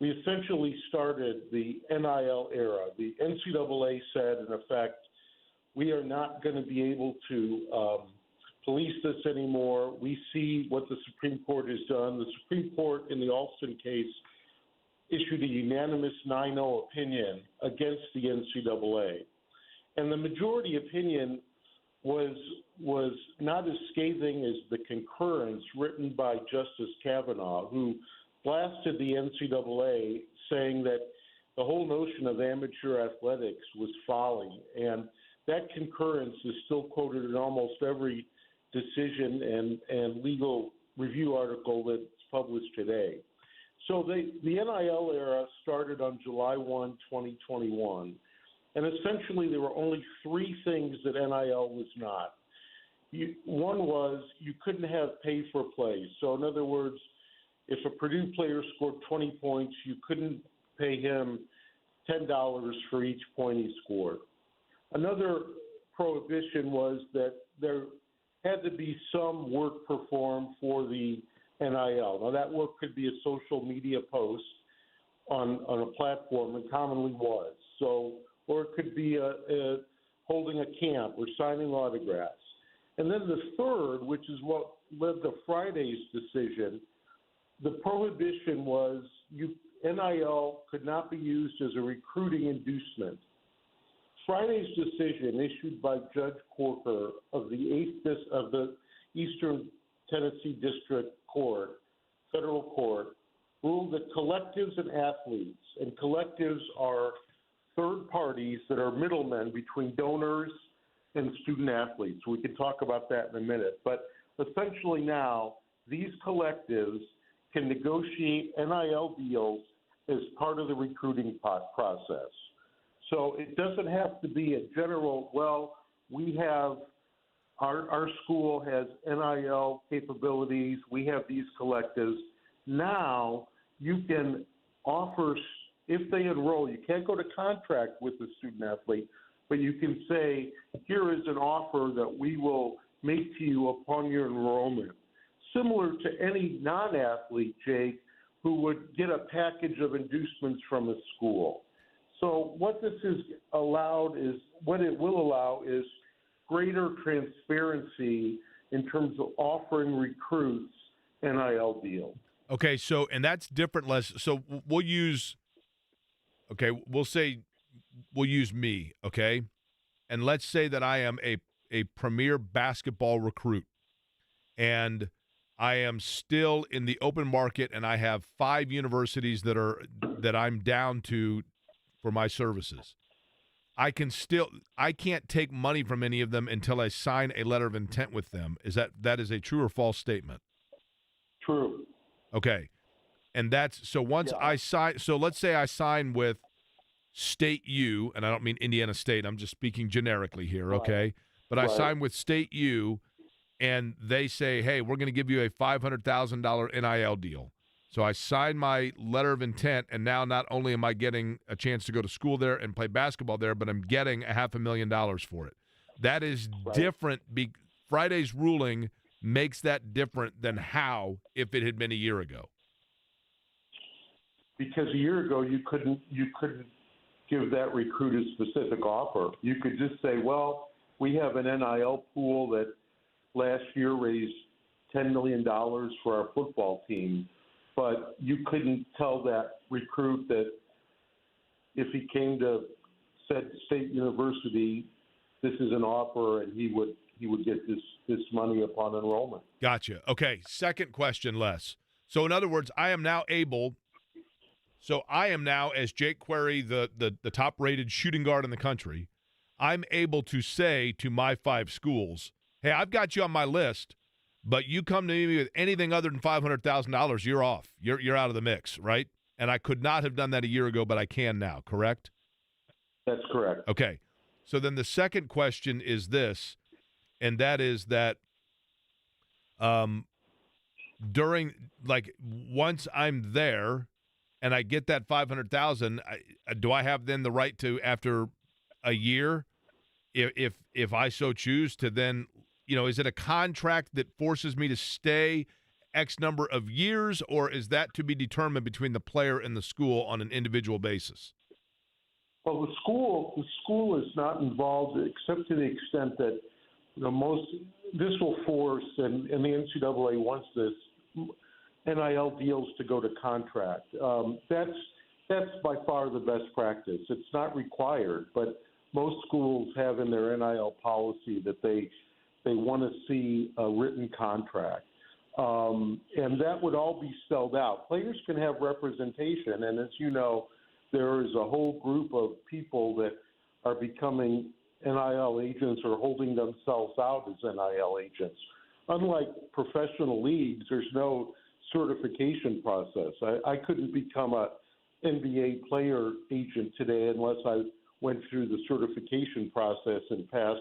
we essentially started the NIL era. The NCAA said, in effect, we are not going to be able to police this anymore. We see what the Supreme Court has done. The Supreme Court in the Alston case issued a unanimous 9-0 opinion against the NCAA. And the majority opinion was not as scathing as the concurrence written by Justice Kavanaugh, who blasted the NCAA, saying that the whole notion of amateur athletics was folly. And that concurrence is still quoted in almost every decision and legal review article that's published today. So the NIL era started on July 1, 2021. And essentially, there were only 3 things that NIL was not. One was you couldn't have pay for play. So in other words, if a Purdue player scored 20 points, you couldn't pay him $10 for each point he scored. Another prohibition was that there had to be some work performed for the NIL. Now, that work could be a social media post, on a platform, and commonly was. So, or it could be holding a camp or signing autographs. And then the third, which is what led to Friday's decision, the prohibition was NIL could not be used as a recruiting inducement. Friday's decision, issued by Judge Corker of the Eastern Tennessee District Court, federal court, ruled that collectives and athletes, and collectives are third parties that are middlemen between donors and student athletes. We can talk about that in a minute. But essentially now, these collectives can negotiate NIL deals as part of the recruiting process. So it doesn't have to be a general, well, we have, our school has NIL capabilities, we have these collectives. Now you can offer, if they enroll, you can't go to contract with the student athlete, but you can say, here is an offer that we will make to you upon your enrollment. Similar to any non-athlete, Jake, who would get a package of inducements from a school. So what this is allowed is, what it will allow is greater transparency in terms of offering recruits NIL deals. Okay, so, and that's different, Les. So we'll use me, okay? And let's say that I am a premier basketball recruit, and I am still in the open market, and I have 5 universities that I'm down to for my services. I can't take money from any of them until I sign a letter of intent with them. That is a true or false statement? True. Okay. And that's, so once I sign, so let's say I sign with State U, and I don't mean Indiana State, I'm just speaking generically here, okay? But I sign with State U, and they say, hey, we're going to give you a $500,000 NIL deal. So I sign my letter of intent, and now not only am I getting a chance to go to school there and play basketball there, but I'm getting $500,000 for it. That is different. Friday's ruling makes that different than how if it had been a year ago. Because a year ago you couldn't give that recruit a specific offer. You could just say, well, we have an NIL pool that last year raised $10 million for our football team. But you couldn't tell that recruit that if he came to said state university, this is an offer, and he would get this money upon enrollment. Gotcha. Okay. Second question, Les. So in other words, I am now, as Jake Query, the top-rated shooting guard in the country, I'm able to say to my 5 schools, hey, I've got you on my list, but you come to me with anything other than $500,000, you're off. You're out of the mix, right? And I could not have done that a year ago, but I can now, correct? That's correct. Okay. So then the second question is this, and that is that once I'm there and I get that $500,000, do I have then the right to, after a year, if I so choose, to then – is it a contract that forces me to stay X number of years, or is that to be determined between the player and the school on an individual basis? Well, the school is not involved except to the extent that this will force, and the NCAA wants this, NIL deals to go to contract. That's by far the best practice. It's not required, but most schools have in their NIL policy that they want to see a written contract. And that would all be spelled out. Players can have representation, and as you know, there is a whole group of people that are becoming NIL agents or holding themselves out as NIL agents. Unlike professional leagues, there's no certification process. I couldn't become a NBA player agent today unless I went through the certification process and passed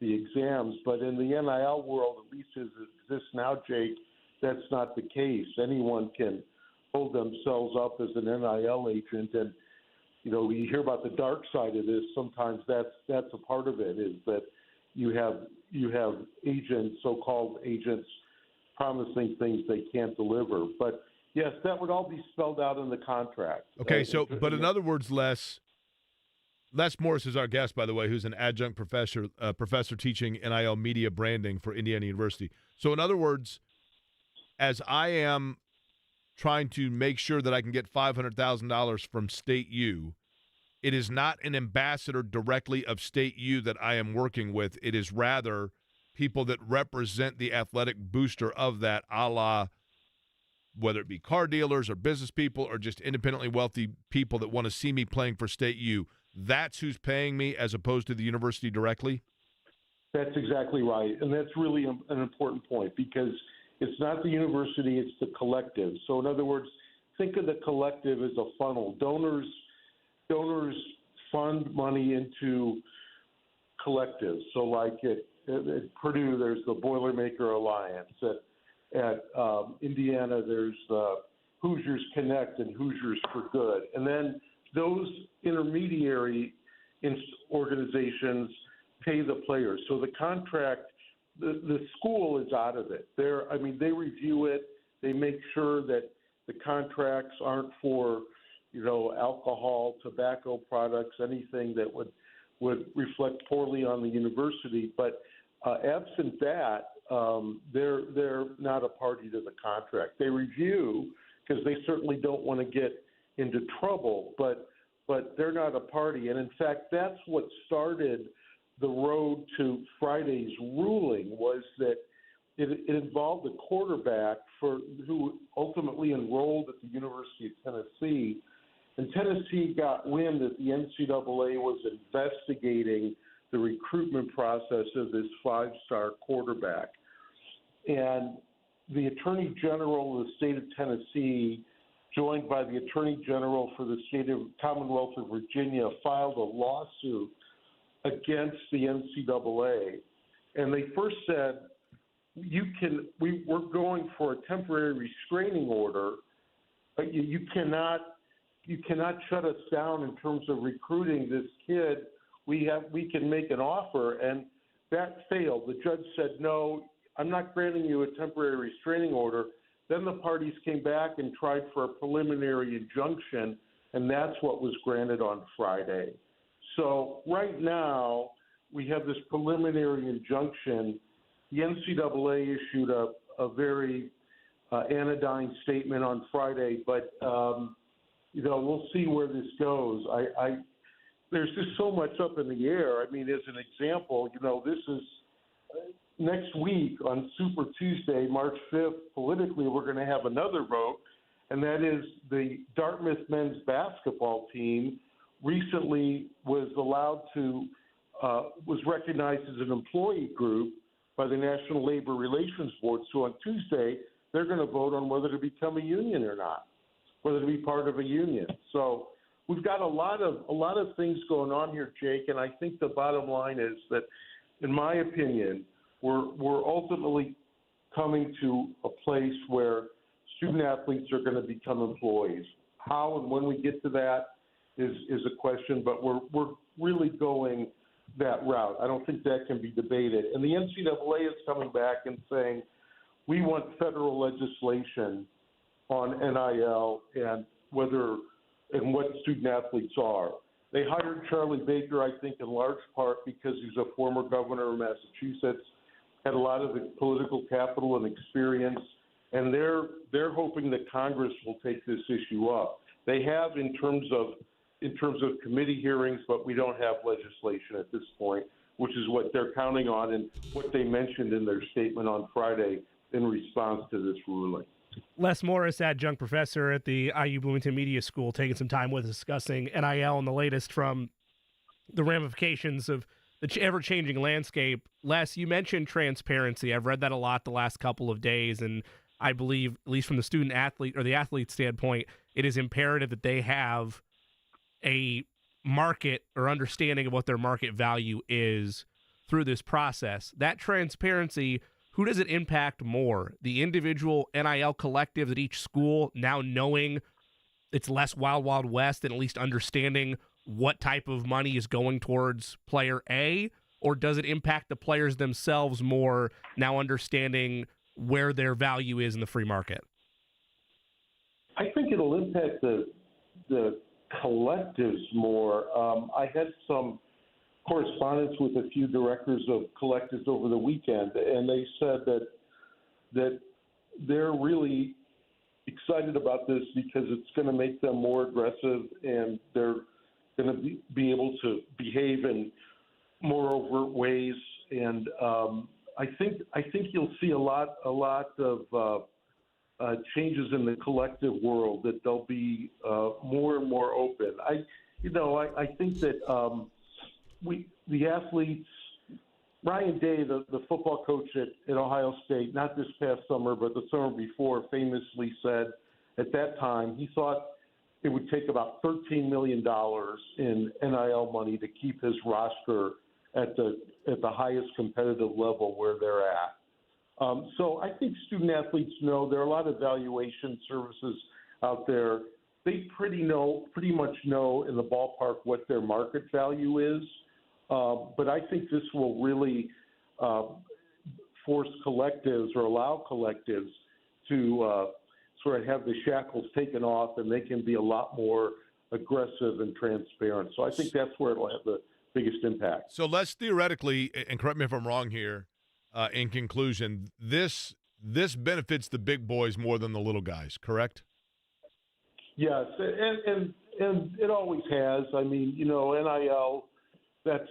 the exams. But in the NIL world, at least as it exists now, Jake, that's not the case. Anyone can hold themselves up as an NIL agent, and you hear about the dark side of this. Sometimes that's a part of it, is that you have agents, so-called agents, promising things they can't deliver. But Yes, that would all be spelled out in the contract. Okay, but in other words, Les Morris is our guest, by the way, who's an adjunct professor teaching NIL media branding for Indiana University. So in other words, as I am trying to make sure that I can get $500,000 from State U, it is not an ambassador directly of State U that I am working with. It is rather people that represent the athletic booster of that, a la whether it be car dealers or business people or just independently wealthy people that want to see me playing for State U. That's who's paying me as opposed to the university directly? That's exactly right. And that's really an important point because it's not the university, it's the collective. So in other words, think of the collective as a funnel. Donors fund money into collectives. So like at Purdue, there's the Boilermaker Alliance. At Indiana, there's the Hoosiers Connect and Hoosiers for Good. And then those intermediary organizations pay the players. So the contract, the school is out of it. They review it. They make sure that the contracts aren't for, alcohol, tobacco products, anything that would reflect poorly on the university. But absent that, they're not a party to the contract. They review because they certainly don't want to get into trouble, but they're not a party. And in fact, that's what started the road to Friday's ruling was that it involved a quarterback who ultimately enrolled at the University of Tennessee. And Tennessee got wind that the NCAA was investigating the recruitment process of this five-star quarterback. And the Attorney General of the state of Tennessee, joined by the Attorney General for the state of Commonwealth of Virginia, filed a lawsuit against the NCAA. And they first said, we're going for a temporary restraining order, but you cannot shut us down in terms of recruiting this kid. We can make an offer, and that failed. The judge said, no, I'm not granting you a temporary restraining order. Then the parties came back and tried for a preliminary injunction, and that's what was granted on Friday. So right now we have this preliminary injunction. The NCAA issued a very anodyne statement on Friday, but we'll see where this goes. There's just so much up in the air. I mean, as an example, this is next week on Super Tuesday, March 5th, politically, we're going to have another vote, and that is the Dartmouth men's basketball team recently was recognized as an employee group by the National Labor Relations Board. So on Tuesday, they're going to vote on whether to become a union or not, whether to be part of a union. So we've got a lot of things going on here, Jake, and I think the bottom line is that, in my opinion, we're ultimately coming to a place where student athletes are going to become employees. How and when we get to that is a question, but we're really going that route. I don't think that can be debated. And the NCAA is coming back and saying, we want federal legislation on NIL and what student athletes are. They hired Charlie Baker, I think, in large part because he's a former governor of Massachusetts, had a lot of political capital and experience, and they're hoping that Congress will take this issue up. They have in terms of committee hearings, but we don't have legislation at this point, which is what they're counting on and what they mentioned in their statement on Friday in response to this ruling. Les Morris, adjunct professor at the IU Bloomington Media School, taking some time with us discussing NIL and the latest from the ramifications of the ever-changing landscape. Les, you mentioned transparency. I've read that a lot the last couple of days, and I believe, at least from the student-athlete or the athlete standpoint, it is imperative that they have a market or understanding of what their market value is through this process. That transparency, who does it impact more? The individual NIL collectives at each school now knowing it's less wild, wild west and at least understanding what type of money is going towards player A? Or does it impact the players themselves more now understanding where their value is in the free market? I think it'll impact the collectives more. I had some correspondence with a few directors of collectives over the weekend, and they said that they're really excited about this because it's going to make them more aggressive, and they're going to be able to behave in more overt ways. And I think you'll see a lot of changes in the collective world, that they'll be more and more open. I think that the athletes, Ryan Day, the football coach at Ohio State, not this past summer, but the summer before, famously said at that time he thought it would take about $13 million in NIL money to keep his roster at the highest competitive level where they're at. So I think student athletes know there are a lot of evaluation services out there. They pretty much know in the ballpark what their market value is. But I think this will really force collectives or allow collectives to sort of have the shackles taken off, and they can be a lot more aggressive and transparent. So I think that's where it'll have the biggest impact. So let's theoretically, and correct me if I'm wrong here, in conclusion, this benefits the big boys more than the little guys, correct? Yes, and it always has. I mean, NIL, that's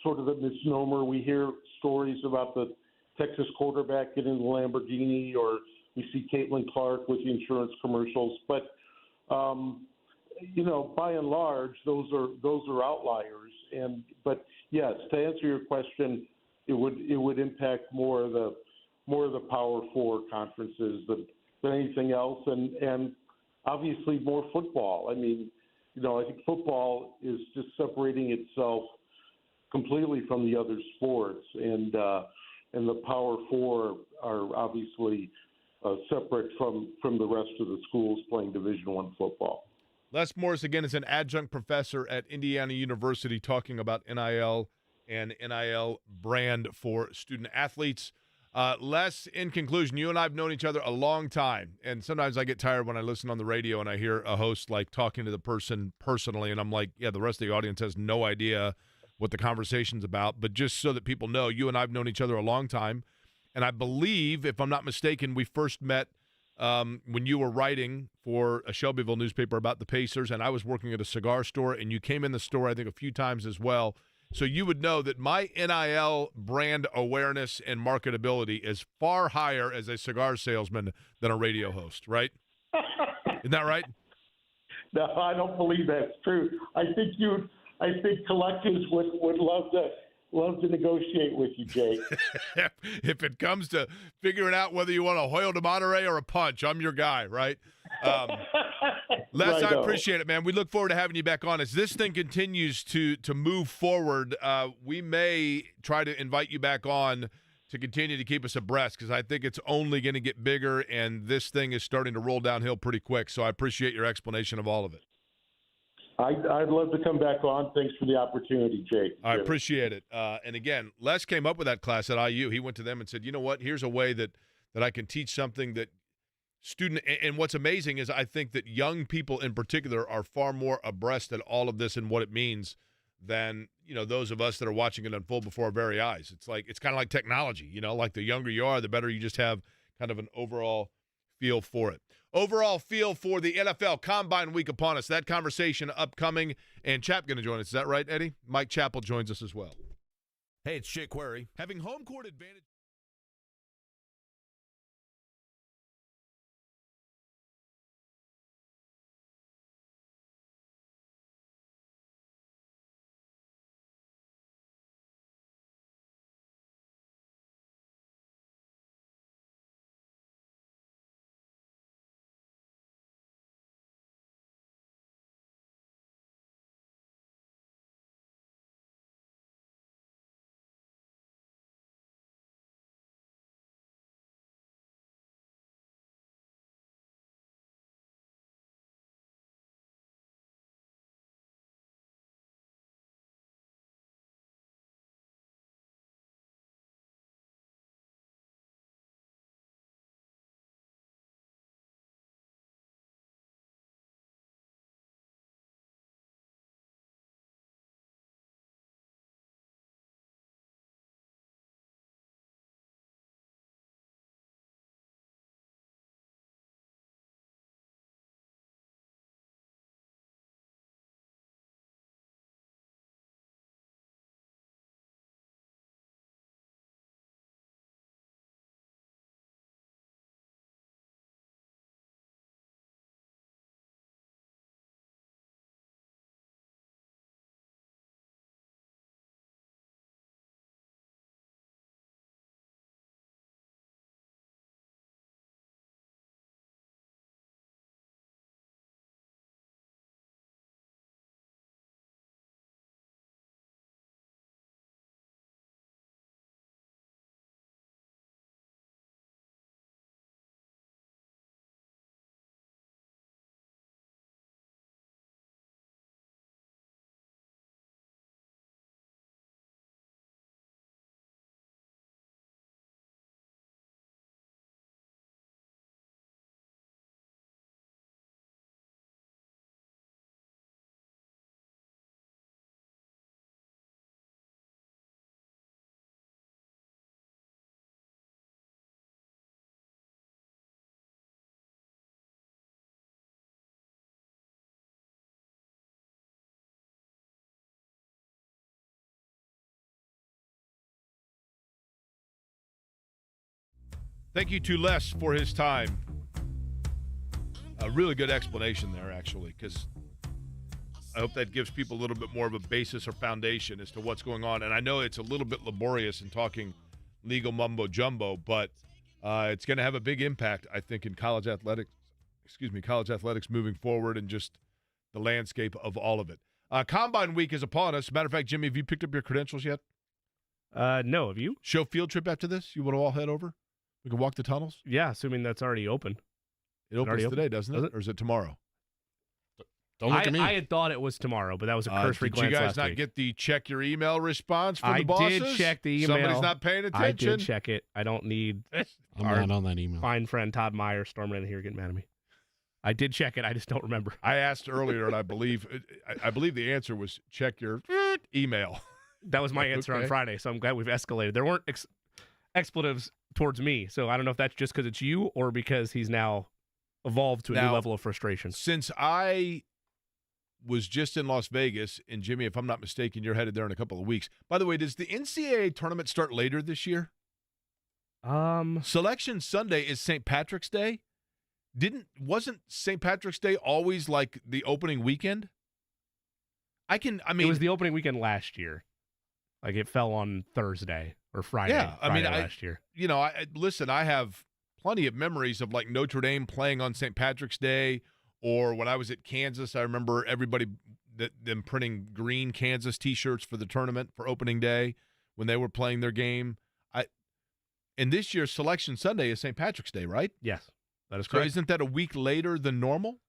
sort of a misnomer. We hear stories about the Texas quarterback getting the Lamborghini, or we see Caitlin Clark with the insurance commercials. But by and large, those are outliers. But yes, to answer your question, it would impact more of the Power Four conferences than anything else, and obviously more football. I mean, I think football is just separating itself completely from the other sports, and the Power Four are obviously separate from the rest of the schools playing Division I football. Les Morris, again, is an adjunct professor at Indiana University talking about NIL and NIL brand for student athletes. Les, in conclusion, you and I have known each other a long time, and sometimes I get tired when I listen on the radio and I hear a host like talking to the person personally, and I'm like, yeah, the rest of the audience has no idea what the conversation's about. But just so that people know, you and I have known each other a long time, and I believe, if I'm not mistaken, we first met when you were writing for a Shelbyville newspaper about the Pacers, and I was working at a cigar store, and you came in the store, I think, a few times as well. So you would know that my NIL brand awareness and marketability is far higher as a cigar salesman than a radio host, right? Isn't that right? No, I don't believe that's true. I think collectives would love to negotiate with you, Jake. If it comes to figuring out whether you want a Hoyle de Monterey or a punch, I'm your guy, right? Les, right, I appreciate it, man. We look forward to having you back on. As this thing continues to move forward, we may try to invite you back on to continue to keep us abreast, because I think it's only going to get bigger, and this thing is starting to roll downhill pretty quick. So I appreciate your explanation of all of it. I'd love to come back on. Thanks for the opportunity, Jake. I appreciate it. And again, Les came up with that class at IU. He went to them and said, you know what, here's a way that I can teach something that and what's amazing is I think that young people in particular are far more abreast at all of this and what it means than, those of us that are watching it unfold before our very eyes. It's kind of like technology, like the younger you are, the better you just have kind of an overall feel for it. Overall feel for the NFL Combine Week upon us. That conversation upcoming, and Chap going to join us. Is that right, Eddie? Mike Chappell joins us as well. Hey, it's Jake Query. Having home court advantage. Thank you to Les for his time. A really good explanation there, actually, because I hope that gives people a little bit more of a basis or foundation as to what's going on. And I know it's a little bit laborious in talking legal mumbo jumbo, but it's going to have a big impact, I think, in college athletics moving forward and just the landscape of all of it. Combine week is upon us. Matter of fact, Jimmy, have you picked up your credentials yet? No, have you? Show field trip after this? You want to all head over? We can walk the tunnels? Yeah, assuming that's already open. It opens today, doesn't it? Or is it tomorrow? Don't look at me. I had thought it was tomorrow, but that was a cursory glance last week. Did you guys not get the check your email response from the bosses? I did check the email. Somebody's not paying attention. I did check it. I don't need I'm not on that email. fine friend Todd Meyer storming in here getting mad at me. I did check it. I just don't remember. I asked earlier, and I believe the answer was check your email. That was my answer on Friday, so I'm glad we've escalated. There weren't expletives towards me, so I don't know if that's just because it's you or because he's now evolved to a new level of frustration. Since I was just in Las Vegas, and Jimmy, if I'm not mistaken, you're headed there in a couple of weeks. By the way, does the NCAA tournament start later this year? Selection Sunday is St. Patrick's Day. Wasn't St. Patrick's Day always like the opening weekend? It was the opening weekend last year. Like it fell on Thursday or Friday. Yeah, last year. Listen, I have plenty of memories of like Notre Dame playing on St. Patrick's Day, or when I was at Kansas, I remember them printing green Kansas T-shirts for the tournament for opening day when they were playing their game. And this year's Selection Sunday is St. Patrick's Day, right? Yes, that is correct. So isn't that a week later than normal?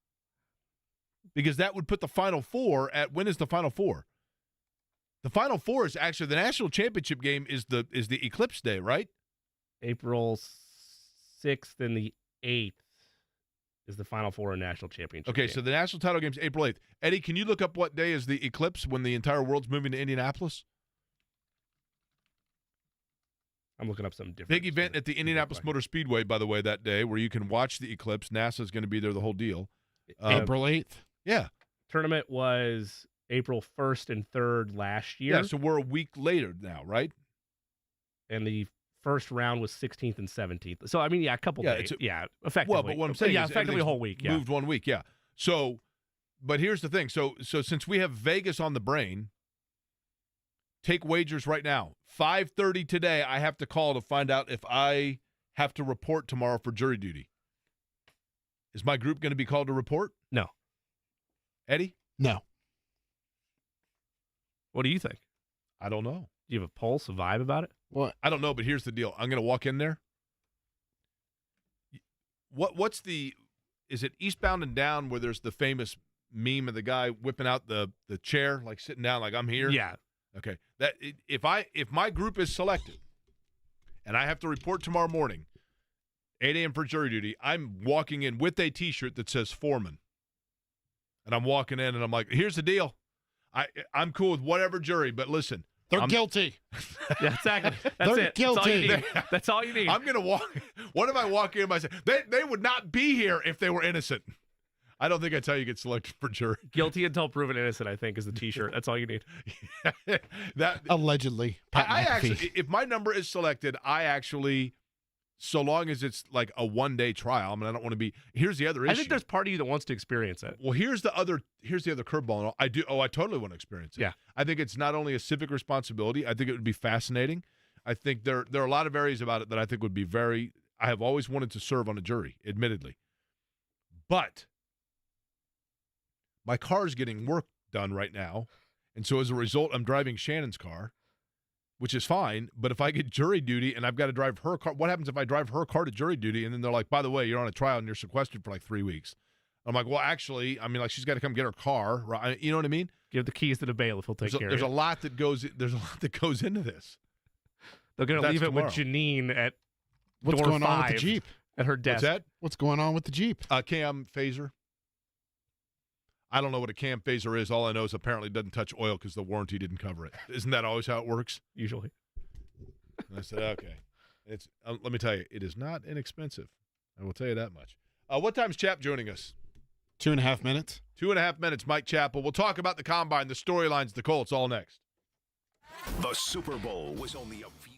Because that would put the Final Four at, when is the Final Four? The Final Four is actually, the national championship game is the Eclipse Day, right? April 6th and the 8th is the Final Four and national championship game. So the national title game is April 8th. Eddie, can you look up what day is the Eclipse when the entire world's moving to Indianapolis? I'm looking up something different. Big event at the Indianapolis Motor Speedway, by the way, that day, where you can watch the eclipse. NASA's going to be there, the whole deal. April 8th? Yeah. Tournament was April 1st and 3rd last year. Yeah, so we're a week later now, right? And the first round was 16th and 17th. So, a couple days. Effectively. Well, but what I'm saying is effectively a whole week. Yeah. Moved 1 week, yeah. So, but here's the thing. So since we have Vegas on the brain, take wagers right now. 5:30 today, I have to call to find out if I have to report tomorrow for jury duty. Is my group going to be called to report? No. Eddie? No. What do you think? I don't know. Do you have a pulse, a vibe about it? What? I don't know, but here's the deal. I'm going to walk in there. Is it Eastbound and Down where there's the famous meme of the guy whipping out the chair, like sitting down like I'm here? Yeah. Okay. If my group is selected and I have to report tomorrow morning, 8 a.m. for jury duty, I'm walking in with a T-shirt that says Foreman. And I'm walking in and I'm like, here's the deal. I'm cool with whatever jury, but listen. They're guilty. Yeah, exactly. That's They're it. guilty. That's all you need. I'm going to walk. What if I walk in and I say, they would not be here if they were innocent? I don't think that's how you get selected for jury. Guilty until proven innocent, I think, is the T-shirt. That's all you need. Allegedly. I actually, if my number is selected, so long as it's like a one-day trial, I don't want to be. Here's the other issue. I think there's part of you that wants to experience it. Well, here's the other curveball. I totally want to experience it. Yeah. I think it's not only a civic responsibility. I think it would be fascinating. I think there are a lot of areas about it that I think would be I have always wanted to serve on a jury, admittedly. But my car's getting work done right now, and so as a result, I'm driving Shannon's car, which is fine. But if I get jury duty and I've got to drive her car, what happens if I drive her car to jury duty and then they're like, by the way, you're on a trial and you're sequestered for like 3 weeks? I'm like, well, actually, she's got to come get her car, right? You know what I mean? Give the keys to the bailiff. He'll take care of it. There's a lot that goes into this. They're going to leave it with Janine at What's door going 5 on with the Jeep? At her desk. What's that? What's going on with the Jeep? Cam phaser. I don't know what a cam phaser is. All I know is apparently it doesn't touch oil because the warranty didn't cover it. Isn't that always how it works? Usually. And I said, okay. It's let me tell you, it is not inexpensive. I will tell you that much. What time's Chap joining us? 2.5 minutes. 2.5 minutes, Mike Chappell. We'll talk about the Combine, the storylines, the Colts, all next. The Super Bowl was only a few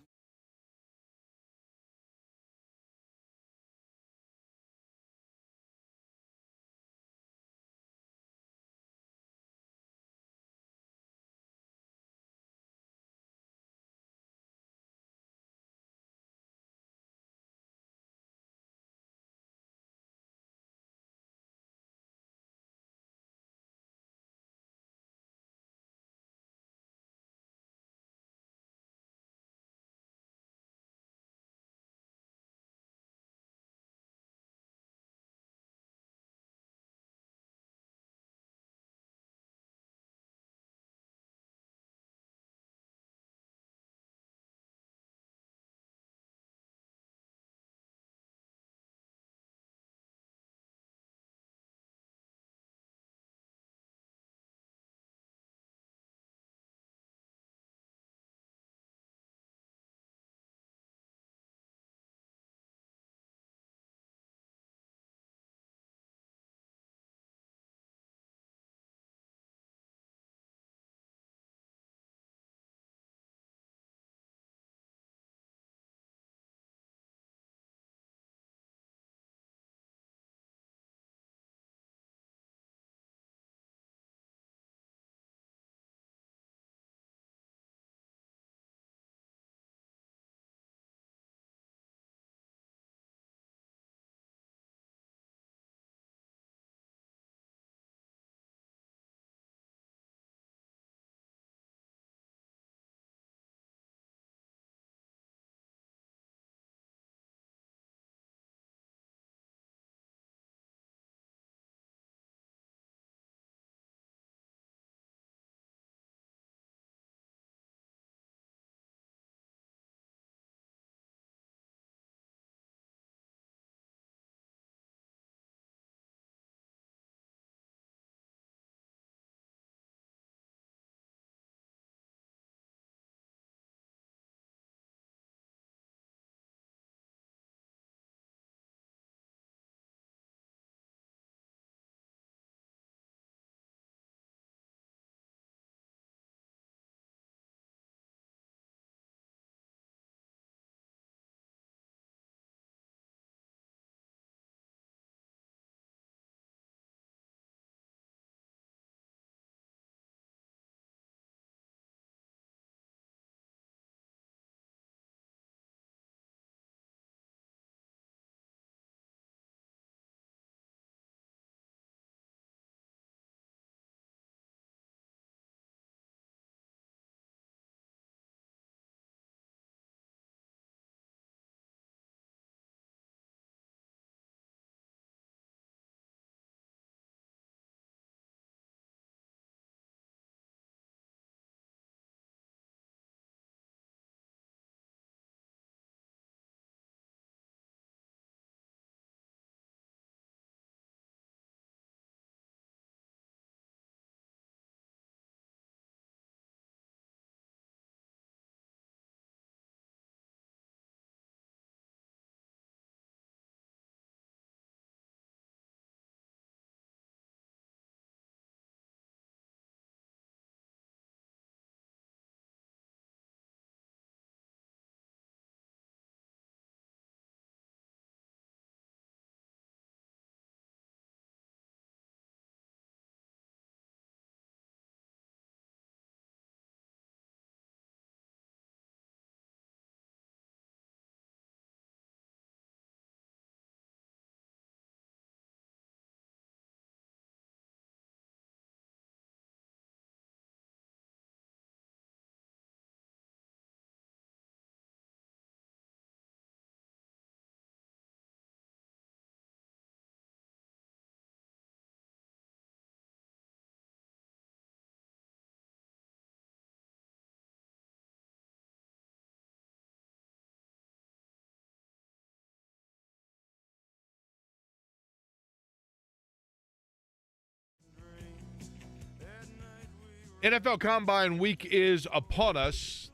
NFL Combine week is upon us.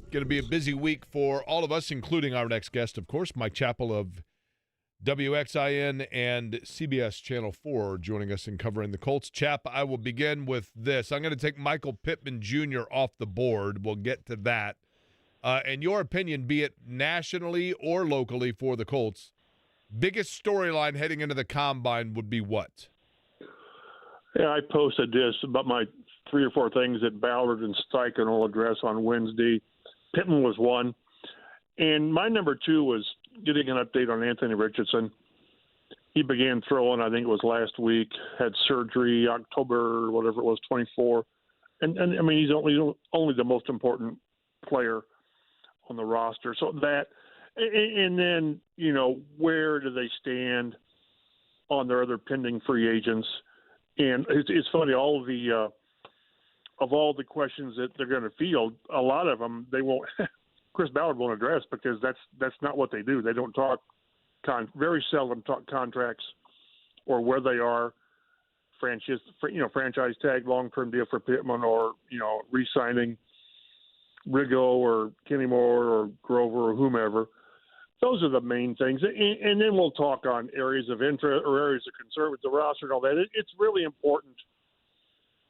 Going to be a busy week for all of us, including our next guest, of course, Mike Chappell of WXIN and CBS Channel 4 joining us in covering the Colts. Chap, I will begin with this. I'm going to take Michael Pittman Jr. off the board. We'll get to that. In your opinion, be it nationally or locally for the Colts, biggest storyline heading into the Combine would be what? Yeah, I posted this about my 3 or 4 things that Ballard and Steichen will address on Wednesday. Pittman was one. And my number 2 was getting an update on Anthony Richardson. He began throwing, I think it was last week, had surgery October, whatever it was, 24. And I mean, he's only the most important player on the roster. So that, and then, you know, where do they stand on their other pending free agents? And it's funny, all of the of all the questions that they're going to field, a lot of them they won't. Chris Ballard won't address because that's not what they do. They don't talk very seldom talk contracts or where they are, franchise tag, long-term deal for Pittman, or re-signing Rigo or Kenny Moore or Grover or whomever. Those are the main things, and then we'll talk on areas of interest or areas of concern with the roster and all that. It's really important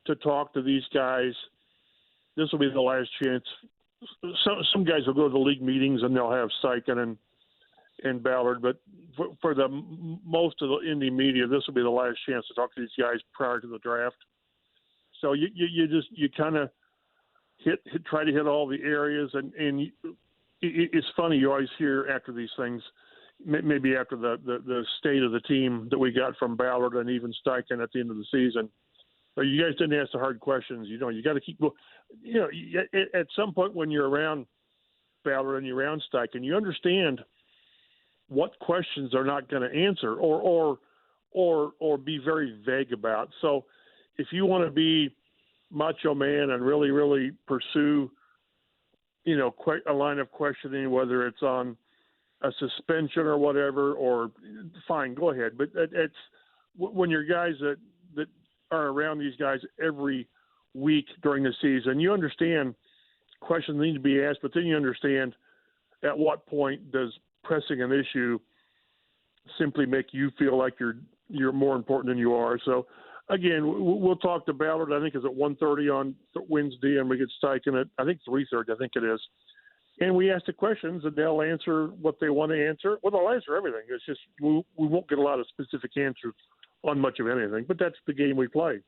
to talk to these guys. This will be the last chance. Some guys will go to the league meetings and they'll have Steichen and Ballard, but for the most of the indie media, this will be the last chance to talk to these guys prior to the draft. So you kind of try to hit all the areas, and it's funny, you always hear after these things, maybe after the state of the team that we got from Ballard and even Steichen at the end of the season. But you guys didn't ask the hard questions. You got to keep. At some point when you're around Ballard and you're around Steichen, you understand what questions they're not going to answer or be very vague about. So if you want to be macho man and really, really pursue, a line of questioning, whether it's on a suspension or whatever, or fine, go ahead. But it's when you're guys that are around these guys every week during the season, you understand questions need to be asked, but then you understand at what point does pressing an issue simply make you feel like you're more important than you are. So again, we'll talk to Ballard. I think it's at 1:30 on Wednesday, and we get Steichen at, I think, 3:30. I think it is. And we ask the questions, and they'll answer what they want to answer. Well, they'll answer everything. It's just we won't get a lot of specific answers on much of anything, but that's the game we play.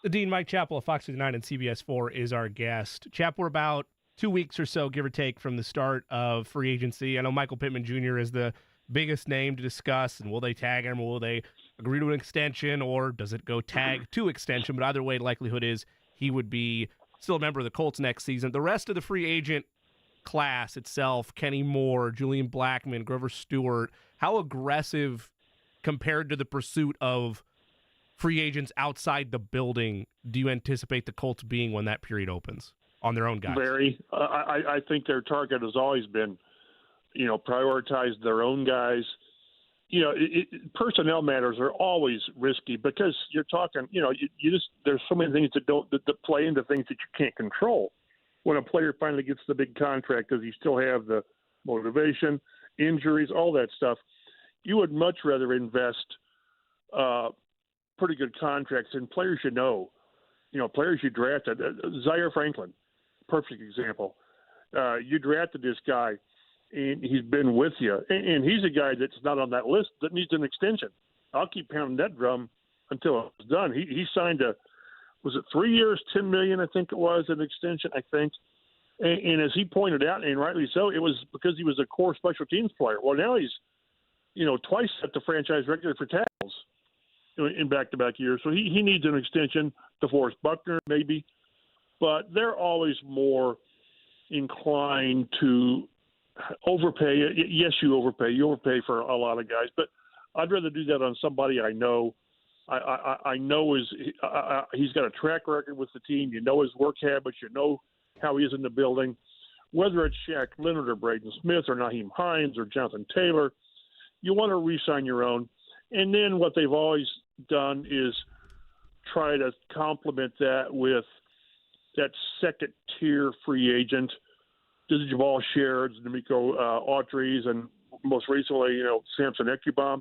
The Dean, Mike Chappell of Fox 9 and CBS 4 is our guest. Chap, we're about 2 weeks or so, give or take, from the start of free agency. I know Michael Pittman Jr. is the biggest name to discuss, and will they tag him, or will they agree to an extension, or does it go tag to extension? But either way, likelihood is he would be still a member of the Colts next season. The rest of the free agent class itself, Kenny Moore, Julian Blackmon, Grover Stewart, how aggressive compared to the pursuit of free agents outside the building do you anticipate the Colts being when that period opens on their own guys? Very. I think their target has always been, prioritize their own guys. Personnel matters are always risky because you're talking, there's so many things that play into things that you can't control. When a player finally gets the big contract, does he still have the motivation, injuries, all that stuff? You would much rather invest pretty good contracts in players players you drafted. Zaire Franklin, perfect example. You drafted this guy, and he's been with you. And he's a guy that's not on that list that needs an extension. I'll keep pounding that drum until it's done. He signed was it 3 years, $10 million, I think it was, an extension, I think. And as he pointed out, and rightly so, it was because he was a core special teams player. Well, now he's, twice set the franchise record for tackles in back-to-back years. So he needs an extension. DeForest Buckner, maybe. But they're always more inclined to overpay. Yes, you overpay. You overpay for a lot of guys. But I'd rather do that on somebody I know. I know he's got a track record with the team. You know his work habits. You know how he is in the building. Whether it's Shaq Leonard or Braden Smith or Naheem Hines or Jonathan Taylor, you want to re-sign your own. And then what they've always done is try to complement that with that second-tier free agent, the Jamal Sherrds, D'Amico Autry's, and most recently, Samson Ekubom.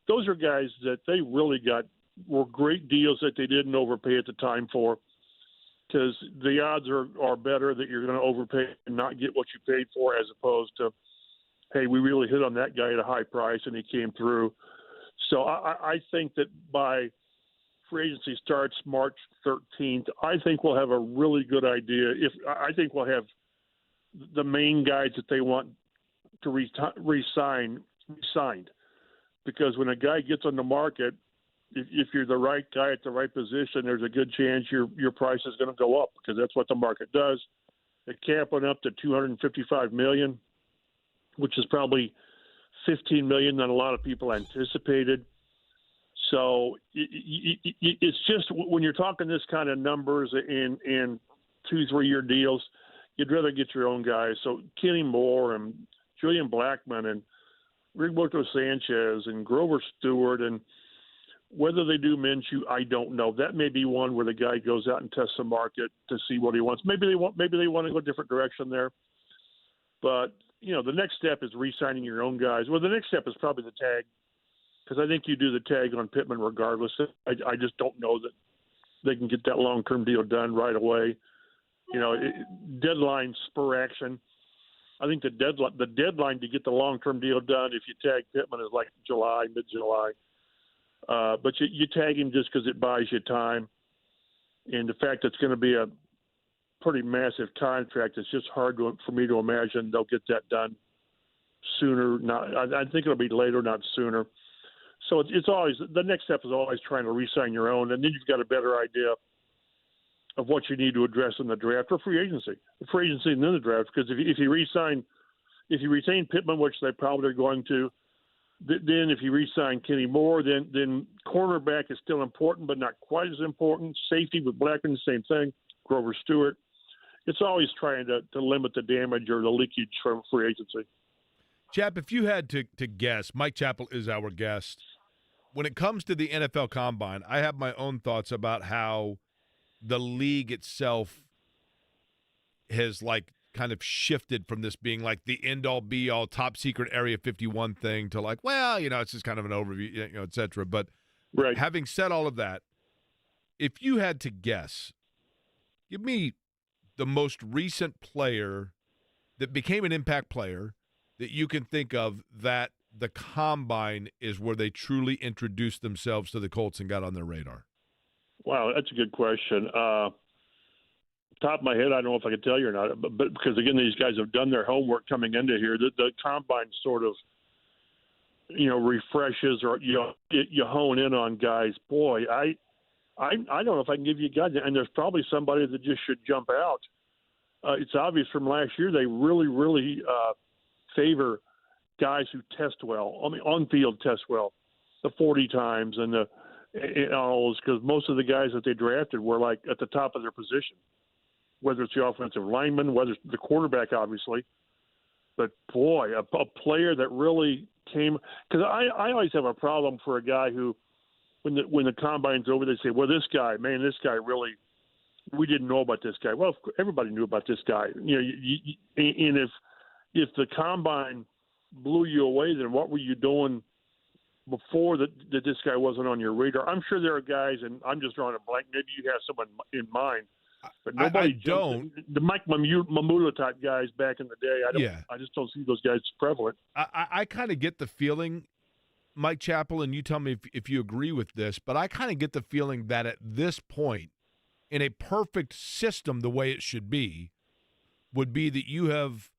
Those are guys that they really were great deals that they didn't overpay at the time for, because the odds are better that you're going to overpay and not get what you paid for, as opposed to, hey, we really hit on that guy at a high price and he came through. So I think that by free agency starts March 13th, I think we'll have a really good idea. I think we'll have the main guys that they want to re-sign signed, because when a guy gets on the market, if you're the right guy at the right position, there's a good chance your price is going to go up, because that's what the market does. The cap went up to $255 million, which is probably $15 million than a lot of people anticipated. So it's just, when you're talking this kind of numbers in 2-3 year deals, you'd rather get your own guys. So Kenny Moore and Julian Blackmon and Rigboto Sanchez and Grover Stewart, and whether they do Minshew, I don't know. That may be one where the guy goes out and tests the market to see what he wants. Maybe they want to go a different direction there. But the next step is re-signing your own guys. Well, the next step is probably the tag, because I think you do the tag on Pittman regardless. I just don't know that they can get that long-term deal done right away. Deadline spur action. I think the deadline to get the long-term deal done, if you tag Pittman, is like July, mid-July. But you tag him just because it buys you time. And the fact that it's going to be a pretty massive contract, it's just hard for me to imagine they'll get that done sooner. I think it'll be later, not sooner. So it's always, the next step is always trying to re-sign your own, and then you've got a better idea of what you need to address in the draft or free agency and then the draft. Because if you retain Pittman, which they probably are going to, then if you re-sign Kenny Moore, then cornerback is still important, but not quite as important. Safety with Blackman, same thing. Grover Stewart. It's always trying to limit the damage or the leakage from free agency. Chap, if you had to guess, Mike Chappell is our guest. When it comes to the NFL Combine, I have my own thoughts about how the league itself has kind of shifted from this being like the end-all be-all top secret Area 51 thing to it's just kind of an overview, et cetera. But right. Having said all of that, if you had to guess, give me the most recent player that became an impact player that you can think of that the Combine is where they truly introduced themselves to the Colts and got on their radar. Wow, that's a good question. Top of my head, I don't know if I can tell you or not, but because, again, these guys have done their homework coming into here. The Combine sort of, refreshes, or you hone in on guys. Boy, I don't know if I can give you a guy, and there's probably somebody that just should jump out. It's obvious from last year they really, really favor guys who test well. I mean, on-field test well, the 40 times and all those, because most of the guys that they drafted were at the top of their position, whether it's the offensive lineman, whether it's the quarterback, obviously. But boy, a player that really came, because I always have a problem for a guy who, when the Combine's over, they say, well, this guy really, we didn't know about this guy. Well, everybody knew about this guy. And if the Combine blew you away, then what were you doing before that this guy wasn't on your radar? I'm sure there are guys, and I'm just drawing a blank. Maybe you have someone in mind, but nobody. I don't. The Mike Mamula type guys back in the day. I just don't see those guys prevalent. I kind of get the feeling, Mike Chappell, and you tell me if you agree with this, but I kind of get the feeling that at this point, in a perfect system, the way it should be, would be that you have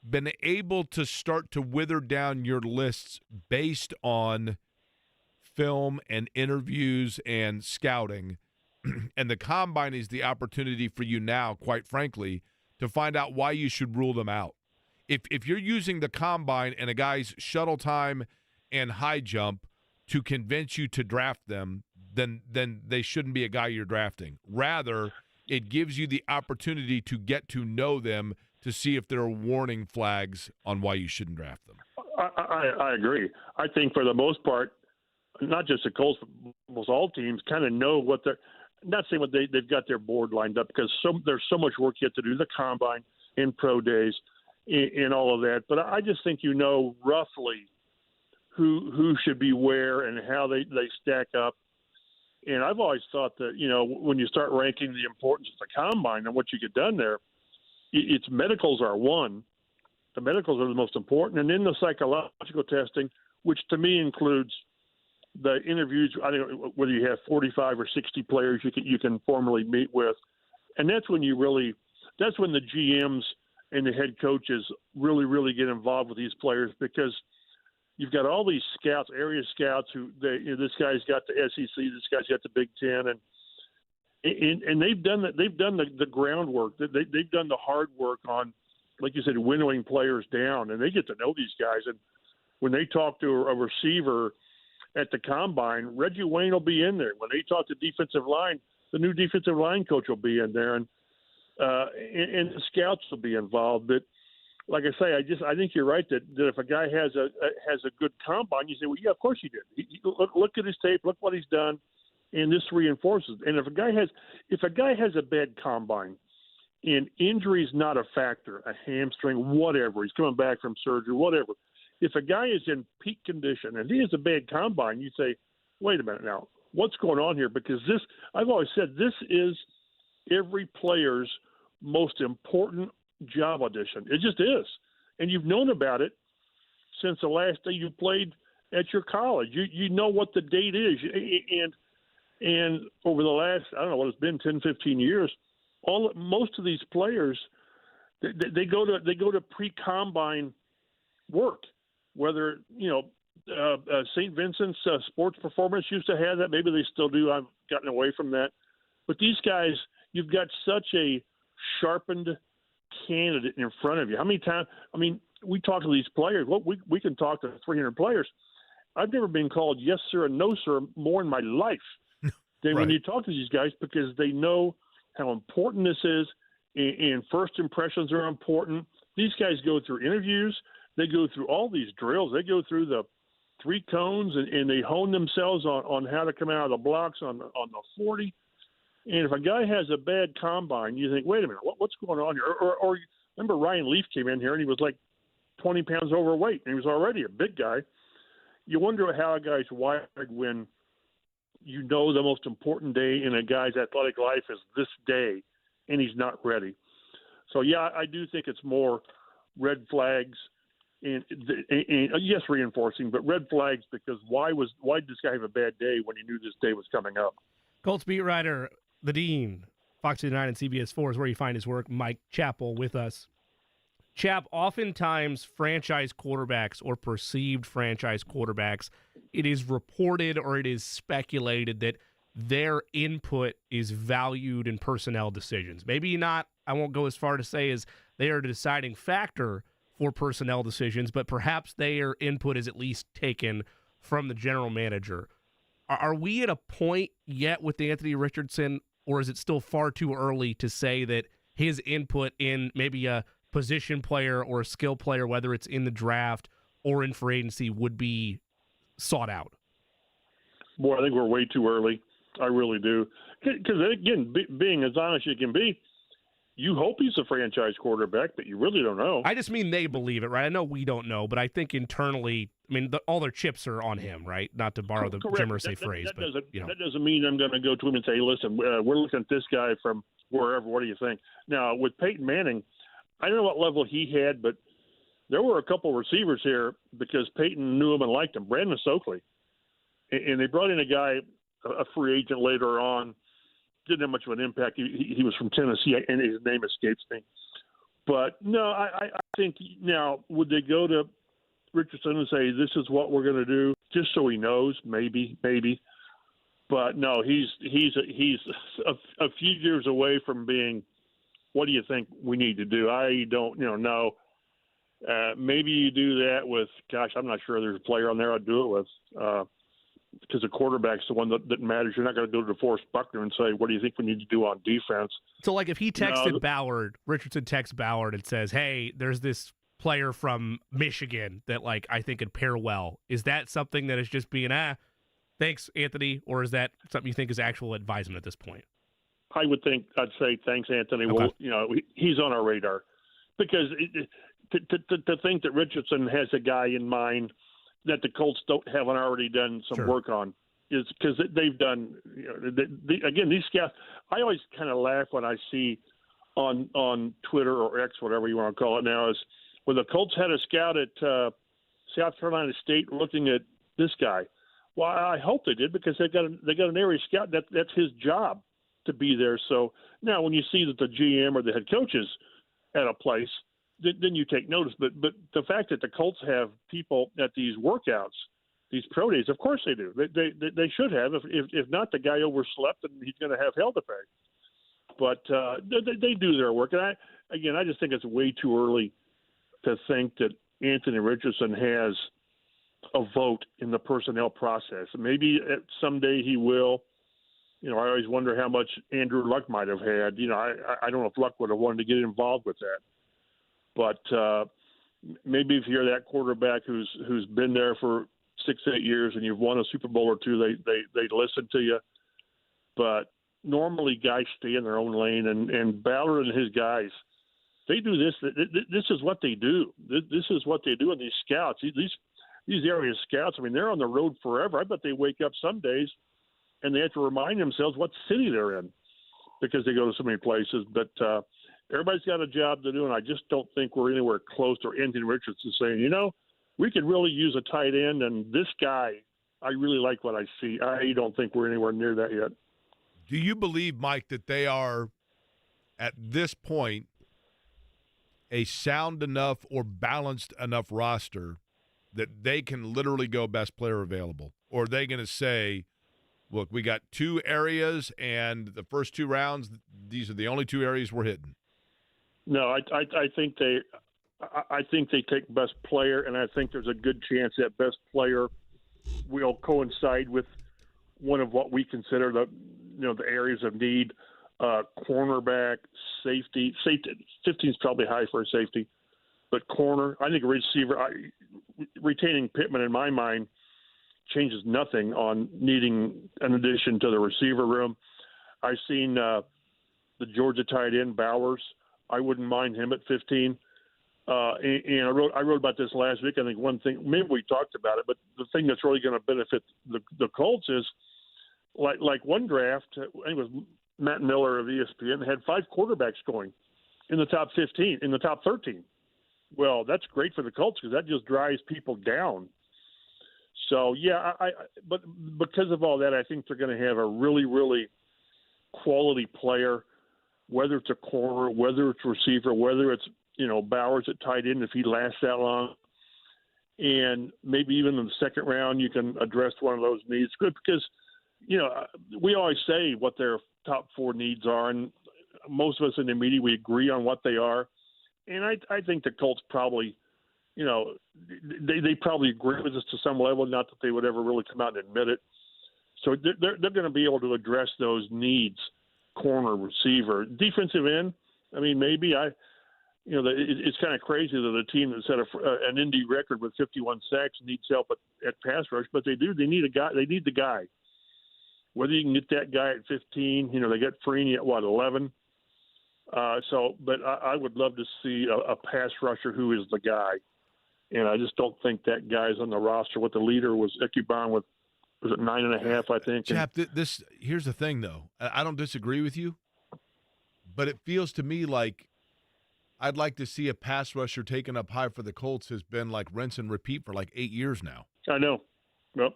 been able to start to wither down your lists based on film and interviews and scouting. And the Combine is the opportunity for you now, quite frankly, to find out why you should rule them out. If you're using the Combine and a guy's shuttle time and high jump to convince you to draft them, then they shouldn't be a guy you're drafting. Rather, it gives you the opportunity to get to know them to see if there are warning flags on why you shouldn't draft them. I agree. I think for the most part, not just the Colts, but almost all teams kind of know what they're – not saying what they've got their board lined up because there's so much work yet to do, the combine and pro days and all of that. But I just think roughly who should be where and how they stack up. And I've always thought that, when you start ranking the importance of the combine and what you get done there, it's medicals are one. The medicals are the most important. And then the psychological testing, which to me includes the interviews. I don't know whether you have 45 or 60 players you can formally meet with. And that's when that's when the GMs and the head coaches really, really get involved with these players, because you've got all these scouts, area scouts this guy's got the SEC, this guy's got the Big Ten, and they've done that. They've done the groundwork. They've done the hard work on, like you said, winnowing players down, and they get to know these guys. And when they talk to a receiver at the combine, Reggie Wayne will be in there. When they talk to defensive line, the new defensive line coach will be in there, and the scouts will be involved. But like I say, I think you're right that if a guy has a good combine, you say, well, yeah, of course he did. Look at his tape, look what he's done, and this reinforces. And if a guy has a bad combine, and injury is not a factor, a hamstring, whatever, he's coming back from surgery, whatever. If a guy is in peak condition and he has a bad combine, you say, wait a minute now, what's going on here? Because I've always said, this is every player's most important job audition. It just is. And you've known about it since the last day you played at your college. You know what the date is. And over the last, I don't know what it's been, 10, 15 years, most of these players, they go to pre-combine work. Whether St. Vincent's Sports Performance used to have that, maybe they still do. I've gotten away from that. But these guys, you've got such a sharpened candidate in front of you. How many times? I mean, we talk to these players. Well, we can talk to 300 players. I've never been called yes sir and no sir more in my life than when you talk to these guys, because they know how important this is, and first impressions are important. These guys go through interviews. They go through all these drills. They go through the 3 cones, and they hone themselves on how to come out of the blocks on the 40. And if a guy has a bad combine, you think, wait a minute, what's going on here? Or remember Ryan Leaf came in here, and he was like 20 pounds overweight, and he was already a big guy. You wonder how a guy's wired when the most important day in a guy's athletic life is this day, and he's not ready. So, yeah, I do think it's more red flags and yes, reinforcing, but red flags, because why did this guy have a bad day when he knew this day was coming up? Colts beat writer, the Dean, Fox 9 and CBS 4 is where you find his work. Mike Chappell with us. Chap, oftentimes franchise quarterbacks or perceived franchise quarterbacks, it is reported or it is speculated that their input is valued in personnel decisions. Maybe not, I won't go as far to say as they are a deciding factor for personnel decisions, but perhaps their input is at least taken from the general manager. Are we at a point yet with Anthony Richardson, or is it still far too early to say that his input in maybe a position player or a skill player, whether it's in the draft or in free agency, would be sought out? Boy, I think we're way too early. I really do. Because, again, being as honest as you can be, you hope he's a franchise quarterback, but you really don't know. I just mean they believe it, right? I know we don't know, but I think internally, all their chips are on him, right? Not to borrow the Jim Irsay phrase. That doesn't mean I'm going to go to him and say, listen, we're looking at this guy from wherever. What do you think? Now, with Peyton Manning, I don't know what level he had, but there were a couple receivers here because Peyton knew him and liked him. Brandon Stokely. And they brought in a guy, a free agent later on, didn't have much of an impact. He was from Tennessee, and his name escapes me. But, no, I think now, would they go to Richardson and say, this is what we're going to do, just so he knows? Maybe. But, no, he's a few years away from being, what do you think we need to do? I don't know. Maybe you do that with, gosh, I'm not sure there's a player on there I'd do it with. Because the quarterback's the one that matters. You're not going to go to DeForest Buckner and say, what do you think we need to do on defense? So, like, if he texted Ballard, Richardson texts Ballard and says, hey, there's this player from Michigan that, like, I think could pair well. Is that something that is just being, thanks, Anthony? Or is that something you think is actual advisement at this point? I would think I'd say thanks, Anthony. Okay. Well, he's on our radar because to think that Richardson has a guy in mind that the Colts haven't already done some work on is because they've done. Again, these scouts. I always kind of laugh when I see on Twitter or X, whatever you want to call it now, is when the Colts had a scout at South Carolina State looking at this guy. Well, I hope they did because they got an area scout. That's his job to be there. So now when you see that the GM or the head coach is at a place, then you take notice. But the fact that the Colts have people at these workouts, these pro days, of course they do. They should have. If not, the guy overslept and he's going to have hell to pay. But they do their work. And I just think it's way too early to think that Anthony Richardson has a vote in the personnel process. Maybe someday he will. I always wonder how much Andrew Luck might have had. I don't know if Luck would have wanted to get involved with that. But maybe if you're that quarterback who's been there for 6-8 years and you've won a Super Bowl or two, they listen to you. But normally guys stay in their own lane, and Ballard and his guys, they do this. This is what they do. This is what they do in these scouts. These area scouts, I mean, they're on the road forever. I bet they wake up some days and they have to remind themselves what city they're in because they go to so many places. But everybody's got a job to do, and I just don't think we're anywhere close to Anthony Richardson saying, we could really use a tight end, and this guy, I really like what I see. I don't think we're anywhere near that yet. Do you believe, Mike, that they are, at this point, a sound enough or balanced enough roster that they can literally go best player available? Or are they going to say, look, we got 2 areas, and the first 2 rounds, these are the only 2 areas we're hitting? No, I think they take best player, and I think there's a good chance that best player will coincide with one of what we consider the areas of need. Cornerback, safety. 15 is probably high for a safety, but corner. I think a receiver. Retaining Pittman, in my mind, changes nothing on needing an addition to the receiver room. I've seen the Georgia tight end Bowers. I wouldn't mind him at 15. And I wrote about this last week. I think one thing, maybe we talked about it, but the thing that's really going to benefit the Colts is like one draft. I think it was Matt Miller of ESPN had 5 quarterbacks going in the top 15, in the top 13. Well, that's great for the Colts because that just drives people down. So yeah, but because of all that, I think they're going to have a really, really quality player, whether it's a corner, whether it's receiver, whether it's Bowers at tight end if he lasts that long, and maybe even in the second round you can address one of those needs. Good because we always say what their top 4 needs are, and most of us in the media we agree on what they are. And I think the Colts probably, they probably agree with us to some level, not that they would ever really come out and admit it. So they're going to be able to address those needs, corner, receiver, defensive end. I mean, maybe it's kind of crazy that a team that set an Indy record with 51 sacks needs help at pass rush, but they do. They need a guy. They need the guy. Whether you can get that guy at 15, they get Freeney at 11. But I would love to see a pass rusher who is the guy, and I just don't think that guy's on the roster. What the leader was, Ekuban was it 9.5, I think. Chap, here's the thing, though. I don't disagree with you, but it feels to me like I'd like to see a pass rusher taken up high for the Colts has been like rinse and repeat for like 8 years now. I know. Well,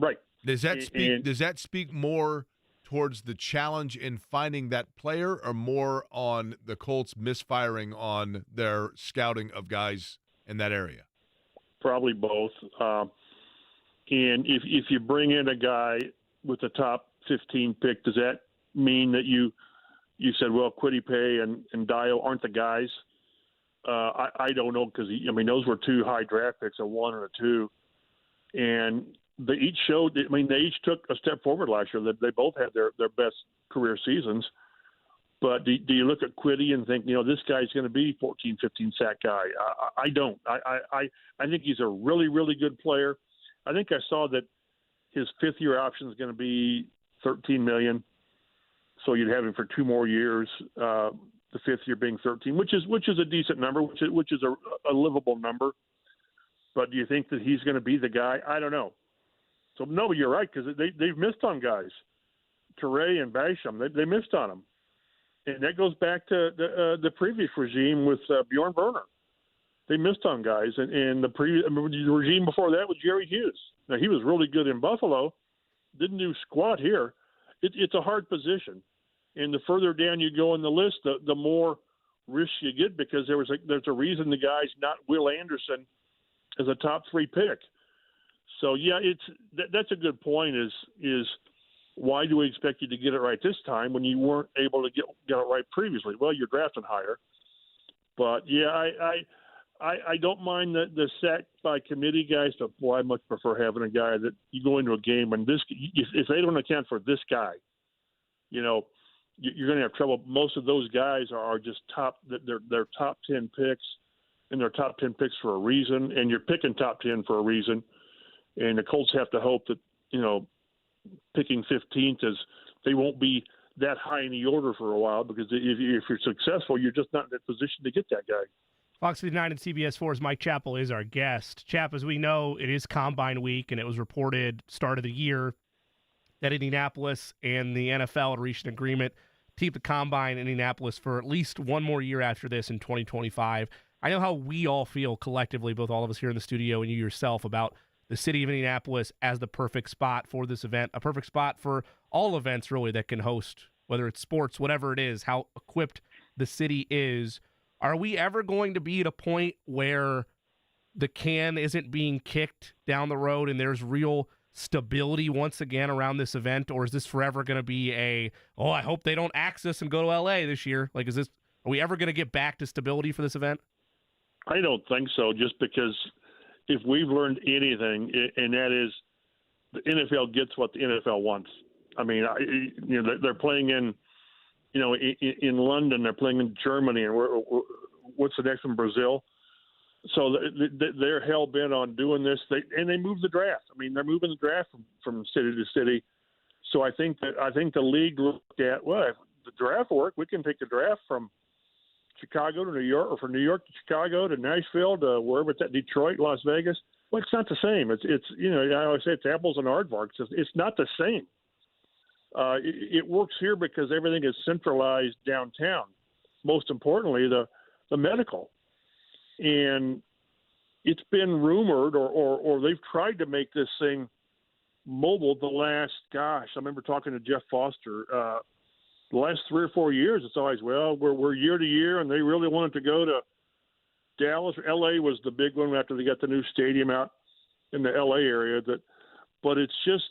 right. Does that speak more towards the challenge in finding that player, or more on the Colts misfiring on their scouting of guys in that area? Probably both. And if you bring in a guy with the top 15 pick, does that mean that you said, well, Kwity Paye and Dio aren't the guys? I don't know, because those were 2 high draft picks, a 1 and a 2, and they each showed. They each took a step forward last year. They both had their best career seasons. But do you look at Kwity and think, this guy's going to be 14, 15 sack guy? I don't. I think he's a really, really good player. I think I saw that his 5th-year option is going to be $13 million. So you'd have him for 2 more years. The 5th year being 13, which is a decent number, which is a livable number. But do you think that he's going to be the guy? I don't know. So no, you're right, because they've missed on guys, Teray and Basham. They missed on them, and that goes back to the previous regime with Bjorn Werner. They missed on guys, and the regime before that was Jerry Hughes. Now he was really good in Buffalo, didn't do squat here. It's a hard position. And the further down you go in the list, the more risk you get, because there's a reason the guy's not Will Anderson as a top 3 pick. So yeah, that's a good point. Is why do we expect you to get it right this time when you weren't able to get it right previously? Well, you're drafting higher, but yeah, I don't mind the sack by committee guys. But boy, I much prefer having a guy that you go into a game and if they don't account for this guy, you're going to have trouble. Most of those guys are just they're top 10 picks, and they're top 10 picks for a reason, and you're picking top 10 for a reason. And the Colts have to hope that, picking 15th is they won't be that high in the order for a while, because if you're successful, you're just not in that position to get that guy. Fox 9 and CBS 4's Mike Chappell is our guest. Chap, as we know, it is Combine Week, and it was reported start of the year that Indianapolis and the NFL had reached an agreement to keep the Combine in Indianapolis for at least one more year after this in 2025. I know how we all feel collectively, both all of us here in the studio and you yourself, about the city of Indianapolis as the perfect spot for this event, a perfect spot for all events, really, that can host, whether it's sports, whatever it is, how equipped the city is. Are we ever going to be at a point where the can isn't being kicked down the road and there's real stability once again around this event? Or is this forever going to be I hope they don't axe us and go to LA this year? Are we ever going to get back to stability for this event? I don't think so, just because if we've learned anything, and that is the NFL gets what the NFL wants. I mean, they're playing in London, they're playing in Germany, and what's the next one, Brazil? So they're hell bent on doing this. They move the draft. I mean, they're moving the draft from city to city. So I think the league looked at, if the draft work, we can take the draft from Chicago to New York, or from New York to Chicago to Nashville to wherever it's at, Detroit, Las Vegas. Well, it's not the same. It's I always say it's apples and aardvarks. It's not the same. It works here because everything is centralized downtown. Most importantly, the medical. And it's been rumored, or they've tried to make this thing mobile the last, I remember talking to Jeff Foster, the last 3 or 4 years. It's always, we're year to year, and they really wanted to go to Dallas. LA was the big one after they got the new stadium out in the LA area. But it's just,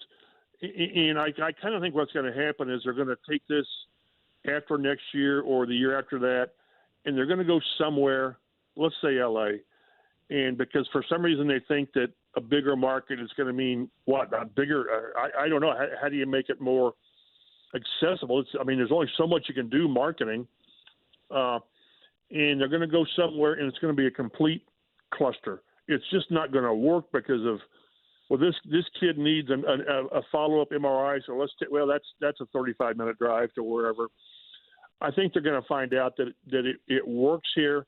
and I kind of think what's going to happen is they're going to take this after next year or the year after that, and they're going to go somewhere, let's say LA. And because for some reason they think that a bigger market is going to mean what? A bigger, I don't know. How do you make it more accessible? There's only so much you can do marketing. And they're going to go somewhere, and it's going to be a complete cluster. It's just not going to work because of, this kid needs a follow-up MRI, so that's a 35-minute drive to wherever. I think they're going to find out that it works here,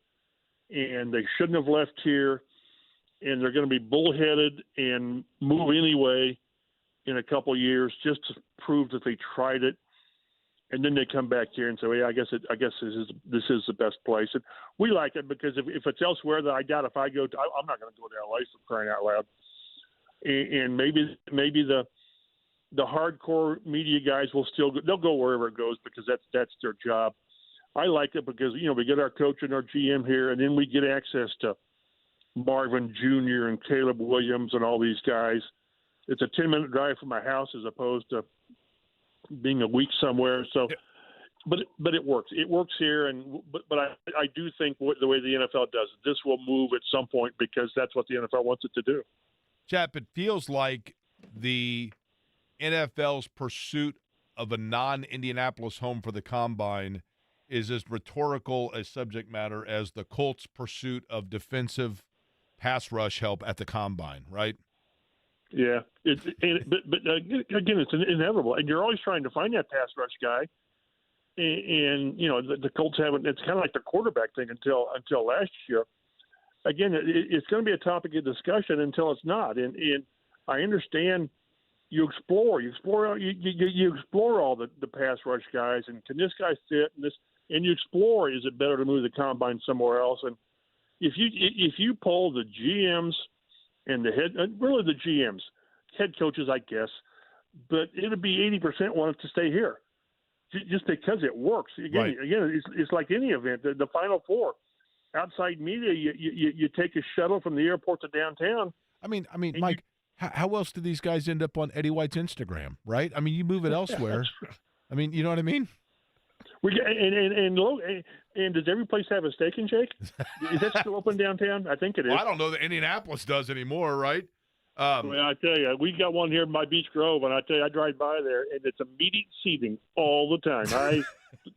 and they shouldn't have left here, and they're going to be bullheaded and move anyway in a couple of years just to prove that they tried it. And then they come back here and say, I guess this is the best place. And we like it because if it's elsewhere, that I doubt if I go to, I'm not going to go to LA for crying out loud. And maybe the hardcore media guys will they'll go wherever it goes because that's their job. I like it because, we get our coach and our GM here, and then we get access to Marvin Jr. and Caleb Williams and all these guys. It's a 10-minute drive from my house as opposed to being a week somewhere. So, but it works. It works here, but I do think the way the NFL does it, this will move at some point because that's what the NFL wants it to do. Chap, it feels like the NFL's pursuit of a non-Indianapolis home for the Combine is as rhetorical a subject matter as the Colts' pursuit of defensive pass rush help at the Combine, right? Yeah, but again, it's inevitable, and you're always trying to find that pass rush guy. and the Colts haven't. It's kind of like the quarterback thing until last year. Again, it's going to be a topic of discussion until it's not. And I understand you explore all the pass rush guys, and can this guy fit? And you explore, is it better to move the combine somewhere else? And if you poll the GMs and really the GMs, head coaches, I guess, but it'll be 80% want it to stay here, just because it works. Again, it's like any event. The Final Four, outside media, you take a shuttle from the airport to downtown. I mean, Mike, how else do these guys end up on Eddie White's Instagram, right? I mean, you move it elsewhere. I mean, you know what I mean? And does every place have a Steak and Shake? Is that still open downtown? I think it is. Well, I don't know that Indianapolis does anymore, right? Well, I tell you, we got one here by Beach Grove, and I tell you, I drive by there, and it's immediate seating all the time. I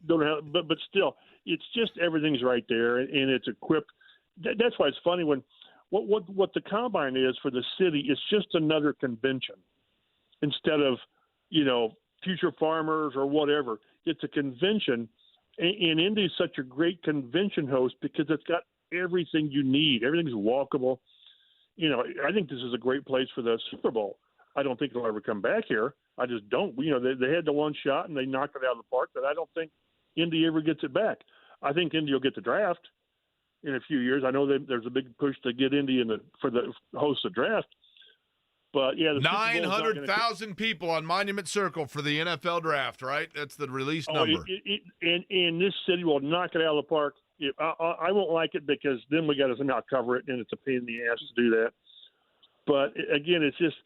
don't have, but still, it's just everything's right there, and it's equipped. That's why it's funny when what the combine is for the city is just another convention instead of future farmers or whatever. It's a convention, and Indy's such a great convention host because it's got everything you need. Everything's walkable. I think this is a great place for the Super Bowl. I don't think they'll ever come back here. I just don't. They had the one shot and they knocked it out of the park, but I don't think Indy ever gets it back. I think Indy will get the draft in a few years. I know there's a big push to get Indy for the host of draft. But yeah, 900,000 people on Monument Circle for the NFL draft, right? That's the release number. And this city will knock it out of the park. I won't like it because then we got to now cover it, and it's a pain in the ass to do that. But again, it's just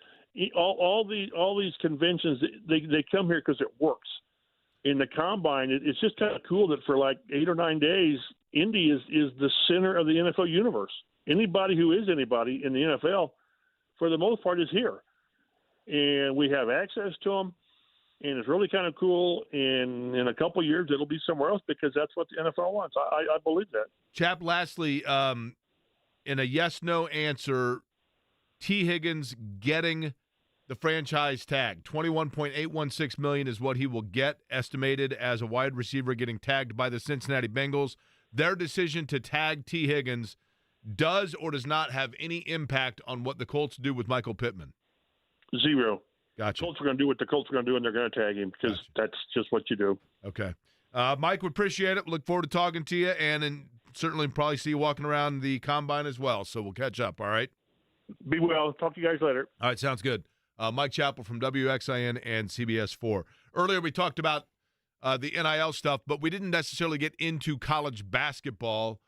all these conventions. They come here because it works. In the combine, it's just kind of cool that for like 8 or 9 days, Indy is the center of the NFL universe. Anybody who is anybody in the NFL, for the most part, is here, and we have access to them. And it's really kind of cool. And in a couple of years, it'll be somewhere else because that's what the NFL wants. I believe that. Chap, lastly, in a yes/no answer, T. Higgins getting the franchise tag. $21.816 million is what he will get, estimated as a wide receiver getting tagged by the Cincinnati Bengals. Their decision to tag T. Higgins does or does not have any impact on what the Colts do with Michael Pittman. Zero. Gotcha. The Colts are going to do what the Colts are going to do, and they're going to tag him because that's just what you do. Okay. Mike, we appreciate it. Look forward to talking to you, and certainly probably see you walking around the combine as well. So we'll catch up, all right? Be well. Talk to you guys later. All right, sounds good. Mike Chappell from WXIN and CBS4. Earlier we talked about the NIL stuff, but we didn't necessarily get into college basketball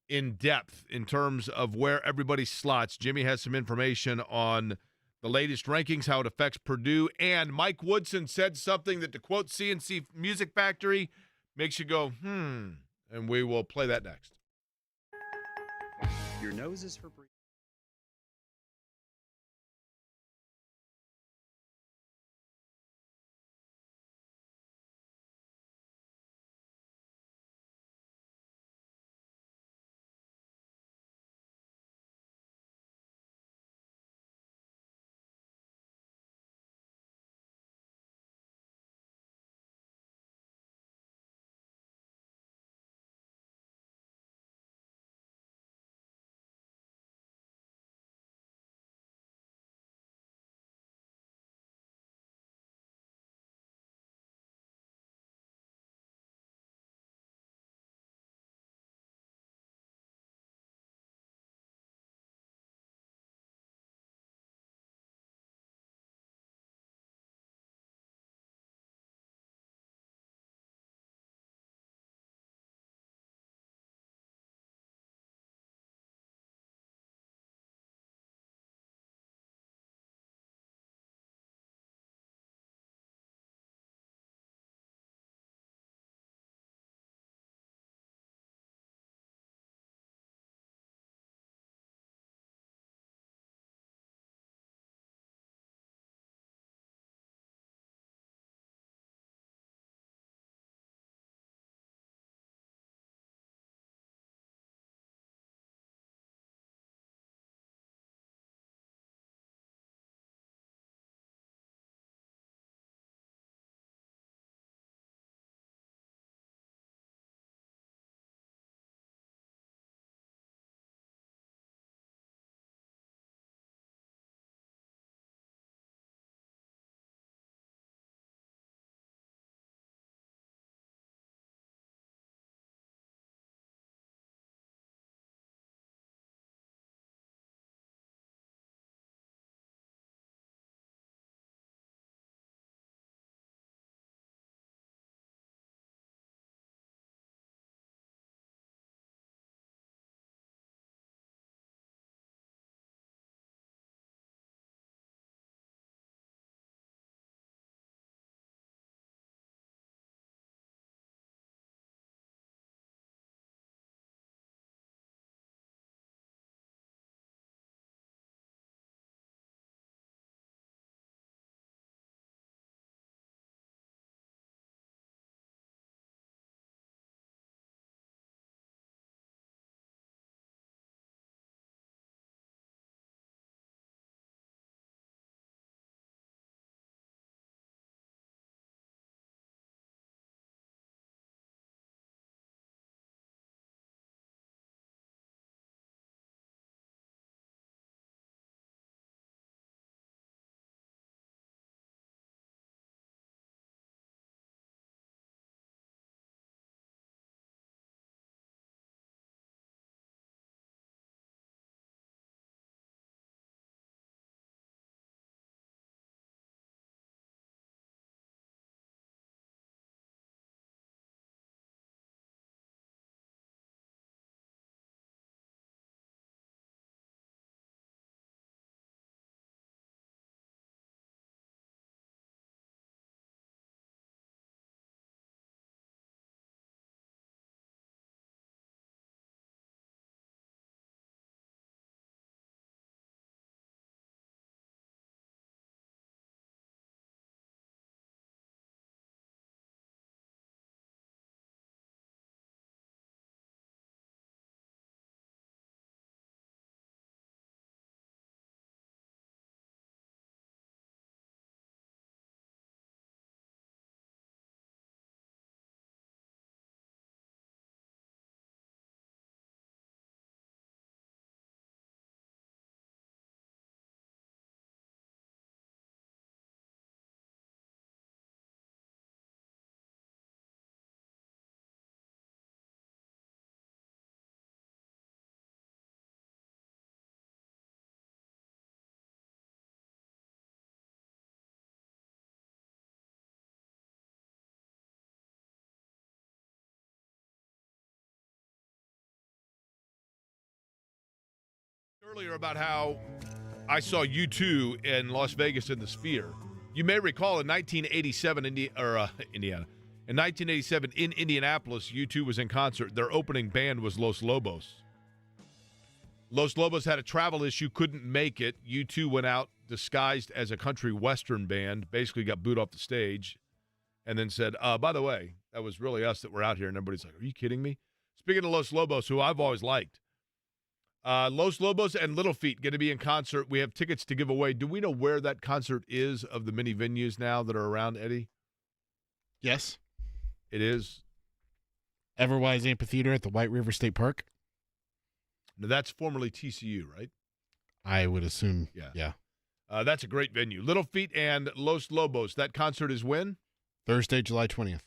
in depth in terms of where everybody slots. Jimmy has some information on the latest rankings, how it affects Purdue, and Mike Woodson said something that, to quote CNC Music Factory, makes you go, and we will play that next. Your nose is for breathing. Earlier about how I saw U2 in Las Vegas in the Sphere. You may recall in 1987 Indiana. In 1987 in Indianapolis, U2 was in concert. Their opening band was Los Lobos. Los Lobos had a travel issue, couldn't make it. U2 went out disguised as a country western band, basically got booed off the stage, and then said, by the way, that was really us that were out here. And everybody's like, are you kidding me? Speaking of Los Lobos, who I've always liked, Los Lobos and Little Feat going to be in concert. We have tickets to give away. Do we know where that concert is of the many venues now that are around, Eddie? Yes. It is? Everwise Amphitheater at the White River State Park. Now, that's formerly TCU, right? I would assume, yeah. That's a great venue. Little Feat and Los Lobos. That concert is when? Thursday, July 20th.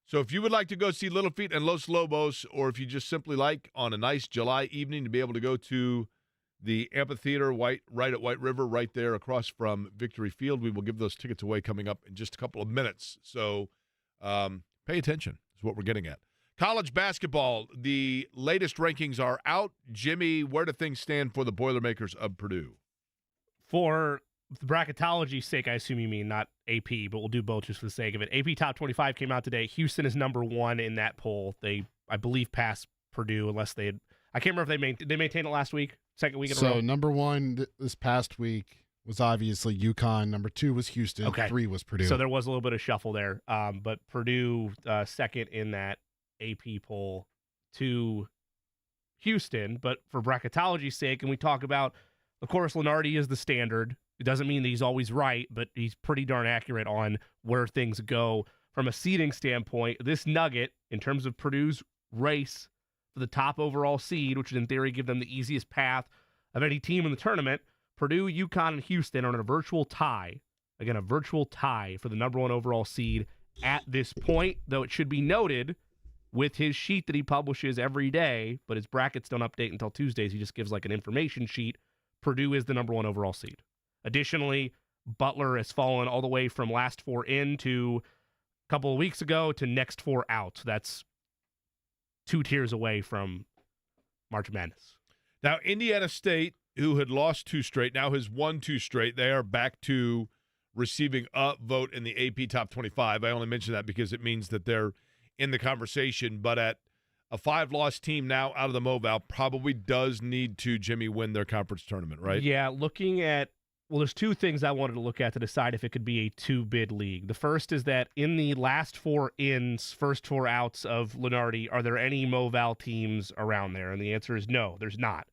So if you would like to go see Little Feat and Los Lobos, or if you just simply like on a nice July evening to be able to go to the amphitheater right at White River, right there across from Victory Field, we will give those tickets away coming up in just a couple of minutes. So pay attention is what we're getting at. College basketball, the latest rankings are out. Jimmy, where do things stand for the Boilermakers of Purdue? For the bracketology's sake, I assume you mean not AP, but we'll do both just for the sake of it. AP Top 25 came out today. Houston is number 1 in that poll. They, I believe, passed Purdue unless they had – I can't remember if they maintained it last week, second week in a row. So number 1 this past week was obviously UConn. Number 2 was Houston. Okay. 3 was Purdue. So there was a little bit of shuffle there. But Purdue second in that AP poll to Houston. But for bracketology's sake, and we talk about, of course, Lenardi is the standard. It doesn't mean that he's always right, but he's pretty darn accurate on where things go. From a seeding standpoint, this nugget, in terms of Purdue's race for the top overall seed, which would in theory give them the easiest path of any team in the tournament, Purdue, UConn, and Houston are in a virtual tie. Again, a virtual tie for the number 1 overall seed at this point, though it should be noted with his sheet that he publishes every day, but his brackets don't update until Tuesdays. He just gives like an information sheet. Purdue is the number 1 overall seed. Additionally, Butler has fallen all the way from last 4 in to a couple of weeks ago to next 4 out. So that's 2 tiers away from March Madness. Now, Indiana State, who had lost 2 straight, now has won 2 straight. They are back to receiving a vote in the AP Top 25. I only mention that because it means that they're in the conversation. But at a 5-loss team now out of the MoVal probably does need to, Jimmy, win their conference tournament, right? Yeah, looking at well, there's 2 things I wanted to look at to decide if it could be a 2-bid league. The first is that in the last 4 ins, first 4 outs of Lenardi, are there any MoVal teams around there? And the answer is no, there's not.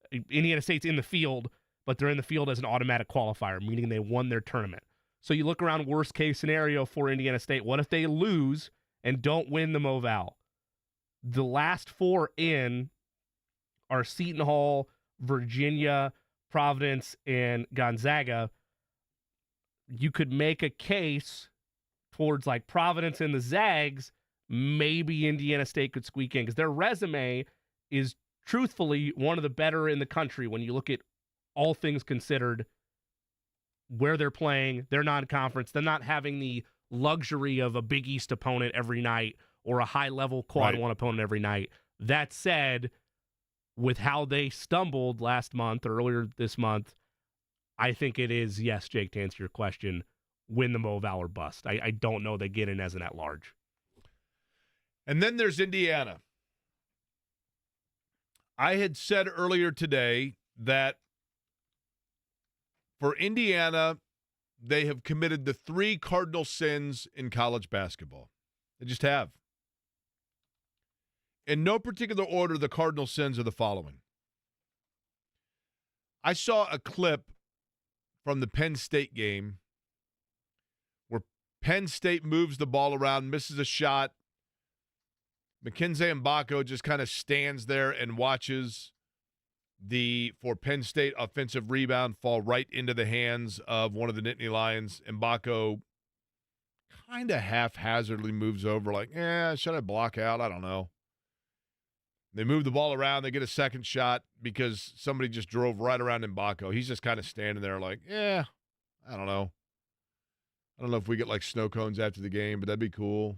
Indiana State's in the field, but they're in the field as an automatic qualifier, meaning they won their tournament. So you look around worst case scenario for Indiana State. What if they lose and don't win the MoVal? The last 4 in are Seton Hall, Virginia, Providence, and Gonzaga. You could make a case towards like Providence and the Zags. Maybe Indiana State could squeak in because their resume is truthfully one of the better in the country when you look at all things considered, where they're playing, their non-conference, them not having the luxury of a Big East opponent every night or a high-level Quad 1 opponent every night. That said, with how they stumbled last month or earlier this month, I think it is, yes, Jake, to answer your question, win the MoVal or bust. I don't know they get in as an at-large. And then there's Indiana. I had said earlier today that for Indiana, they have committed the 3 cardinal sins in college basketball. They just have. In no particular order, the cardinal sins are the following. I saw a clip from the Penn State game where Penn State moves the ball around, misses a shot. Mackenzie Mbako just kind of stands there and watches for Penn State offensive rebound fall right into the hands of one of the Nittany Lions. Mbako kind of haphazardly moves over like, should I block out? I don't know. They move the ball around. They get a second shot because somebody just drove right around Mbako. He's just kind of standing there like, I don't know. I don't know if we get like snow cones after the game, but that'd be cool.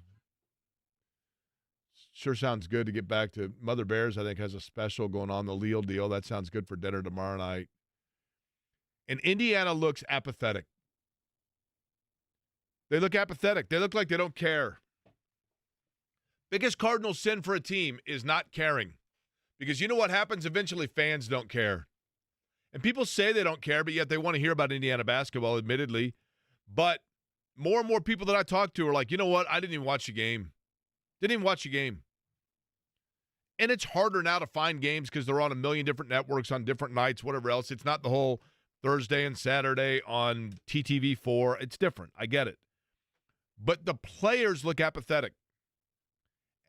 Sure sounds good to get back to Mother Bears, I think, has a special going on, the Leal deal. That sounds good for dinner tomorrow night. And Indiana looks apathetic. They look apathetic. They look like they don't care. Biggest cardinal sin for a team is not caring. Because you know what happens? Eventually fans don't care. And people say they don't care, but yet they want to hear about Indiana basketball, admittedly. But more and more people that I talk to are like, you know what? I didn't even watch the game. Didn't even watch the game. And it's harder now to find games because they're on a million different networks on different nights, whatever else. It's not the whole Thursday and Saturday on TTV4. It's different. I get it. But the players look apathetic.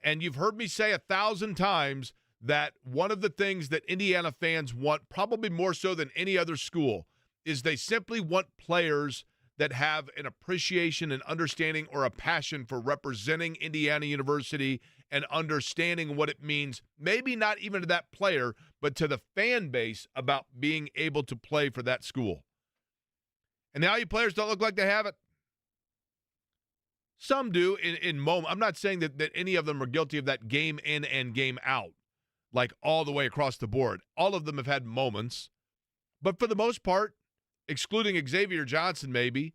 And you've heard me say 1,000 times that one of the things that Indiana fans want, probably more so than any other school, is they simply want players that have an appreciation and understanding or a passion for representing Indiana University and understanding what it means, maybe not even to that player, but to the fan base about being able to play for that school. And the IU players don't look like they have it. Some do in moment. I'm not saying that any of them are guilty of that game in and game out, like all the way across the board. All of them have had moments. But for the most part, excluding Xavier Johnson maybe,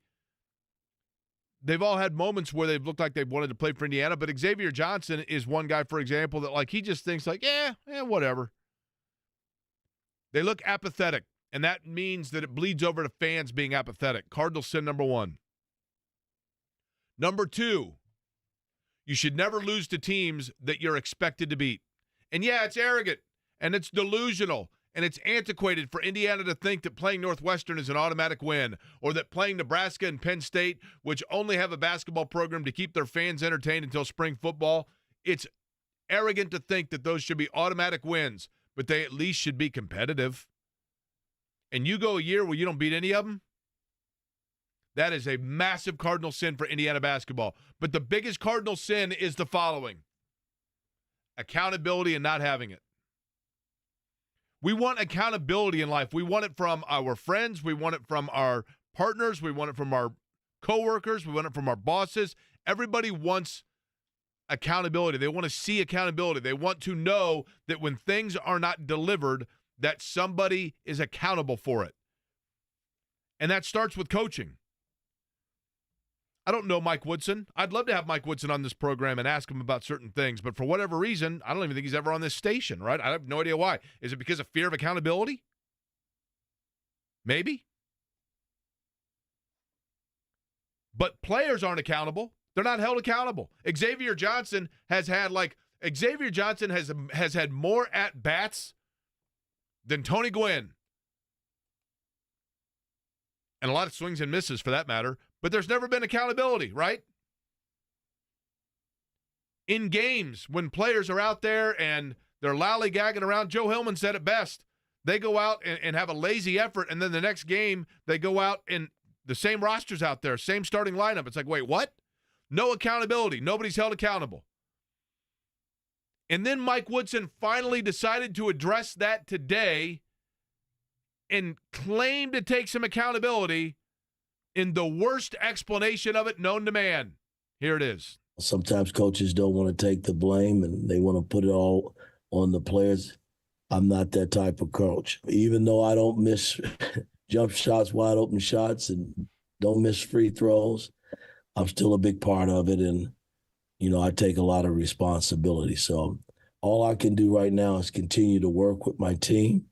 they've all had moments where they've looked like they've wanted to play for Indiana. But Xavier Johnson is one guy, for example, that like he just thinks like, whatever. They look apathetic, and that means that it bleeds over to fans being apathetic. Cardinal sin number 1. Number 2, you should never lose to teams that you're expected to beat. And yeah, it's arrogant, and it's delusional, and it's antiquated for Indiana to think that playing Northwestern is an automatic win, or that playing Nebraska and Penn State, which only have a basketball program to keep their fans entertained until spring football, it's arrogant to think that those should be automatic wins, but they at least should be competitive. And you go a year where you don't beat any of them, that is a massive cardinal sin for Indiana basketball. But the biggest cardinal sin is the following: accountability and not having it. We want accountability in life. We want it from our friends. We want it from our partners. We want it from our coworkers. We want it from our bosses. Everybody wants accountability. They want to see accountability. They want to know that when things are not delivered, that somebody is accountable for it. And that starts with coaching. I don't know Mike Woodson. I'd love to have Mike Woodson on this program and ask him about certain things, but for whatever reason, I don't even think he's ever on this station, right? I have no idea why. Is it because of fear of accountability? Maybe. But players aren't accountable. They're not held accountable. Xavier Johnson has had more at-bats than Tony Gwynn. And a lot of swings and misses for that matter. But there's never been accountability, right? In games, when players are out there and they're lollygagging around, Joe Hillman said it best. They go out and have a lazy effort, and then the next game, they go out and the same roster's out there, same starting lineup. It's like, wait, what? No accountability. Nobody's held accountable. And then Mike Woodson finally decided to address that today and claim to take some accountability in the worst explanation of it known to man. Here it is. Sometimes coaches don't want to take the blame and they want to put it all on the players. I'm not that type of coach. Even though I don't miss jump shots, wide open shots, and don't miss free throws, I'm still a big part of it. And, I take a lot of responsibility. So all I can do right now is continue to work with my team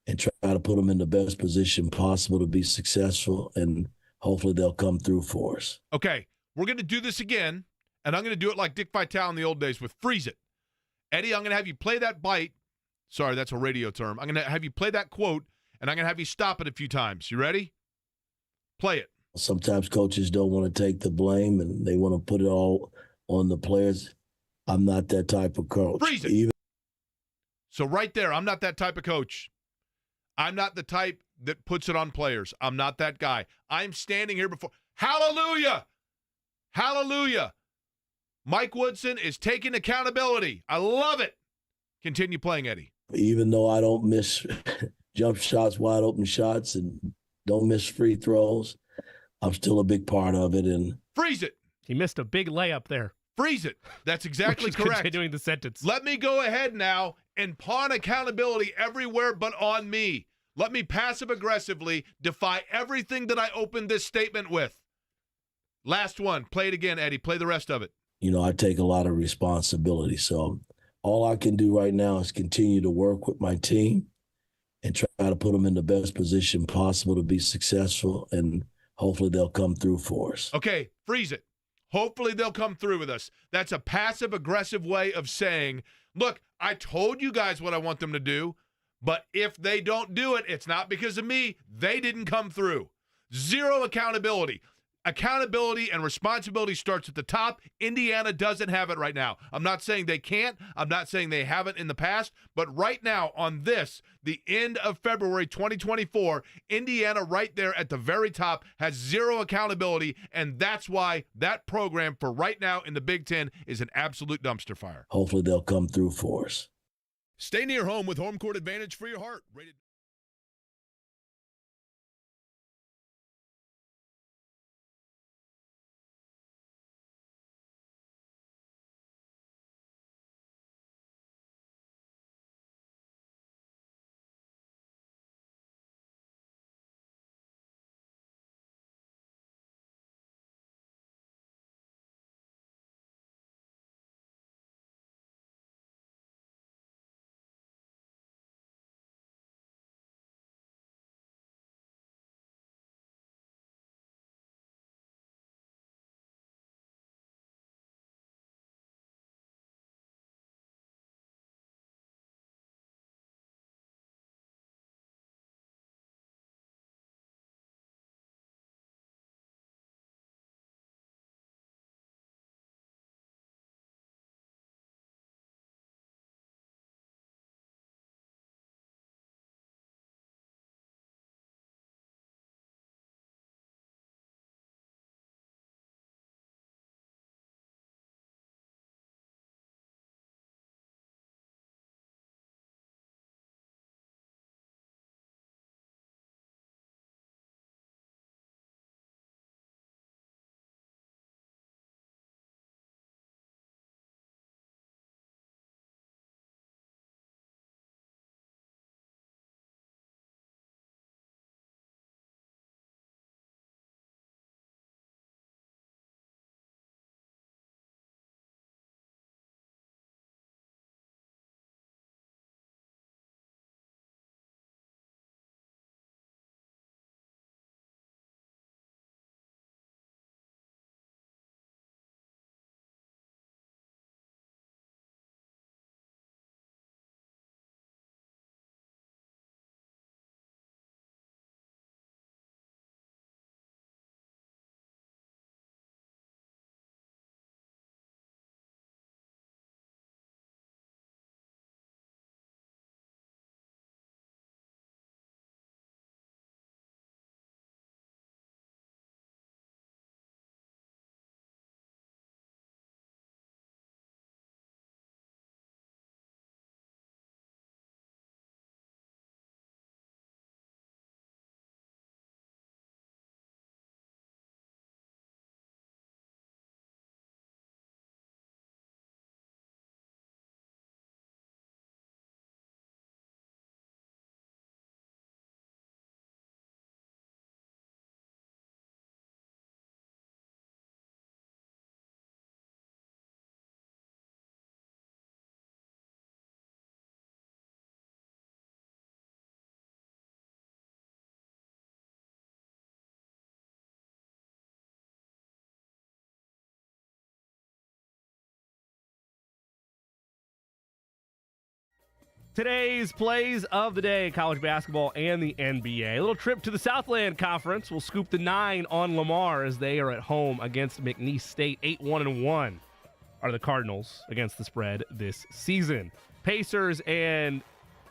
and try to put them in the best position possible to be successful, and hopefully they'll come through for us. Okay, we're going to do this again, and I'm going to do it like Dick Vitale in the old days with Freeze It. Eddie, I'm going to have you play that bite. Sorry, that's a radio term. I'm going to have you play that quote, and I'm going to have you stop it a few times. You ready? Play it. Sometimes coaches don't want to take the blame, and they want to put it all on the players. I'm not that type of coach. Freeze it. So right there, I'm not that type of coach. I'm not the type that puts it on players. I'm not that guy. I'm standing here before. Hallelujah! Hallelujah! Mike Woodson is taking accountability. I love it. Continue playing, Eddie. Even though I don't miss jump shots, wide open shots, and don't miss free throws, I'm still a big part of it. And Freeze it. He missed a big layup there. Freeze it. That's exactly Which is correct. Continuing the sentence. Let me go ahead now and pawn accountability everywhere but on me. Let me passive-aggressively defy everything that I opened this statement with. Last one. Play it again, Eddie. Play the rest of it. I take a lot of responsibility. So all I can do right now is continue to work with my team and try to put them in the best position possible to be successful, and hopefully they'll come through for us. Okay, freeze it. Hopefully they'll come through with us. That's a passive-aggressive way of saying, look, I told you guys what I want them to do, but if they don't do it, it's not because of me. They didn't come through. Zero accountability. Accountability and responsibility starts at the top. Indiana doesn't have it right now. I'm not saying they can't. I'm not saying they haven't in the past. But right now, on this, the end of February 2024, Indiana right there at the very top has zero accountability, and that's why that program for right now in the Big Ten is an absolute dumpster fire. Hopefully they'll come through for us. Stay near home with home court advantage for your heart. Rated Today's plays of the day, college basketball and the NBA. A little trip to the Southland Conference. We'll scoop the 9 on Lamar as they are at home against McNeese State. 8-1-1 are the Cardinals against the spread this season. Pacers and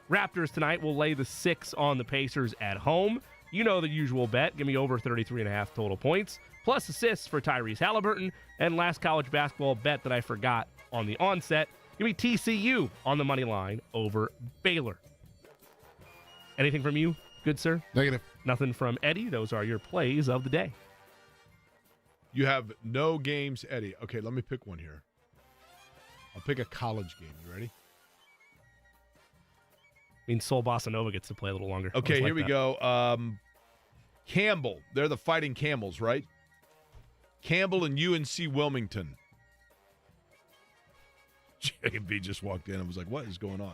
Raptors tonight will lay the 6 on the Pacers at home. You know the usual bet. Give me over 33.5 total points, plus assists for Tyrese Halliburton. And last college basketball bet that I forgot on the onset, give me TCU on the money line over Baylor. Anything from you, good sir? Negative. Nothing from Eddie. Those are your plays of the day. You have no games, Eddie. Okay, let me pick one here. I'll pick a college game. You ready? I mean, Sol Bossa Nova gets to play a little longer. Okay, here we go. Campbell. They're the Fighting Camels, right? Campbell and UNC Wilmington. J&B just walked in and was like, what is going on?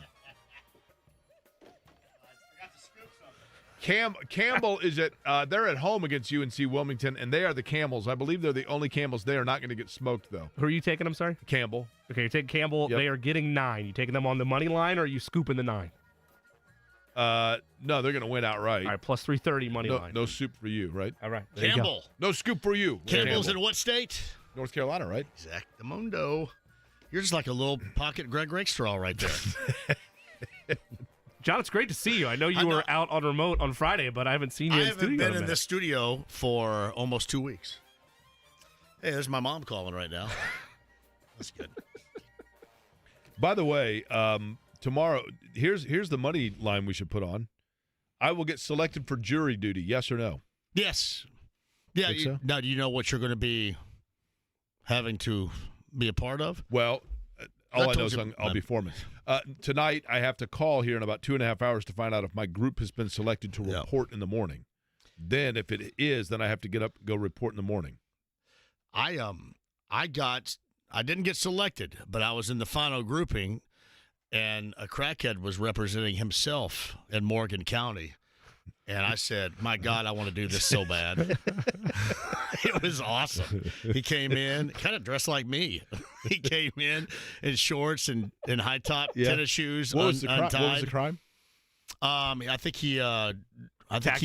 Campbell is they're at home against UNC Wilmington, and they are the Camels. I believe they're the only Camels. They are not going to get smoked, though. Who are you taking, I'm sorry? Campbell. Okay, you're taking Campbell. Yep. They are getting 9. You taking them on the money line, or are you scooping the 9? No, they're going to win outright. All right, plus 330 money line. No soup for you, right? All right. Campbell. No scoop for you. Campbell's in what state? North Carolina, right? Exactamundo. You're just like a little pocket Greg Rakestraw right there. John, it's great to see you. I know you were out on remote on Friday, but I haven't seen you in the studio. I haven't been in the studio for almost 2 weeks. Hey, there's my mom calling right now. That's good. By the way, tomorrow, here's the money line we should put on. I will get selected for jury duty, yes or no? Yes. Yeah. So? Now, do you know what you're going to be having to be a part of? Well, all I know is I'll be foreman. Tonight, I have to call here in about 2.5 hours to find out if my group has been selected to report in the morning. Then, if it is, then I have to get up and go report in the morning. I didn't get selected, but I was in the final grouping, and a crackhead was representing himself in Morgan County. And I said, my God, I want to do this so bad. It was awesome. He came in, kind of dressed like me. He came in shorts and high top tennis shoes. What was the crime? I think he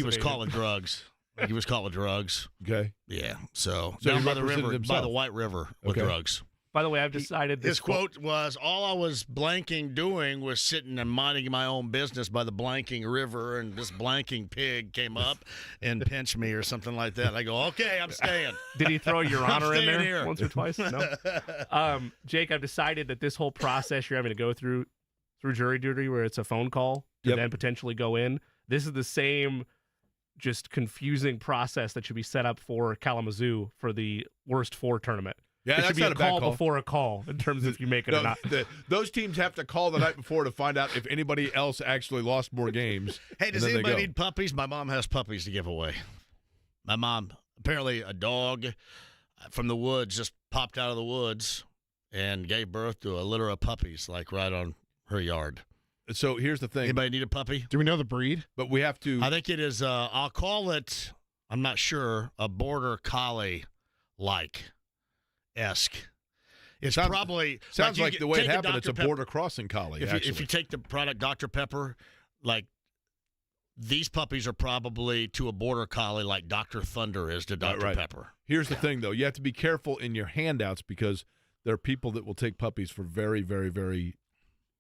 was caught with drugs. He was caught with drugs. Okay. Yeah. So he down by the represented river, himself. by the White River with drugs. By the way, I've decided His quote was, all I was blanking doing was sitting and minding my own business by the blanking river, and this blanking pig came up and pinched me or something like that. I go, okay, I'm staying. Did he throw Your Honor in there here. once or twice? No. Jake, I've decided that this whole process you're having to go through jury duty, where it's a phone call to then potentially go in, this is the same just confusing process that should be set up for Kalamazoo for the worst 4 tournament. Yeah, it that's should be not a a bad call call before a call in terms of if you make it or not. Those teams have to call the night before to find out if anybody else actually lost more games. Hey, does anybody need puppies? My mom has puppies to give away. My mom, apparently a dog from the woods just popped out of the woods and gave birth to a litter of puppies, like right on her yard. So here's the thing. Anybody need a puppy? Do we know the breed? But we have to. I think it is, I'll call it, I'm not sure, a border collie-like. Esque. It's probably sounds like the way it happened. It's a Pepper. border crossing collie. If you take the product Dr. Pepper, like these puppies are probably to a border collie like Dr. Thunder is to Dr. Pepper. Here's the thing, though: you have to be careful in your handouts because there are people that will take puppies for very, very, very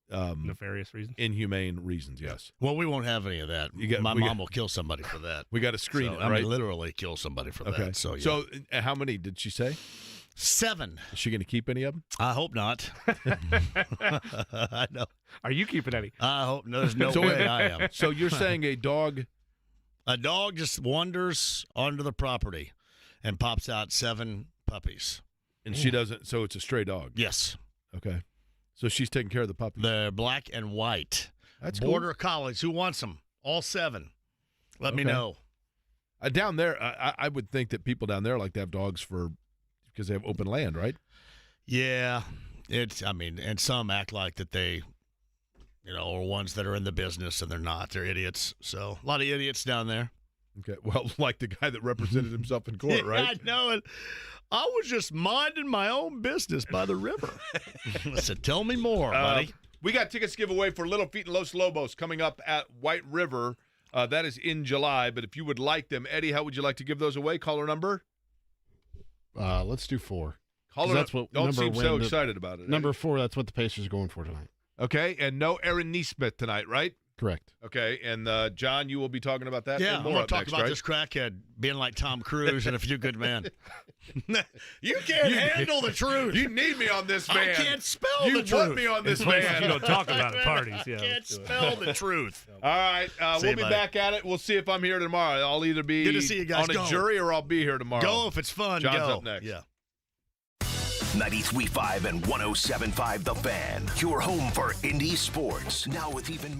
nefarious reasons, inhumane reasons. Yes. Well, we won't have any of that. My mom will kill somebody for that. We got to screen it, right? I mean, literally kill somebody for that. So, yeah. So, how many did she say? 7. Is she going to keep any of them? I hope not. I know. Are you keeping any? I hope there's no way I am. So you're saying a dog just wanders onto the property and pops out 7 puppies. And she doesn't, so it's a stray dog? Yes. Okay. So she's taking care of the puppies? They're black and white. That's Border collies. Who wants them? All 7. Let me know. Down there, I would think that people down there like to have dogs because they have open land, right? Yeah. And some act like that they, are ones that are in the business and they're not. They're idiots. So a lot of idiots down there. Okay. Well, like the guy that represented himself in court, right? I know it. I was just minding my own business by the river. I said, tell me more, buddy. We got tickets to give away for Little Feet and Los Lobos coming up at White River. That is in July. But if you would like them, Eddie, how would you like to give those away? Caller number? Let's do 4. That's what don't seem so excited about it. Number 4, that's what the Pacers are going for tonight. Okay, and no Aaron Nesmith tonight, right? Correct. Okay, and John, you will be talking about that. Yeah, and I'm more going to talk next, about right? this crackhead being like Tom Cruise and a few good men. You can't handle the truth. You need me on this, man. I can't spell you the truth. You want me on this, man. You don't talk about at parties. I can't spell the truth. All right, we'll be back at it. We'll see if I'm here tomorrow. I'll either be good to see you guys. on a jury or I'll be here tomorrow. Go if it's fun. John's go. up next. Yeah. 93.5 and 107.5 The Fan. Your home for indie sports. Now with even more.